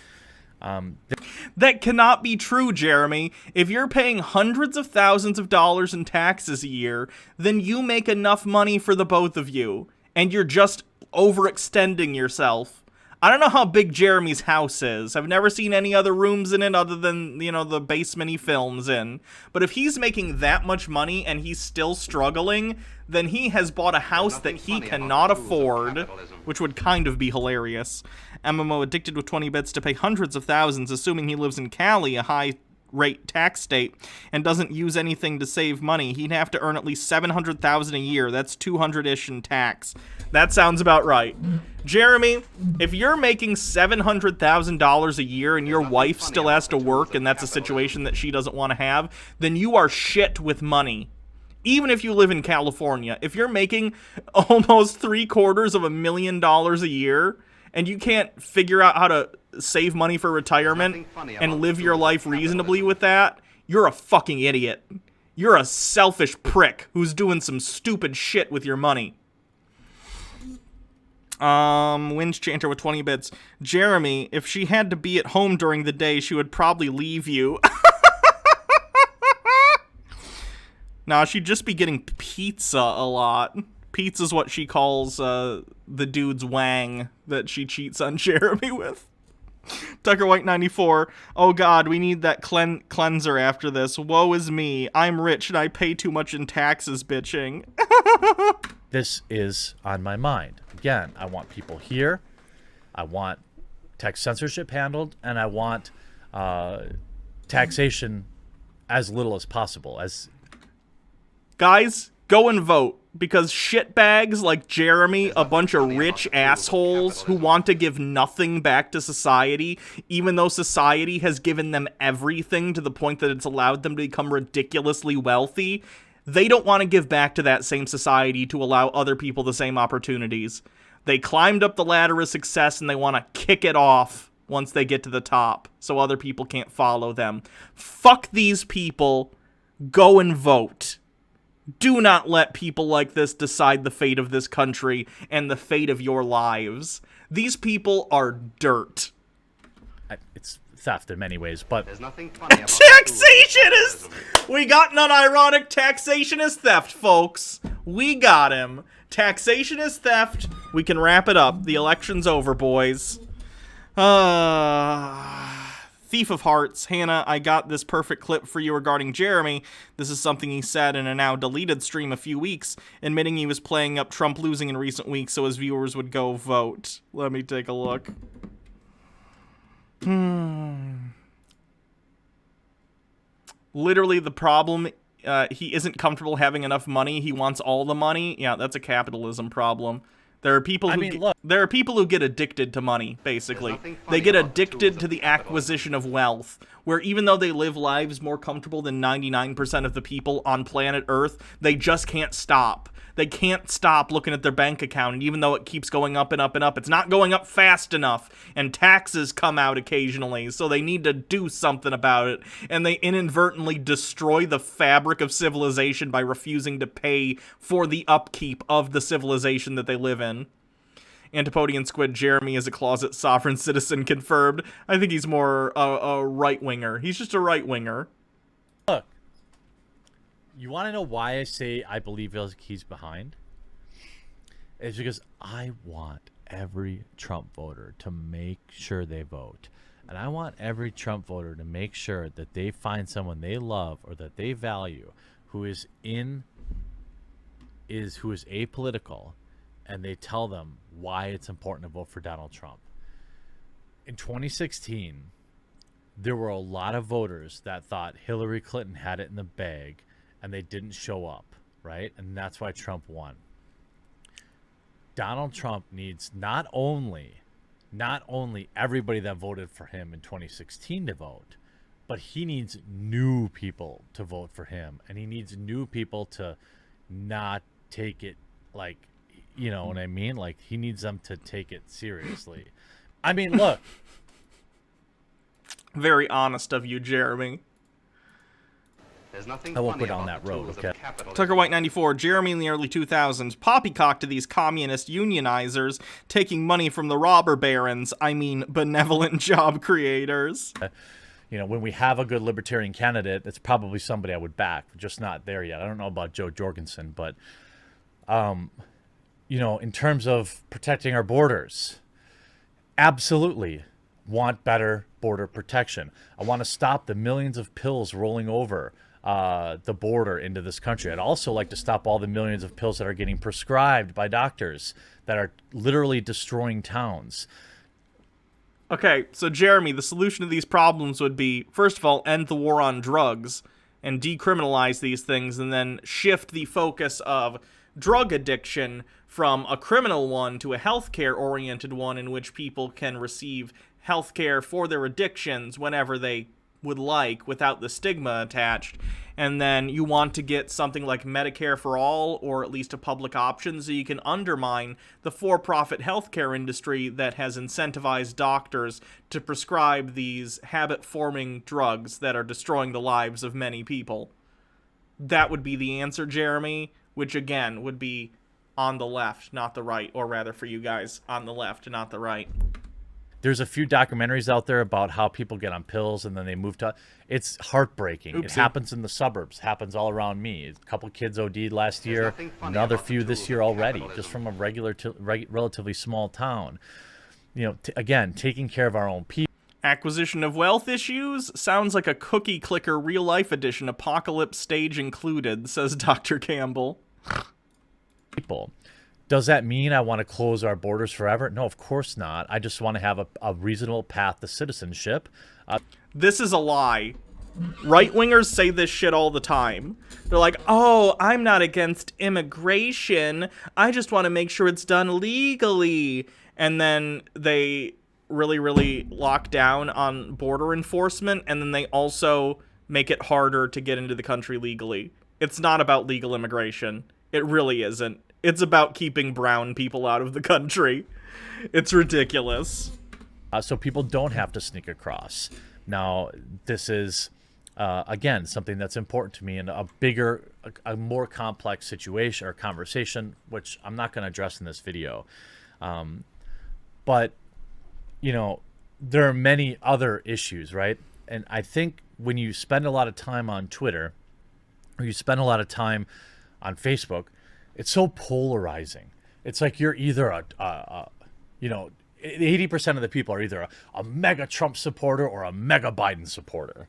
That cannot be true, Jeremy. If you're paying hundreds of thousands of dollars in taxes a year, then you make enough money for the both of you, and you're just overextending yourself. I don't know how big Jeremy's house is. I've never seen any other rooms in it other than, the basement he films in. But if he's making that much money and he's still struggling, then he has bought a house that he cannot afford, which would kind of be hilarious. MMO addicted with 20 bits to pay hundreds of thousands, assuming he lives in Cali, a high-rate tax state, and doesn't use anything to save money. He'd have to earn at least $700,000 a year. That's 200-ish in tax. That sounds about right. Jeremy, if you're making $700,000 a year and your wife still has to work and that's a situation that she doesn't want to have, then you are shit with money. Even if you live in California, if you're making almost $750,000 a year and you can't figure out how to save money for retirement and live your life reasonably with that, you're a fucking idiot. You're a selfish prick who's doing some stupid shit with your money. Winch Chanter with 20 bits. Jeremy, if she had to be at home during the day, she would probably leave you. Nah, she'd just be getting pizza a lot. Pizza's what she calls, the dude's wang that she cheats on Jeremy with. Tucker White 94. Oh god, we need that cleanser after this. Woe is me. I'm rich and I pay too much in taxes, bitching. This is on my mind. Again, I want people here. I want text censorship handled, and I want taxation as little as possible. Guys, go and vote, because shitbags like Jeremy, a bunch of rich assholes who want to give nothing back to society, even though society has given them everything to the point that it's allowed them to become ridiculously wealthy, they don't want to give back to that same society to allow other people the same opportunities. They climbed up the ladder of success and they want to kick it off once they get to the top so other people can't follow them. Fuck these people. Go and vote. Do not let people like this decide the fate of this country and the fate of your lives. These people are dirt. It's theft in many ways, but There's nothing funny about Taxation is... We got an unironic taxation is theft, folks. We got him. Taxation is theft. We can wrap it up. The election's over, boys. Thief of Hearts. Hannah, I got this perfect clip for you regarding Jeremy. This is something he said in a now deleted stream a few weeks, admitting he was playing up Trump losing in recent weeks so his viewers would go vote. Let me take a look. Literally the problem, he isn't comfortable having enough money. He wants all the money. Yeah, that's a capitalism problem. There are people who there are people who get addicted to money, basically. They get addicted to the acquisition of wealth, where even though they live lives more comfortable than 99% of the people on planet Earth, they just can't stop. They can't stop looking at their bank account, and even though it keeps going up and up and up, it's not going up fast enough, and taxes come out occasionally, so they need to do something about it, and they inadvertently destroy the fabric of civilization by refusing to pay for the upkeep of the civilization that they live in. Antipodian Squid, Jeremy is a closet sovereign citizen, confirmed. I think he's more a right-winger. He's just a right-winger. look. You want to know why I say I believe he's behind? It's because I want every Trump voter to make sure they vote. And I want every Trump voter to make sure that they find someone they love or that they value who is in who is apolitical, and they tell them why it's important to vote for Donald Trump. In 2016, there were a lot of voters that thought Hillary Clinton had it in the bag, and they didn't show up, right? And that's why Trump won. Donald Trump needs not only everybody that voted for him in 2016 to vote, but he needs new people to vote for him, and he needs new people to not take it like, you know what I mean? Like, he needs them to take it seriously. I mean, look. Very honest of you, Jeremy. There's nothing I won't funny go down about that the road, tools of okay? capitalism. Tucker White 94, Jeremy in the early 2000s, poppycock to these communist unionizers taking money from the robber barons, I mean benevolent job creators. You know, when we have a good libertarian candidate, it's probably somebody I would back, just not there yet. I don't know about Joe Jorgensen, but, you know, in terms of protecting our borders, absolutely want better border protection. I want to stop the millions of pills rolling over the border into this country. I'd also like to stop all the millions of pills that are getting prescribed by doctors that are literally destroying towns. Okay, so Jeremy, the solution to these problems would be, first of all, end the war on drugs and decriminalize these things, and then shift the focus of drug addiction from a criminal one to a healthcare-oriented one in which people can receive healthcare for their addictions whenever they would like without the stigma attached. And then you want to get something like Medicare for all, or at least a public option, so you can undermine the for-profit healthcare industry that has incentivized doctors to prescribe these habit-forming drugs that are destroying the lives of many people. That would be the answer, Jeremy, which again would be on the left, not the right, or rather for you guys, on the left, not the right. There's a few documentaries out there about how people get on pills and then they move to... It's heartbreaking. Oopsie. It happens in the suburbs. Happens all around me. A couple kids OD'd last year. nothing funny Another about the few this tools year of already, capitalism. just from a relatively small town. You know, again, taking care of our own people. Acquisition of wealth issues? Sounds like a cookie clicker real-life edition, apocalypse stage included, says Dr. Campbell. Does that mean I want to close our borders forever? No, of course not. I just want to have a reasonable path to citizenship. This is a lie. Right-wingers say this shit all the time. They're like, oh, I'm not against immigration. I just want to make sure it's done legally. And then they really, really lock down on border enforcement, and then they also make it harder to get into the country legally. It's not about legal immigration. It really isn't. It's about keeping brown people out of the country. It's ridiculous. So people don't have to sneak across. Now, this is, again, something that's important to me in a bigger, a more complex situation or conversation, which I'm not going to address in this video. But, you know, there are many other issues, right? And I think when you spend a lot of time on Twitter, or you spend a lot of time on Facebook, it's so polarizing. It's like you're either you know, 80% of the people are either a mega Trump supporter or a mega Biden supporter.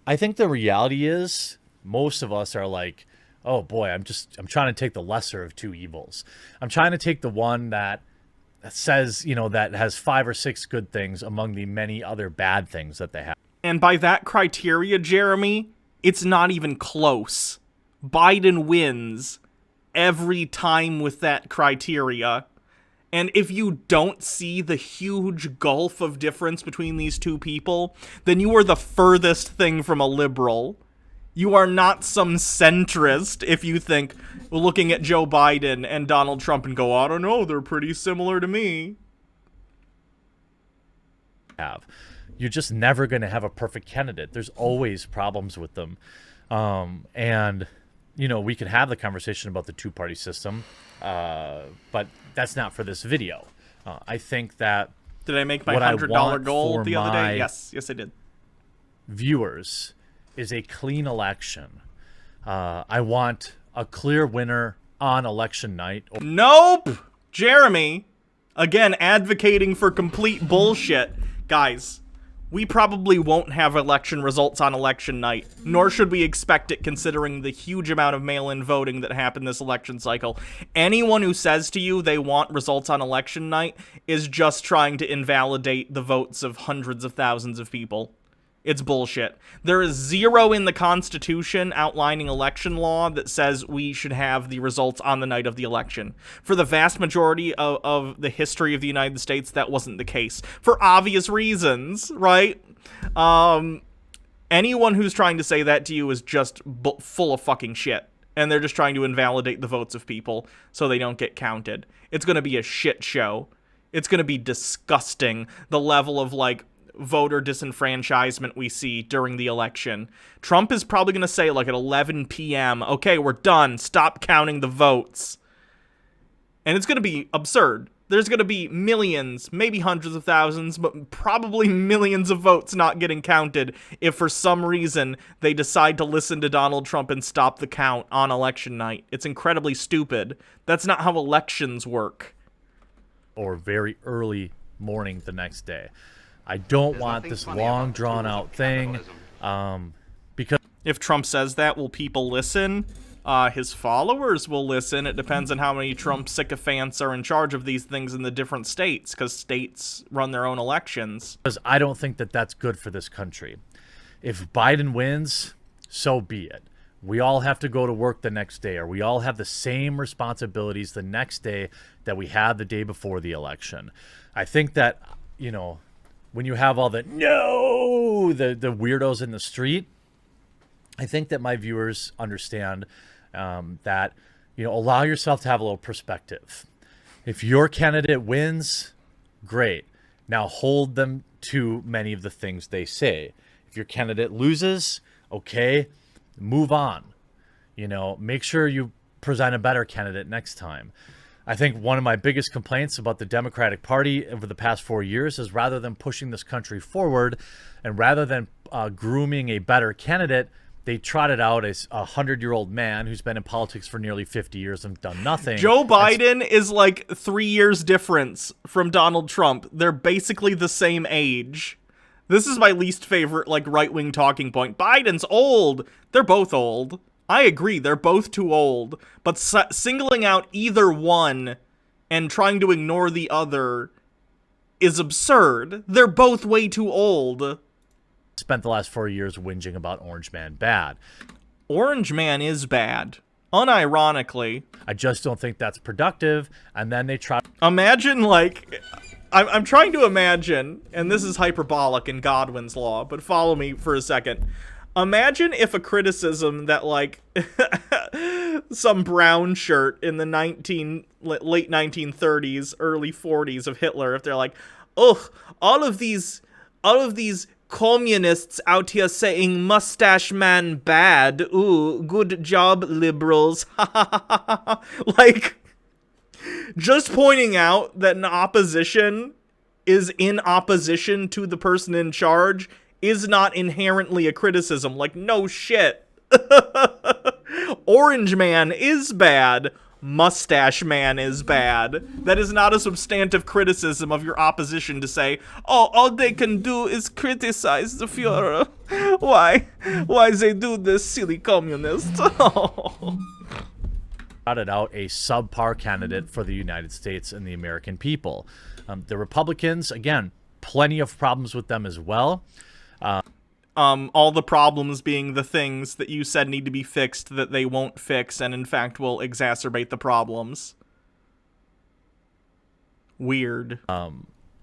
I think the reality is most of us are like, oh boy, I'm trying to take the lesser of two evils. I'm trying to take the one that says, you know, that has 5 or 6 good things among the many other bad things that they have. And by that criteria, Jeremy, it's not even close. Biden wins every time with that criteria. And if you don't see the huge gulf of difference between these two people, then you are the furthest thing from a liberal. You are not some centrist if you think, looking at Joe Biden and Donald Trump and go, I don't know, they're pretty similar to me. You're just never going to have a perfect candidate. There's always problems with them. And, you know, we could have the conversation about the two-party system, but that's not for this video. I think that... Did I make my what I $100 want goal for the other my day? Yes, I did. Viewers is a clean election. I want a clear winner on election night. Nope! Jeremy, again, advocating for complete bullshit. Guys, we probably won't have election results on election night, nor should we expect it considering the huge amount of mail-in voting that happened this election cycle. Anyone who says to you they want results on election night is just trying to invalidate the votes of hundreds of thousands of people. It's bullshit. There is zero in the Constitution outlining election law that says we should have the results on the night of the election. For the vast majority of the history of the United States, that wasn't the case. For obvious reasons, right? Anyone who's trying to say that to you is just full of fucking shit. And they're just trying to invalidate the votes of people so they don't get counted. It's going to be a shit show. It's going to be disgusting, the level of, like, voter disenfranchisement we see during the election. Trump is probably going to say, like, at 11 p.m., okay, we're done, stop counting the votes. And it's going to be absurd. There's going to be millions, maybe hundreds of thousands, but probably millions of votes not getting counted if for some reason they decide to listen to Donald Trump and stop the count on election night. It's incredibly stupid. That's not how elections work. Or very early morning the next day. I don't There's want nothing this funny long, about the drawn-out tools of thing, capitalism. because If Trump says that, will people listen? His followers will listen. It depends on how many Trump sycophants are in charge of these things in the different states, because states run their own elections. I don't think that that's good for this country. If Biden wins, so be it. We all have to go to work the next day, or we all have the same responsibilities the next day that we had the day before the election. I think that, you know, when you have all the weirdos in the street, I think that my viewers understand that, you know, allow yourself to have a little perspective. If your candidate wins, great. Now hold them to many of the things they say. If your candidate loses, okay, move on. You know, make sure you present a better candidate next time. I think one of my biggest complaints about the Democratic Party over the past 4 years is rather than pushing this country forward and rather than grooming a better candidate, they trotted out a 100-year-old man who's been in politics for nearly 50 years and done nothing. Joe Biden is like 3 years difference from Donald Trump. They're basically the same age. This is my least favorite, like, right-wing talking point. Biden's old. They're both old. I agree, they're both too old. But singling out either one and trying to ignore the other is absurd. They're both way too old. Spent the last 4 years whinging about Orange Man bad. Orange Man is bad. Unironically. I just don't think that's productive. And then they try. Imagine, like, I'm trying to imagine, and this is hyperbolic in Godwin's law, but follow me for a second. Imagine if a criticism that, like, some brown shirt in the late 1930s, early 40s of Hitler, if they're like, ugh, all of these communists out here saying mustache man bad. Ooh, good job, liberals. Like, just pointing out that an opposition is in opposition to the person in charge is not inherently a criticism. Like, no shit. Orange Man is bad. Mustache Man is bad. That is not a substantive criticism of your opposition to say, oh, all they can do is criticize the Führer. Why they do this, silly communist? Trotted out a subpar candidate for the United States and the American people. The Republicans, again, plenty of problems with them as well. All the problems being the things that you said need to be fixed that they won't fix and in fact will exacerbate the problems. Weird.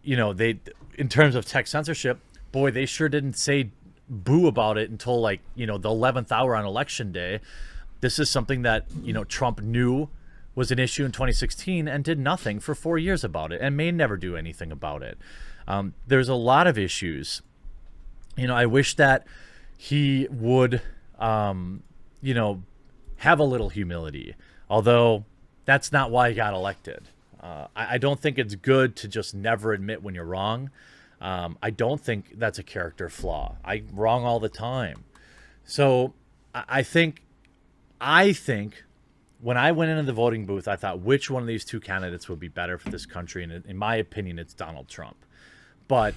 You know, they, in terms of tech censorship, boy, they sure didn't say boo about it until, like, you know, the 11th hour on election day. This is something that, you know, Trump knew was an issue in 2016 and did nothing for 4 years about it and may never do anything about it. There's a lot of issues. You know, I wish that he would, you know, have a little humility, although that's not why he got elected. I don't think it's good to just never admit when you're wrong. I don't think that's a character flaw. I'm wrong all the time. So I think when I went into the voting booth, I thought which one of these two candidates would be better for this country. And in my opinion, it's Donald Trump. But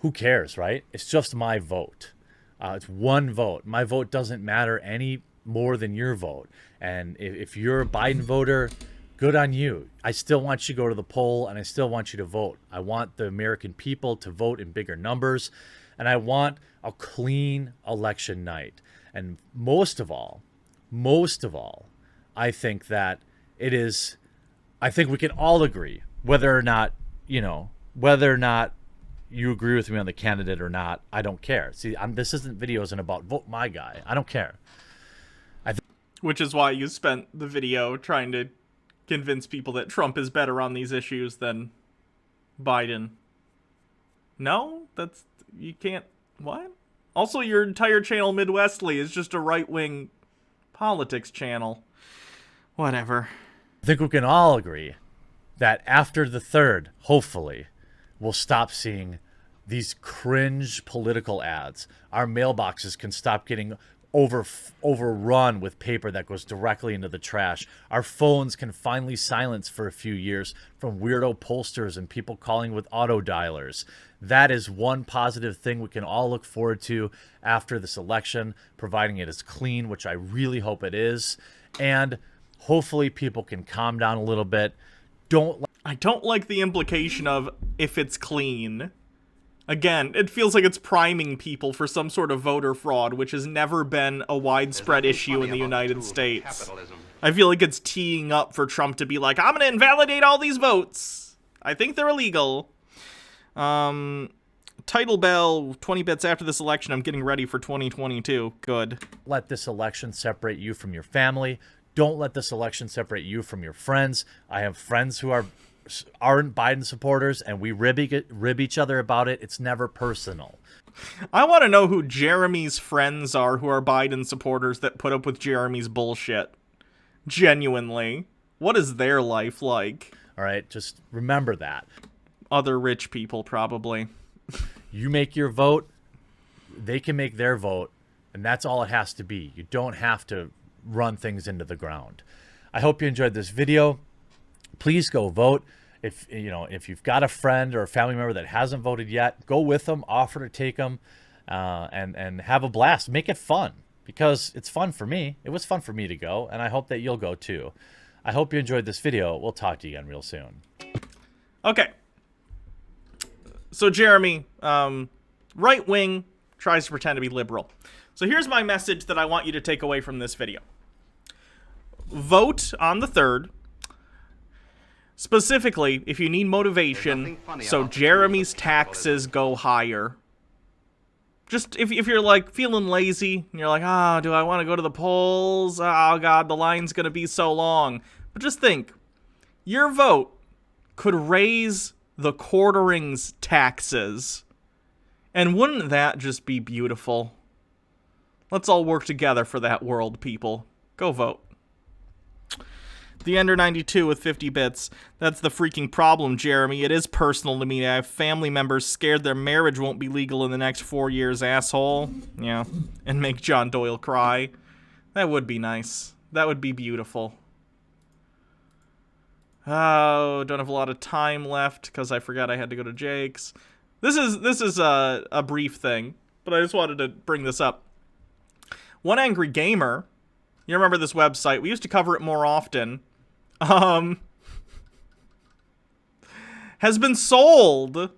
who cares, right? It's just my vote. It's one vote. My vote doesn't matter any more than your vote. And if you're a Biden voter, good on you. I still want you to go to the poll, and I still want you to vote. I want the American people to vote in bigger numbers, and I want a clean election night. And most of all, I think that it is, I think we can all agree, whether or not you agree with me on the candidate or not, I don't care. See, this video isn't about vote my guy. I don't care. Which is why you spent the video trying to convince people that Trump is better on these issues than Biden. No? You can't, what? Also, your entire channel, Midwestly, is just a right-wing politics channel. Whatever. I think we can all agree that after the 3rd, hopefully, we'll stop seeing these cringe political ads. Our mailboxes can stop getting overrun with paper that goes directly into the trash. Our phones can finally silence for a few years from weirdo pollsters and people calling with auto dialers. That is one positive thing we can all look forward to after this election, providing it is clean, which I really hope it is. And hopefully people can calm down a little bit. I don't like the implication of if it's clean. Again, it feels like it's priming people for some sort of voter fraud, which has never been a widespread issue in the United States. I feel like it's teeing up for Trump to be like, I'm gonna invalidate all these votes. I think they're illegal. Title bell, 20 bits after this election, I'm getting ready for 2022. Good. Let this election separate you from your family. Don't let this election separate you from your friends. I have friends who aren't Biden supporters, and we rib each other about it. It's never personal. I want to know who Jeremy's friends are who are Biden supporters that put up with Jeremy's bullshit. Genuinely. What is their life like? All right, just remember that. Other rich people, probably. You make your vote, they can make their vote, and that's all it has to be. You don't have to run things into the ground. I hope you enjoyed this video. Please go vote. If you've got a friend or a family member that hasn't voted yet, go with them, offer to take them, and have a blast. Make it fun, because it's fun for me. It was fun for me to go, and I hope that you'll go too. I hope you enjoyed this video. We'll talk to you again real soon. Okay. So Jeremy, right wing, tries to pretend to be liberal. So here's my message that I want you to take away from this video. Vote on the 3rd. Specifically, if you need motivation, so Jeremy's taxes go higher. Just if you're like feeling lazy and you're like, do I want to go to the polls? Oh God, the line's gonna be so long. But just think, your vote could raise the quartering's taxes. And wouldn't that just be beautiful? Let's all work together for that world, people. Go vote. The Ender 92 with 50 bits. That's the freaking problem, Jeremy. It is personal to me. I have family members scared their marriage won't be legal in the next 4 years, asshole. Yeah. And make John Doyle cry. That would be nice. That would be beautiful. Oh, don't have a lot of time left because I forgot I had to go to Jake's. This is a brief thing, but I just wanted to bring this up. One Angry Gamer, you remember this website? We used to cover it more often. Has been sold.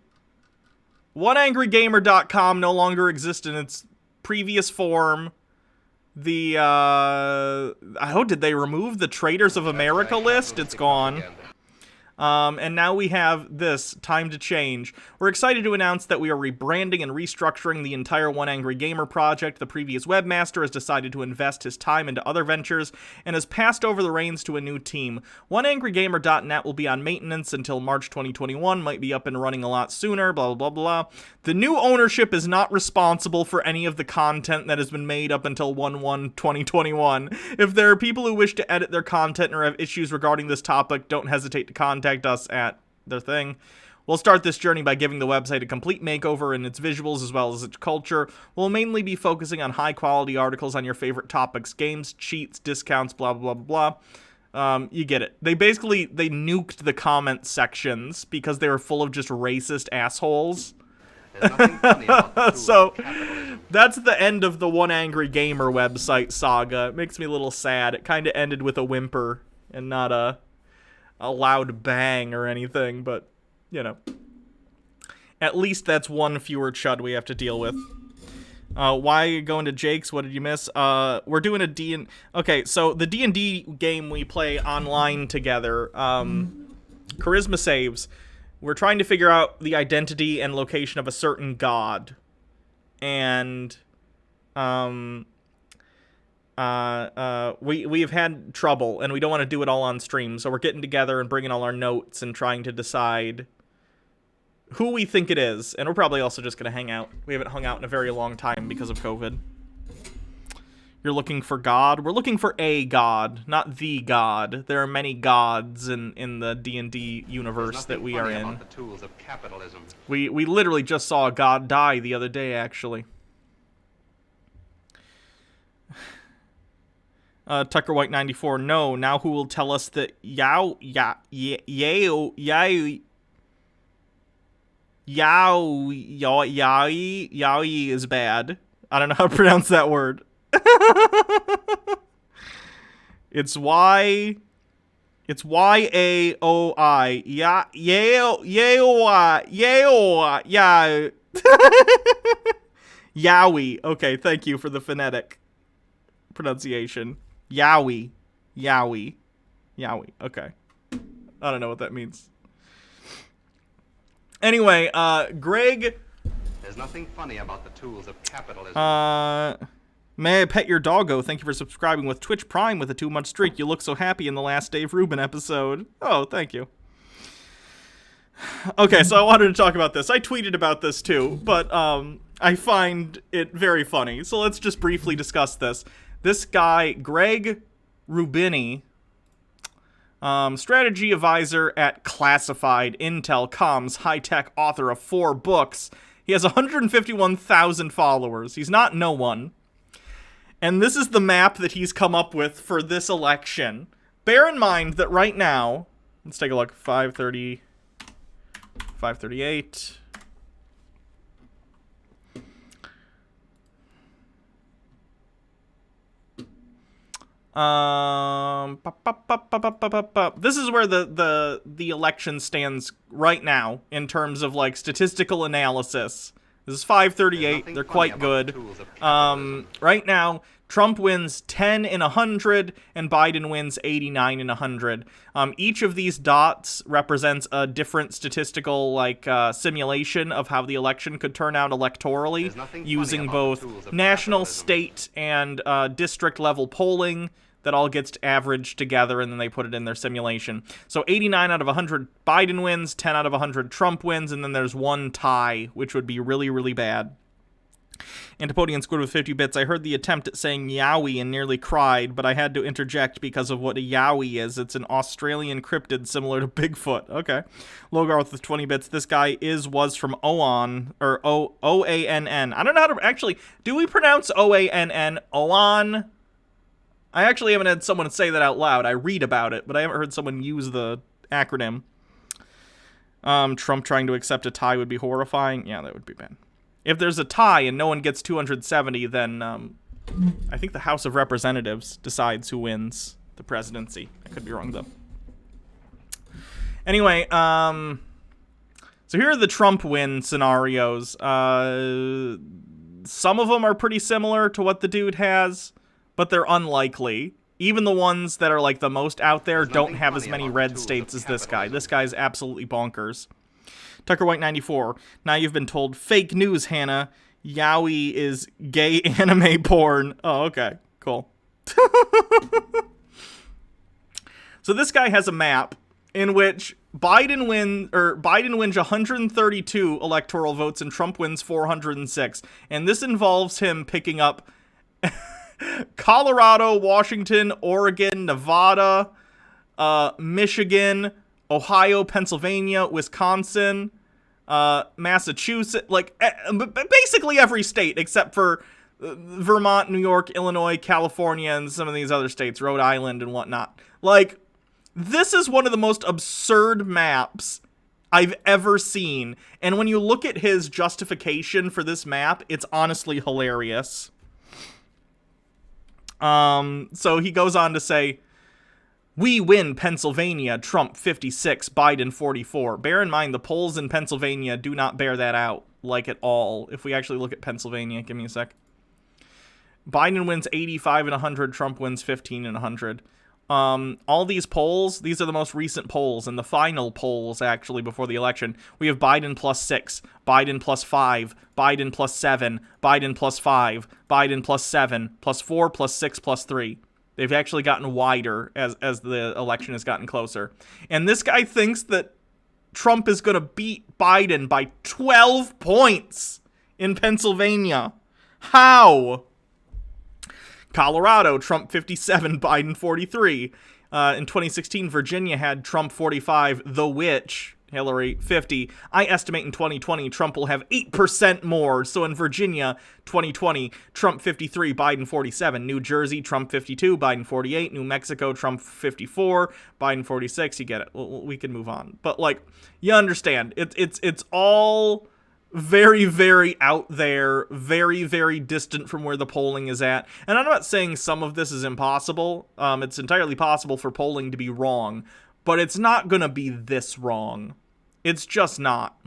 OneAngryGamer.com no longer exists in its previous form. Did they remove the Traitors of America list? It's gone. And now we have this, time to change. We're excited to announce that we are rebranding and restructuring the entire One Angry Gamer project. The previous webmaster has decided to invest his time into other ventures and has passed over the reins to a new team. OneAngryGamer.net will be on maintenance until March 2021, might be up and running a lot sooner, blah, blah, blah, blah. The new ownership is not responsible for any of the content that has been made up until 1/1/2021. If there are people who wish to edit their content or have issues regarding this topic, don't hesitate to contact us at their thing. We'll start this journey by giving the website a complete makeover in its visuals as well as its culture. We'll mainly be focusing on high-quality articles on your favorite topics, games, cheats, discounts, blah, blah, blah, blah. You get it. They nuked the comment sections because they were full of just racist assholes. There's nothing funny about the tools So, of capitalism. that's the end of the One Angry Gamer website saga. It makes me a little sad. It kind of ended with a whimper and not a loud bang or anything, but, you know. At least that's one fewer chud we have to deal with. Why are you going to Jake's? What did you miss? We're doing a D&D... Okay, so the D&D game we play online together, Charisma Saves, we're trying to figure out the identity and location of a certain god. And, we've had trouble, and we don't want to do it all on stream, so we're getting together and bringing all our notes and trying to decide who we think it is, and we're probably also just going to hang out. We haven't hung out in a very long time because of COVID. You're looking for God? We're looking for a god, not the god. There are many gods in the D&D universe that we are in. About the tools of capitalism. We literally just saw a god die the other day, actually. Tucker White 94. No, now who will tell us that Yaoi is bad. I don't know how to pronounce that word. It's Y-A-O-I. Yowie. Okay, thank you for the phonetic pronunciation. Yowie. Okay. I don't know what that means. Anyway, Greg... There's nothing funny about the tools of capitalism. May I pet your doggo? Thank you for subscribing with Twitch Prime with a 2-month streak. You look so happy in the last Dave Rubin episode. Oh, thank you. Okay, so I wanted to talk about this. I tweeted about this too, but I find it very funny. So let's just briefly discuss this. This guy, Greg Rubini, strategy advisor at Classified, Intel, Comms, high-tech author of 4 books. He has 151,000 followers. He's not no one. And this is the map that he's come up with for this election. Bear in mind that right now, let's take a look, 5:30, 5:38. This is where the election stands right now in terms of like statistical analysis. This is 538. They're quite good. Right now, Trump wins 10 in 100, and Biden wins 89 in 100. Each of these dots represents a different statistical simulation of how the election could turn out electorally, using both national, state, and district level polling. That all gets averaged together, and then they put it in their simulation. So 89 out of 100 Biden wins, 10 out of 100 Trump wins, and then there's one tie, which would be really, really bad. Antipodian Squid with 50 bits. I heard the attempt at saying Yowie and nearly cried, but I had to interject because of what a Yowie is. It's an Australian cryptid similar to Bigfoot. Okay. Logarth with 20 bits. This guy was from Oan, or O-A-N-N. I don't know how to, actually, do we pronounce O-A-N-N? Oan? I actually haven't had someone say that out loud. I read about it, but I haven't heard someone use the acronym. Trump trying to accept a tie would be horrifying. Yeah, that would be bad. If there's a tie and no one gets 270, then I think the House of Representatives decides who wins the presidency. I could be wrong, though. Anyway, so here are the Trump win scenarios. Some of them are pretty similar to what the dude has, but they're unlikely. Even the ones that are like the most out there don't have as many red states as this guy. This guy's absolutely bonkers. Tucker White 94. Now you've been told fake news, Hannah. Yowie is gay anime porn. Oh, okay. Cool. So this guy has a map in which Biden wins 132 electoral votes and Trump wins 406. And this involves him picking up Colorado, Washington, Oregon, Nevada, Michigan, Ohio, Pennsylvania, Wisconsin, Massachusetts, basically every state except for Vermont, New York, Illinois, California, and some of these other states, Rhode Island and whatnot. Like, this is one of the most absurd maps I've ever seen. And when you look at his justification for this map, it's honestly hilarious. So he goes on to say, we win Pennsylvania, Trump 56, Biden 44. Bear in mind, the polls in Pennsylvania do not bear that out, like at all. If we actually look at Pennsylvania, give me a sec. Biden wins 85 and 100, Trump wins 15 and 100. All these polls, these are the most recent polls, and the final polls, actually, before the election. We have Biden plus 6, Biden plus 5, Biden plus 7, Biden plus 5, Biden plus 7, plus 4, plus 6, plus 3. They've actually gotten wider as the election has gotten closer. And this guy thinks that Trump is going to beat Biden by 12 points in Pennsylvania. How? Colorado, Trump 57, Biden 43. In 2016, Virginia had Trump 45, the witch, Hillary 50. I estimate in 2020, Trump will have 8% more. So in Virginia, 2020, Trump 53, Biden 47. New Jersey, Trump 52, Biden 48. New Mexico, Trump 54, Biden 46. You get it. We can move on. But, like, you understand. It's all very, very out there, very, very distant from where the polling is at. And I'm not saying some of this is impossible. It's entirely possible for polling to be wrong, but it's not going to be this wrong. It's just not.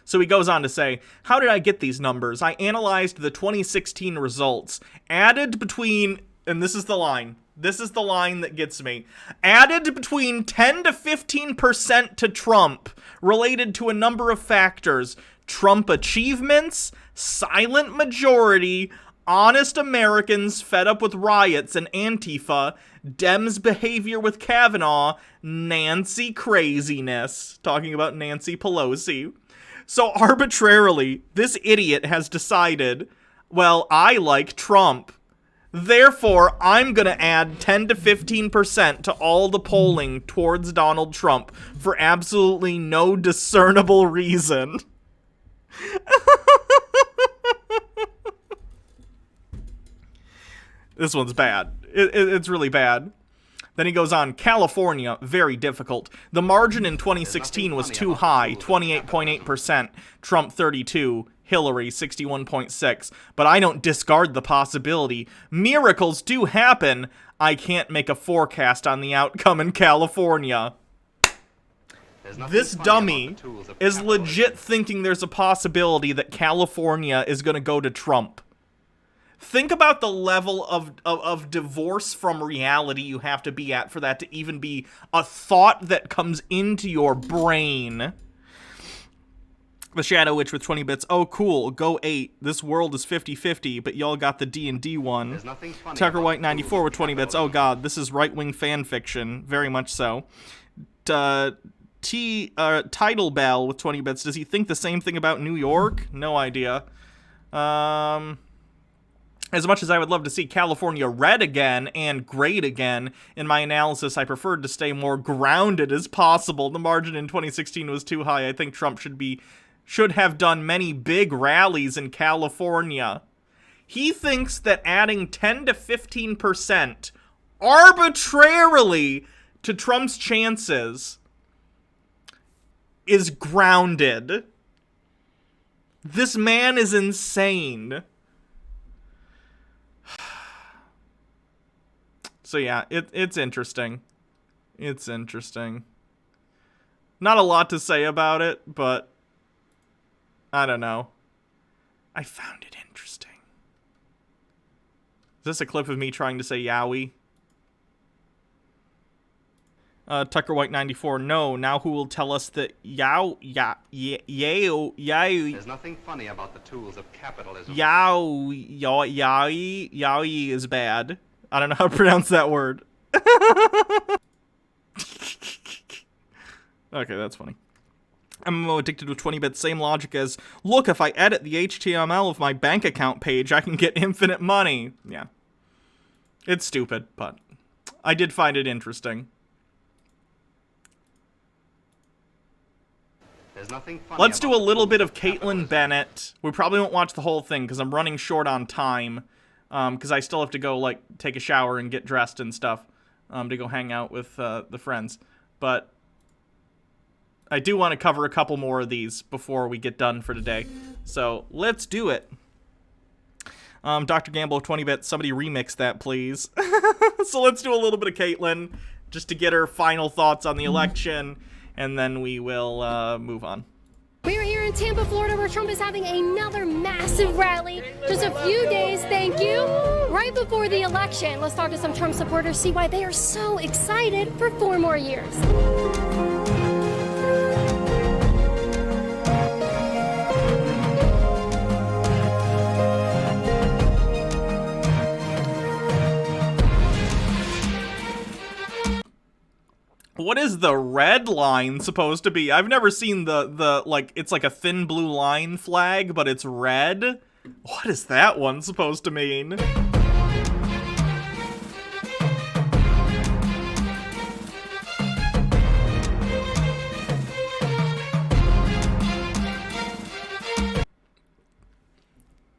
So he goes on to say, how did I get these numbers? I analyzed the 2016 results, added between, and this is the line. This is the line that gets me. Added between 10 to 15% to Trump, related to a number of factors. Trump achievements, silent majority, honest Americans fed up with riots and Antifa, Dems' behavior with Kavanaugh, Nancy craziness. Talking about Nancy Pelosi. So arbitrarily, this idiot has decided, well, I like Trump. Therefore, I'm going to add 10 to 15% to all the polling towards Donald Trump for absolutely no discernible reason. This one's bad. It's really bad. Then he goes on, California, very difficult. The margin in 2016 was too high, 28.8%, Trump 32, Hillary 61.6. But I don't discard the possibility. Miracles do happen. I can't make a forecast on the outcome in California. This dummy is legit thinking there's a possibility that California is going to go to Trump. Think about the level of divorce from reality you have to be at for that to even be a thought that comes into your brain. The Shadow Witch with 20 bits. Oh, cool. Go 8. This world is 50-50, but y'all got the D&D one. Tucker White 94 with 20 bits. Oh, God. This is right-wing fan fiction. Very much so. Title Bell with 20 bits. Does he think the same thing about New York? No idea. As much as I would love to see California red again and great again, in my analysis, I preferred to stay more grounded as possible. The margin in 2016 was too high. I think Trump should have done many big rallies in California. He thinks that adding 10 to 15% arbitrarily to Trump's chances is grounded. This man is insane. So yeah, it's interesting. It's interesting. Not a lot to say about it, but I don't know. I found it interesting. Is this a clip of me trying to say yowie? Tucker White 94. No, now who will tell us that yowie? There's nothing funny about the tools of capitalism. Yowie is bad. I don't know how to pronounce that word. Okay, that's funny. MMO addicted with 20 bits. Same logic as, look, if I edit the HTML of my bank account page, I can get infinite money. Yeah. It's stupid, but I did find it interesting. There's nothing funny. Let's do a little bit of Caitlin Bennett. We probably won't watch the whole thing because I'm running short on time. Because I still have to go, like, take a shower and get dressed and stuff to go hang out with the friends. But I do want to cover a couple more of these before we get done for today. So let's do it. Dr. Gamble of 20 bits, somebody remix that, please. So let's do a little bit of Caitlyn, just to get her final thoughts on the election, and then we will move on. We are here in Tampa, Florida, where Trump is having another massive rally. Just a few days, thank you, right before the election. Let's talk to some Trump supporters, see why they are so excited for 4 more years. What is the red line supposed to be? I've never seen the like, it's like a thin blue line flag, but it's red. What is that one supposed to mean?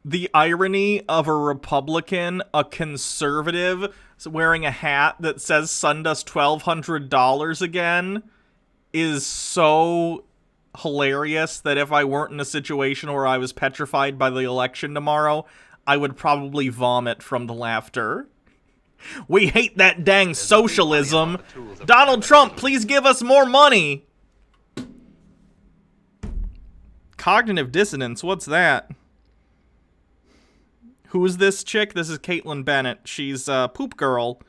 The irony of a Republican, a conservative, wearing a hat that says send us $1,200 again is so hilarious that if I weren't in a situation where I was petrified by the election tomorrow, I would probably vomit from the laughter. We hate that dang socialism. Donald Trump, please give us more money. Cognitive dissonance, what's that? Who is this chick? This is Caitlyn Bennett. She's a poop girl.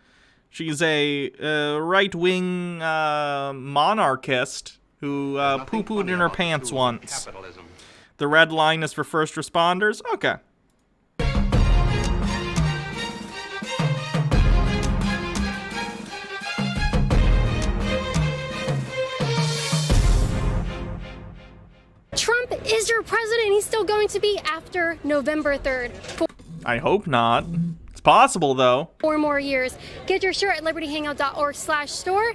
She's a right-wing monarchist who poo-pooed in her pants once. The red line is for first responders? Okay. Trump is your president. He's still going to be after November 3rd. I hope not. It's possible, though. 4 more years. Get your shirt at libertyhangout.org/store.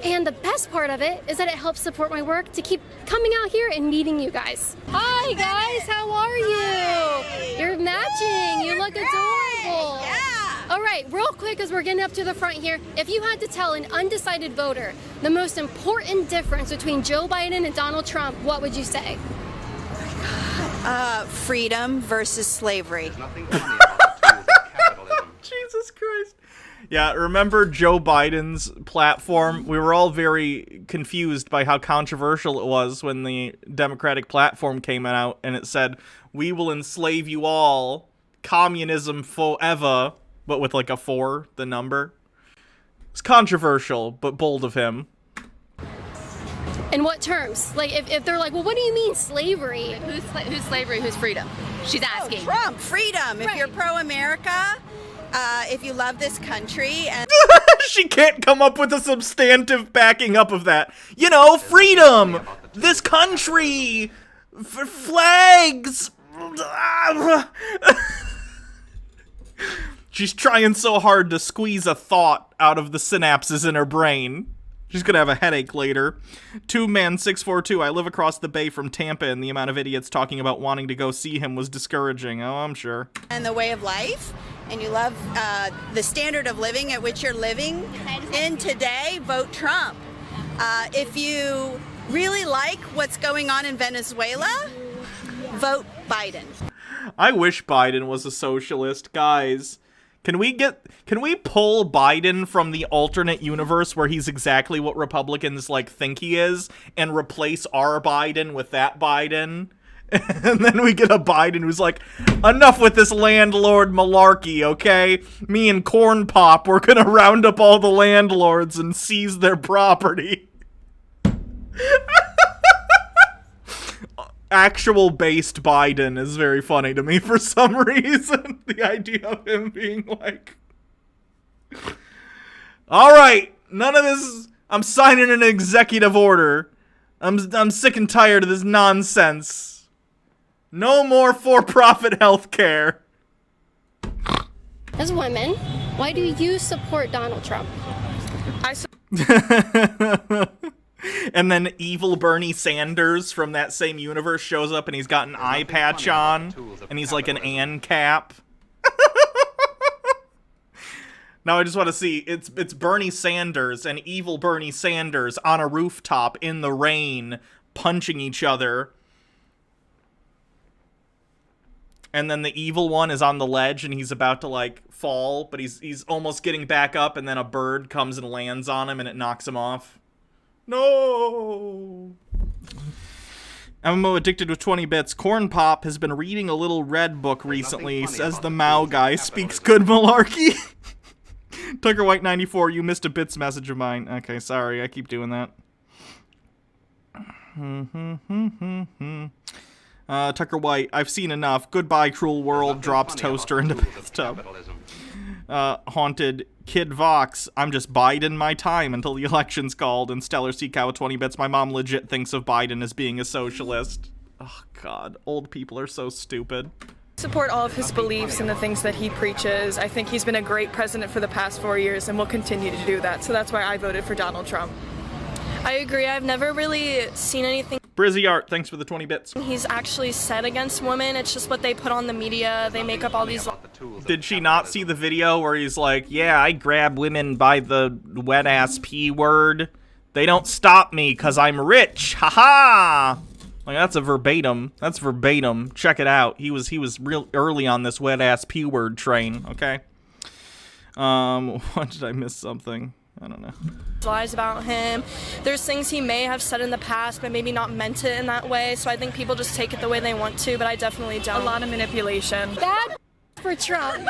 And the best part of it is that it helps support my work to keep coming out here and meeting you guys. Hi guys, how are you? You're matching. You look adorable. Yeah. All right, real quick as we're getting up to the front here, if you had to tell an undecided voter the most important difference between Joe Biden and Donald Trump, what would you say? Freedom versus slavery. Jesus Christ. Yeah, remember Joe Biden's platform? We were all very confused by how controversial it was when the Democratic platform came out and it said, "We will enslave you all, communism forever," but with like a 4, the number. It's controversial, but bold of him. In what terms? Like, if they're like, well, what do you mean slavery? Who's slavery? Who's freedom? She's asking. Trump, freedom. If you're pro-America, if you love this country, and She can't come up with a substantive backing up of that. You know, freedom, this country, flags. She's trying so hard to squeeze a thought out of the synapses in her brain. She's gonna have a headache later. 2man642. I live across the bay from Tampa, and the amount of idiots talking about wanting to go see him was discouraging. Oh, I'm sure. and the way of life, and you love the standard of living at which you're living in today, vote Trump. If you really like what's going on in Venezuela, vote Biden. I wish Biden was a socialist, guys. Can we pull Biden from the alternate universe where he's exactly what Republicans like think he is and replace our Biden with that Biden? And then we get a Biden who's like, enough with this landlord malarkey, okay? Me and Corn Pop, we're gonna round up all the landlords and seize their property. Actual based Biden is very funny to me for some reason. The idea of him being like, all right, none of this, I'm signing an executive order. I'm sick and tired of this nonsense. No more for-profit health care. As women, why do you support Donald Trump? And then evil Bernie Sanders from that same universe shows up and he's got an eye patch on and he's like an ANCAP. Now I just want to see, it's Bernie Sanders and evil Bernie Sanders on a rooftop in the rain, punching each other. And then the evil one is on the ledge and he's about to, like, fall, but he's almost getting back up, and then a bird comes and lands on him and it knocks him off. No! MMO Addicted with 20 bits. Corn Pop has been reading a little red book recently, says the Mao guy. Speaks good malarkey. Tucker White 94, you missed a bits message of mine. Okay, sorry, I keep doing that. Tucker White, I've seen enough. Goodbye, cruel world. Drops toaster into bathtub. Haunted Kid Vox, I'm just biding my time until the election's called. And Stellar Sea Cow 20 bits, my mom legit thinks of Biden as being a socialist. Oh god, old people are so stupid. Support all of his beliefs and the things that he preaches. I think he's been a great president for the past 4 years and will continue to do that. So that's why I voted for Donald Trump. I agree. I've never really seen anything Brizzy Art, thanks for the 20 bits. he's actually said against women. It's just what they put on the media. They make up all these... Did she not see the video where he's like, yeah, I grab women by the wet-ass P word. They don't stop me because I'm rich. Ha-ha! Like, that's a verbatim. That's verbatim. Check it out. He was real early on this wet-ass P word train, okay? What, did I miss something? I don't know. Lies about him. There's things he may have said in the past, but maybe not meant it in that way. So I think people just take it the way they want to, but I definitely don't. A lot of manipulation. Bad for Trump.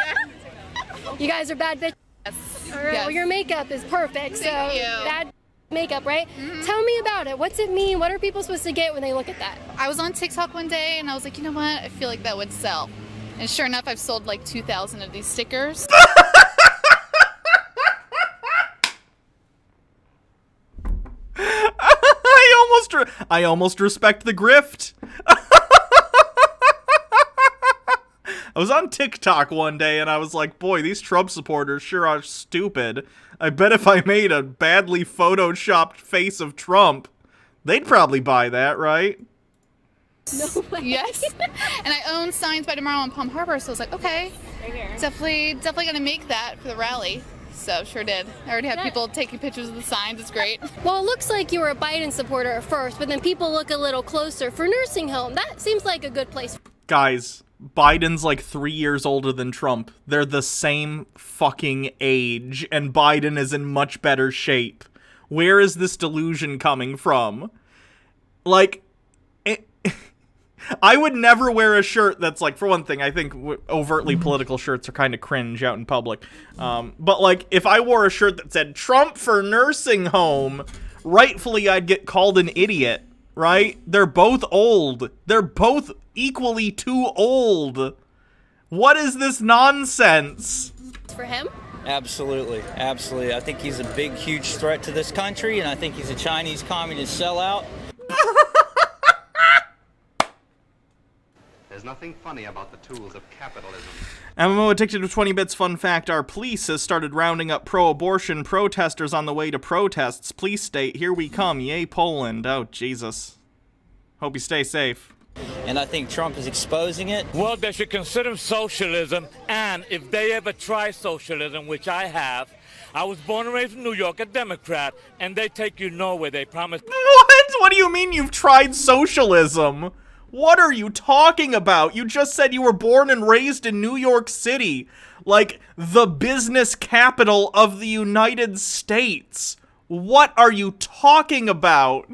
You guys are bad bitches. Yes. All right, Yes. well, your makeup is perfect, so Thank you. bad makeup, right? Tell me about it. What's it mean? What are people supposed to get when they look at that? I was on TikTok one day and I was like, you know what? I feel like that would sell. And sure enough, I've sold like 2,000 of these stickers. I almost respect the grift. I was on TikTok one day and I was like, boy, these Trump supporters sure are stupid. I bet if I made a badly photoshopped face of Trump, they'd probably buy that, right? No way. Yes. And I own Signs by Tomorrow in Palm Harbor, so I was like, okay, definitely gonna make that for the rally. So sure did. I already have people taking pictures of the signs. It's great. Well, it looks like you were a Biden supporter at first, but then people look a little closer for nursing home. That seems like a good place. Guys, Biden's like 3 years older than Trump. They're the same fucking age, and Biden is in much better shape. Where is this delusion coming from? Like, I would never wear a shirt that's like, for one thing, I think overtly political shirts are kind of cringe out in public. But like, if I wore a shirt that said Trump for nursing home, rightfully I'd get called an idiot, right? They're both old. They're both equally too old. What is this nonsense? For him? Absolutely, absolutely. I think he's a big, huge threat to this country, and I think he's a Chinese communist sellout. There's nothing funny about the tools of capitalism. MMO Addicted with 20 bits. Fun fact, our police has started rounding up pro-abortion protesters on the way to protests. Police state, here we come. Yay, Poland. Oh, Jesus. Hope you stay safe. And I think Trump is exposing it. Well, they should consider socialism, and if they ever try socialism, which I have, I was born and raised in New York, a Democrat, and they take you nowhere. They promise... What? What do you mean you've tried socialism? What are you talking about? You just said you were born and raised in New York City, like the business capital of the United States. What are you talking about?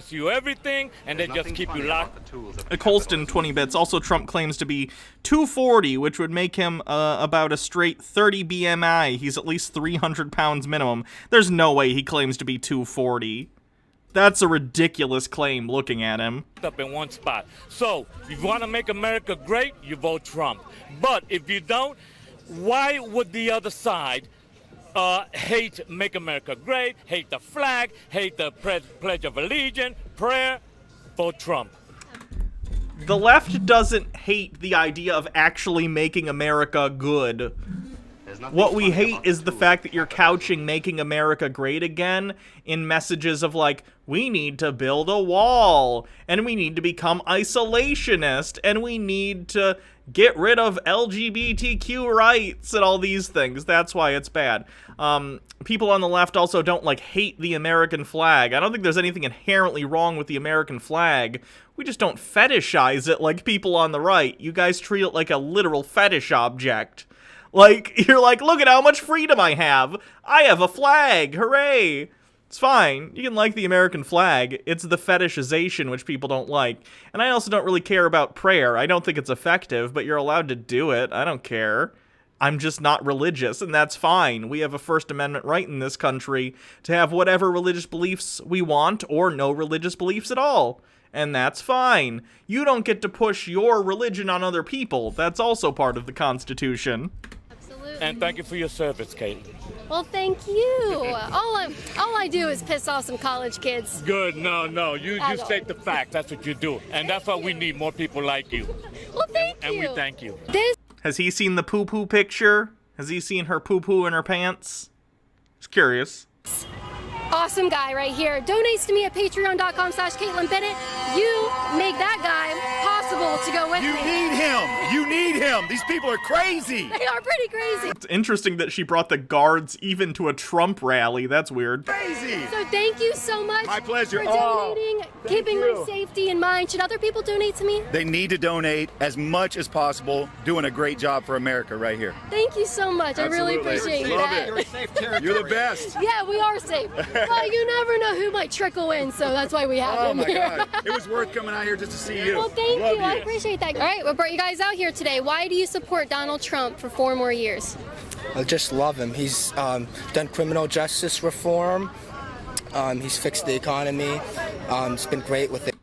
You everything, and they just keep you locked. Colston, 20 bits. Also, Trump claims to be 240, which would make him about a straight 30 BMI. He's at least 300 pounds minimum. There's no way he claims to be 240. That's a ridiculous claim looking at him. Up in one spot. So, if you want to make America great, you vote Trump. But if you don't, why would the other side hate Make America Great, hate the flag, hate the Pledge of Allegiance, prayer, vote Trump? The left doesn't hate the idea of actually making America good. What we hate is the fact that you're couching making America great again in messages of like, we need to build a wall, and we need to become isolationist, and we need to get rid of LGBTQ rights and all these things. That's why it's bad. People on the left also don't, like, hate the American flag. I don't think there's anything inherently wrong with the American flag. We just don't fetishize it like people on the right. You guys treat it like a literal fetish object. Like, you're like, look at how much freedom I have. I have a flag. Hooray. It's fine. You can like the American flag. It's the fetishization which people don't like. And I also don't really care about prayer. I don't think it's effective, but you're allowed to do it. I don't care. I'm just not religious, and that's fine. We have a First Amendment right in this country to have whatever religious beliefs we want or no religious beliefs at all. And that's fine. You don't get to push your religion on other people. That's also part of the Constitution. Absolutely. And thank you for your service, Kate. Well, thank you. All I do is piss off some college kids. Good. No. You state the facts. That's what you do. And that's why we need more people like you. Well, thank you. And we thank you. Has he seen the poo-poo picture? Has he seen her poo-poo in her pants? Just curious. Awesome guy right here. Donates to me at patreon.com/Caitlin Bennett. You make that guy possible to go with me. You need him. These people are crazy. They are pretty crazy. It's interesting that she brought the guards even to a Trump rally. That's weird. Crazy. So thank you so much. My pleasure. For donating, keeping my safety in mind. Should other people donate to me? They need to donate as much as possible. Doing a great job for America right here. Thank you so much. Absolutely. I really appreciate Love that. it. You're the best. Yeah, we are safe. Well, you never know who might trickle in, so that's why we have Oh him my here. God. It was worth coming out here just to see you. Well, thank Love you. I appreciate that. All right, what brought you guys out here today? Why do you support Donald Trump for 4 more years? I just love him. He's done criminal justice reform. He's fixed the economy. It's been great with it.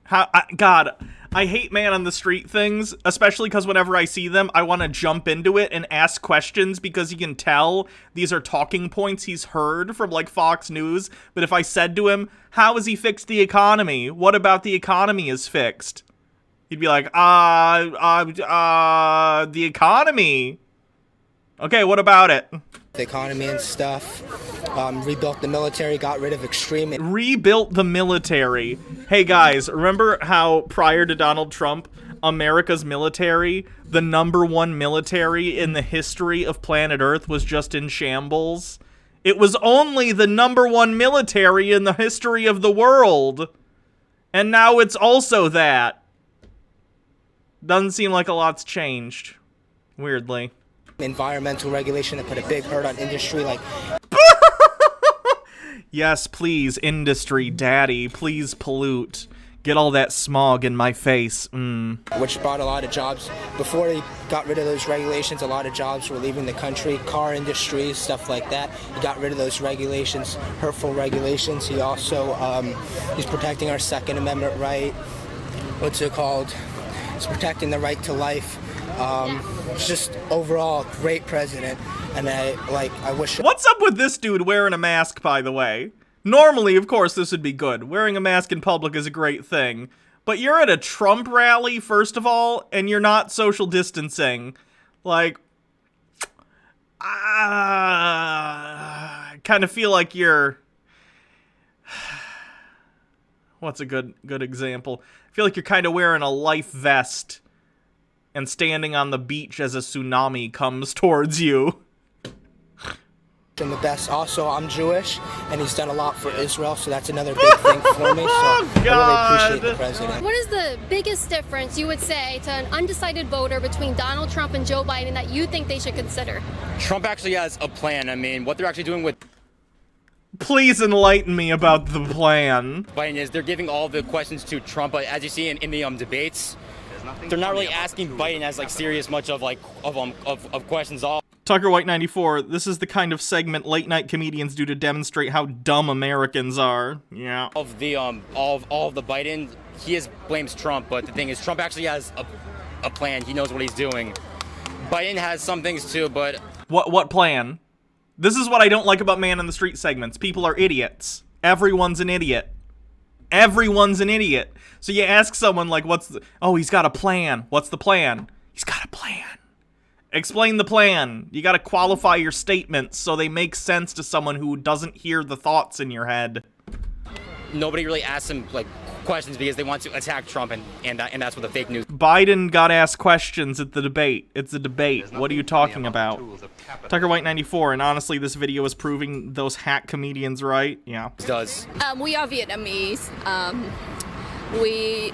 God, I hate man on the street things, especially because whenever I see them, I want to jump into it and ask questions because you can tell these are talking points he's heard from, like, Fox News. But if I said to him, how has he fixed the economy? What about the economy is fixed? He'd be like, the economy. Okay, what about it? The economy and stuff. Rebuilt the military, got rid of extreme... Rebuilt the military. Hey guys, remember how prior to Donald Trump, America's military, the #1 military in the history of planet Earth, was just in shambles? It was only the #1 military in the history of the world. And now it's also that. Doesn't seem like a lot's changed. Weirdly. Environmental regulation that put a big hurt on industry like... Yes, please, industry, daddy, please pollute. Get all that smog in my face. Which brought a lot of jobs. Before he got rid of those regulations, a lot of jobs were leaving the country. Car industry, stuff like that. He got rid of those regulations, hurtful regulations. He also, he's protecting our Second Amendment right. What's it called? He's protecting the right to life. Just overall, great president. And I wish... What's up with this dude wearing a mask, by the way? Normally, of course, this would be good. Wearing a mask in public is a great thing. But you're at a Trump rally, first of all, and you're not social distancing. Like, I kind of feel like you're... What's a good example? I feel like you're kind of wearing a life vest and standing on the beach as a tsunami comes towards you. The best. Also, I'm Jewish, and he's done a lot for Israel, so that's another big thing for me. So I really appreciate the president. What is the biggest difference you would say to an undecided voter between Donald Trump and Joe Biden that you think they should consider? Trump actually has a plan. I mean, what they're actually doing with... Please enlighten me about the plan. Biden is they're giving all the questions to Trump, but as you see in the debates, they're not really asking Biden as like serious much of questions all. Tucker White 94, this is the kind of segment late night comedians do to demonstrate how dumb Americans are. Yeah. Of the all of the Biden, he blames Trump, but the thing is Trump actually has a plan. He knows what he's doing. Biden has some things too, but what plan? This is what I don't like about man on the street segments. People are idiots. Everyone's an idiot. Everyone's an idiot. So you ask someone like, oh, he's got a plan. What's the plan? He's got a plan. Explain the plan. You gotta qualify your statements so they make sense to someone who doesn't hear the thoughts in your head. Nobody really asks him like questions because they want to attack Trump, and that's what the fake news. Biden got asked questions at the debate. It's a debate. What are you talking about? Tucker White 94, and honestly, this video is proving those hack comedians right. Yeah. Does. We are Vietnamese.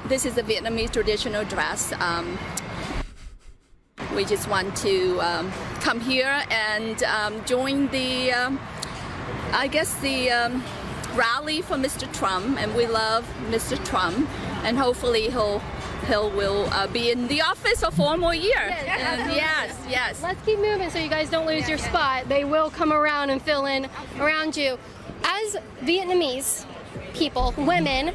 This is a Vietnamese traditional dress. We just want to come here and join the, I guess the rally for Mr. Trump, and we love Mr. Trump, and hopefully he will be in the office for 4 more years. Yes. Let's keep moving so you guys don't lose your spot. They will come around and fill in around you. As Vietnamese people, women,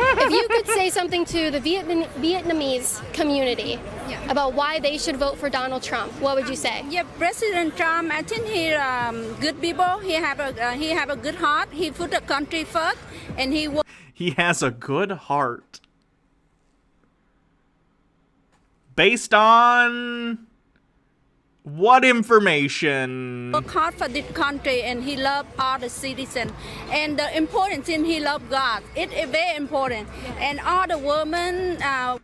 if you could say something to the Vietnamese community about why they should vote for Donald Trump, what would you say? Yeah, President Trump, I think he good people. He have a good heart. He put the country first, and he has a good heart. Based on what information? Work hard for this country, and he loved all the citizens. And the important thing, he loved God. It is very important. And all the women.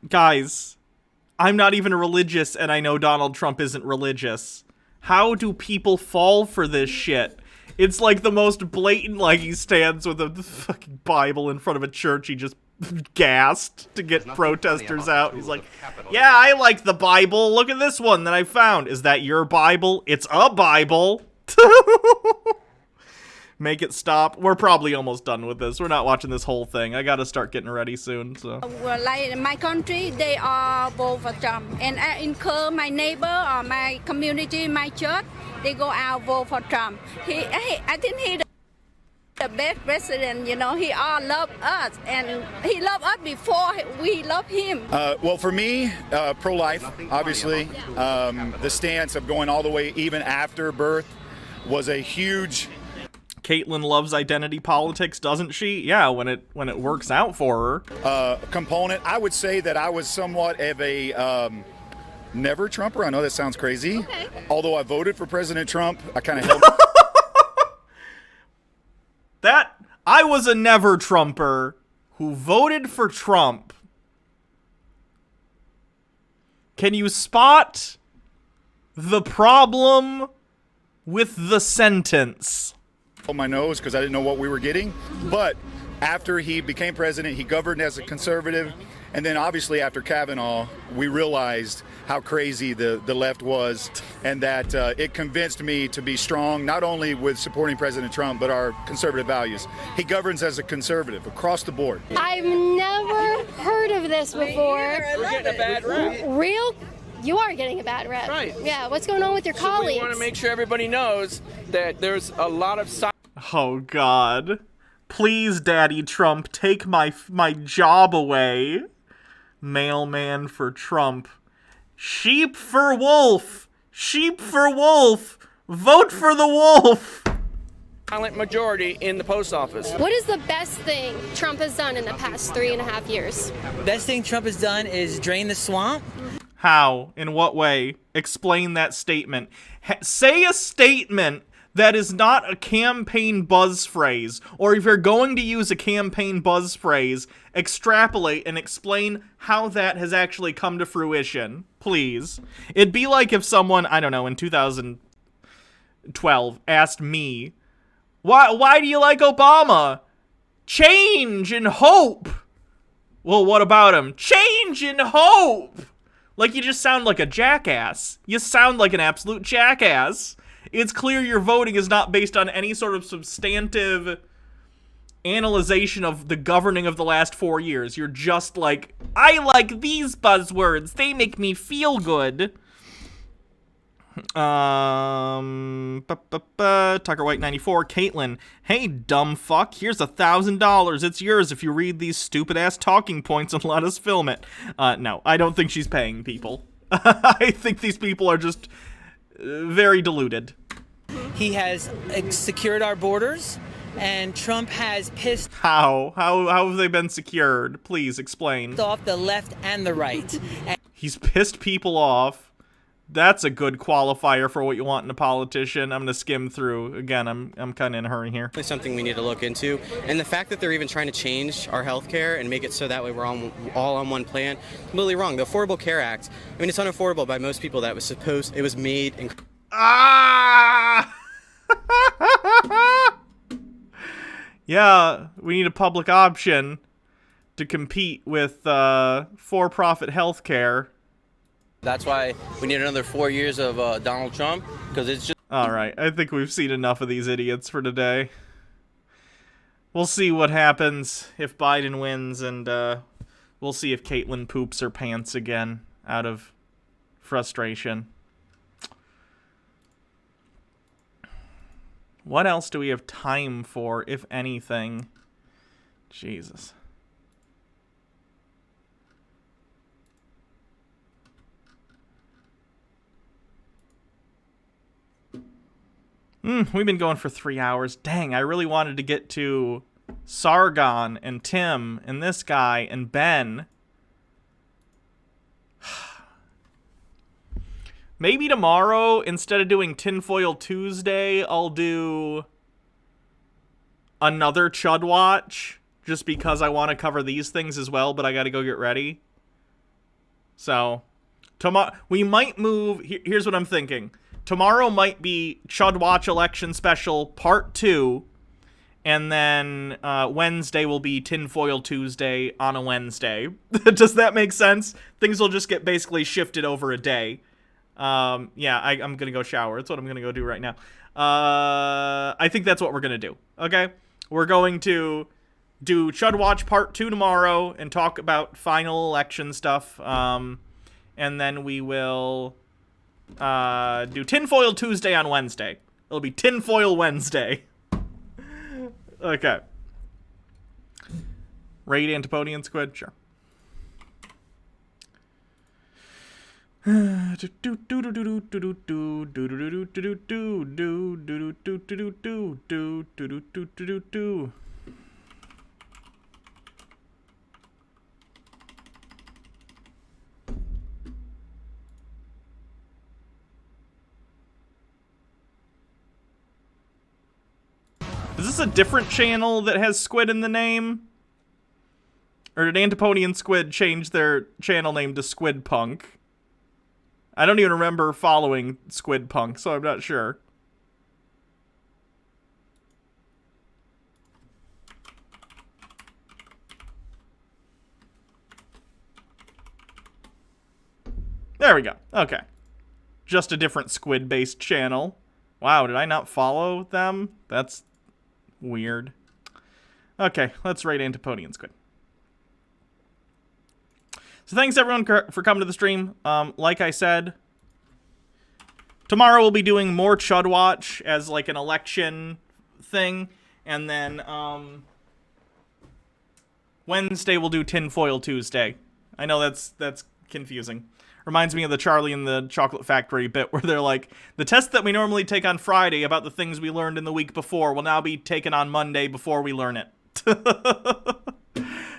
Guys, I'm not even religious, and I know Donald Trump isn't religious. How do people fall for this shit? It's like the most blatant, like he stands with a fucking Bible in front of a church. He just gassed to get protesters out. He's like, yeah, I like the Bible. Look at this one that I found. Is that your Bible? It's a Bible. Make it stop. We're probably almost done with this. We're not watching this whole thing. I gotta start getting ready soon. So, well, like in my country, they all vote for Trump. And I encourage my neighbor or my community, my church, they go out vote for Trump. I think he's the best president. You know, he all love us, and he loved us before we love him. Well, for me, pro-life, obviously. The stance of going all the way even after birth was a huge. Caitlyn loves identity politics, doesn't she? Yeah, when it works out for her. Component. I would say that I was somewhat of a never Trumper. I know that sounds crazy. Okay. Although I voted for President Trump, I kind of held. That I was a never Trumper who voted for Trump. Can you spot the problem with the sentence? On my nose because I didn't know what we were getting, but after he became president, he governed as a conservative, and then obviously after Kavanaugh, we realized how crazy the left was, and that it convinced me to be strong, not only with supporting President Trump, but our conservative values. He governs as a conservative across the board. I've never heard of this before. We're getting a bad rap. Real? You are getting a bad rep. Right. Yeah, what's going on with your colleagues? We want to make sure everybody knows that there's a lot of... Oh, God. Please, Daddy Trump, take my job away. Mailman for Trump. Sheep for wolf. Sheep for wolf. Vote for the wolf. Silent majority in the post office. What is the best thing Trump has done in the past 3.5 years? Best thing Trump has done is drain the swamp. How? In what way? Explain that statement. Say a statement that is not a campaign buzz phrase, or if you're going to use a campaign buzz phrase, extrapolate and explain how that has actually come to fruition, please. It'd be like if someone, I don't know, in 2012 asked me, why do you like Obama? Change and hope. Well, what about him? Change and hope. Like, you just sound like a jackass. You sound like an absolute jackass. It's clear your voting is not based on any sort of substantive analyzation of the governing of the last 4 years. You're just like, I like these buzzwords. They make me feel good. Tucker White 94, Caitlyn. Hey, dumb fuck. Here's $1,000. It's yours if you read these stupid ass talking points and let us film it. No, I don't think she's paying people. I think these people are just very deluded. He has secured our borders, and Trump has pissed. How have they been secured? Please explain. Off the left and the right. He's pissed people off That's a good qualifier for what you want in a politician. I'm gonna skim through. Again, I'm kind of in a hurry here. Something we need to look into, and the fact that they're even trying to change our health care and make it so that way we're all on one plan, completely wrong. The Affordable Care Act, I mean, it's unaffordable by most people. That was it was made in... Yeah, we need a public option to compete with for-profit health care. That's why we need another 4 years of Donald Trump, because it's just... All right, I think we've seen enough of these idiots for today. We'll see what happens if Biden wins, and we'll see if Caitlyn poops her pants again out of frustration. What else do we have time for, if anything? Jesus. We've been going for 3 hours. Dang, I really wanted to get to Sargon and Tim and this guy and Ben. Maybe tomorrow, instead of doing Tinfoil Tuesday, I'll do another Chud Watch, just because I want to cover these things as well, but I gotta go get ready. So, tomorrow, we might move, here's what I'm thinking. Tomorrow might be Chud Watch Election Special Part 2, and then Wednesday will be Tinfoil Tuesday on a Wednesday. Does that make sense? Things will just get basically shifted over a day. Yeah, I'm gonna go shower. That's what I'm gonna go do right now. I think that's what we're gonna do. Okay? We're going to do Chud Watch Part 2 tomorrow and talk about final election stuff. And then we will do Tinfoil Tuesday on Wednesday. It'll be Tinfoil Wednesday. Okay. Raid Antipodian Squid? Sure. Is this a different channel that has Squid in the name? Or did Antipodian Squid change their channel name to Squid Punk? I don't even remember following Squid Punk, so I'm not sure. There we go. Okay. Just a different squid-based channel. Wow, did I not follow them? That's weird. Okay, let's rate Antipodian Squid. So thanks everyone for coming to the stream. Like I said, tomorrow we'll be doing more Chud Watch as like an election thing, and then Wednesday we'll do Tinfoil Tuesday. I know that's confusing. Reminds me of the Charlie and the Chocolate Factory bit where they're like, the test that we normally take on Friday about the things we learned in the week before will now be taken on Monday before we learn it.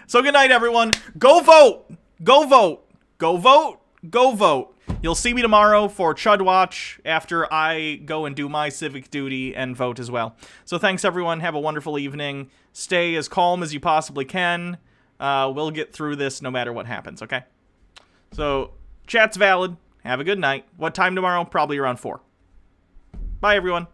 So good night everyone. Go vote! Go vote! Go vote! Go vote! You'll see me tomorrow for Chud Watch after I go and do my civic duty and vote as well. So thanks everyone. Have a wonderful evening. Stay as calm as you possibly can. We'll get through this no matter what happens, okay? So, chat's valid. Have a good night. What time tomorrow? Probably around 4. Bye everyone.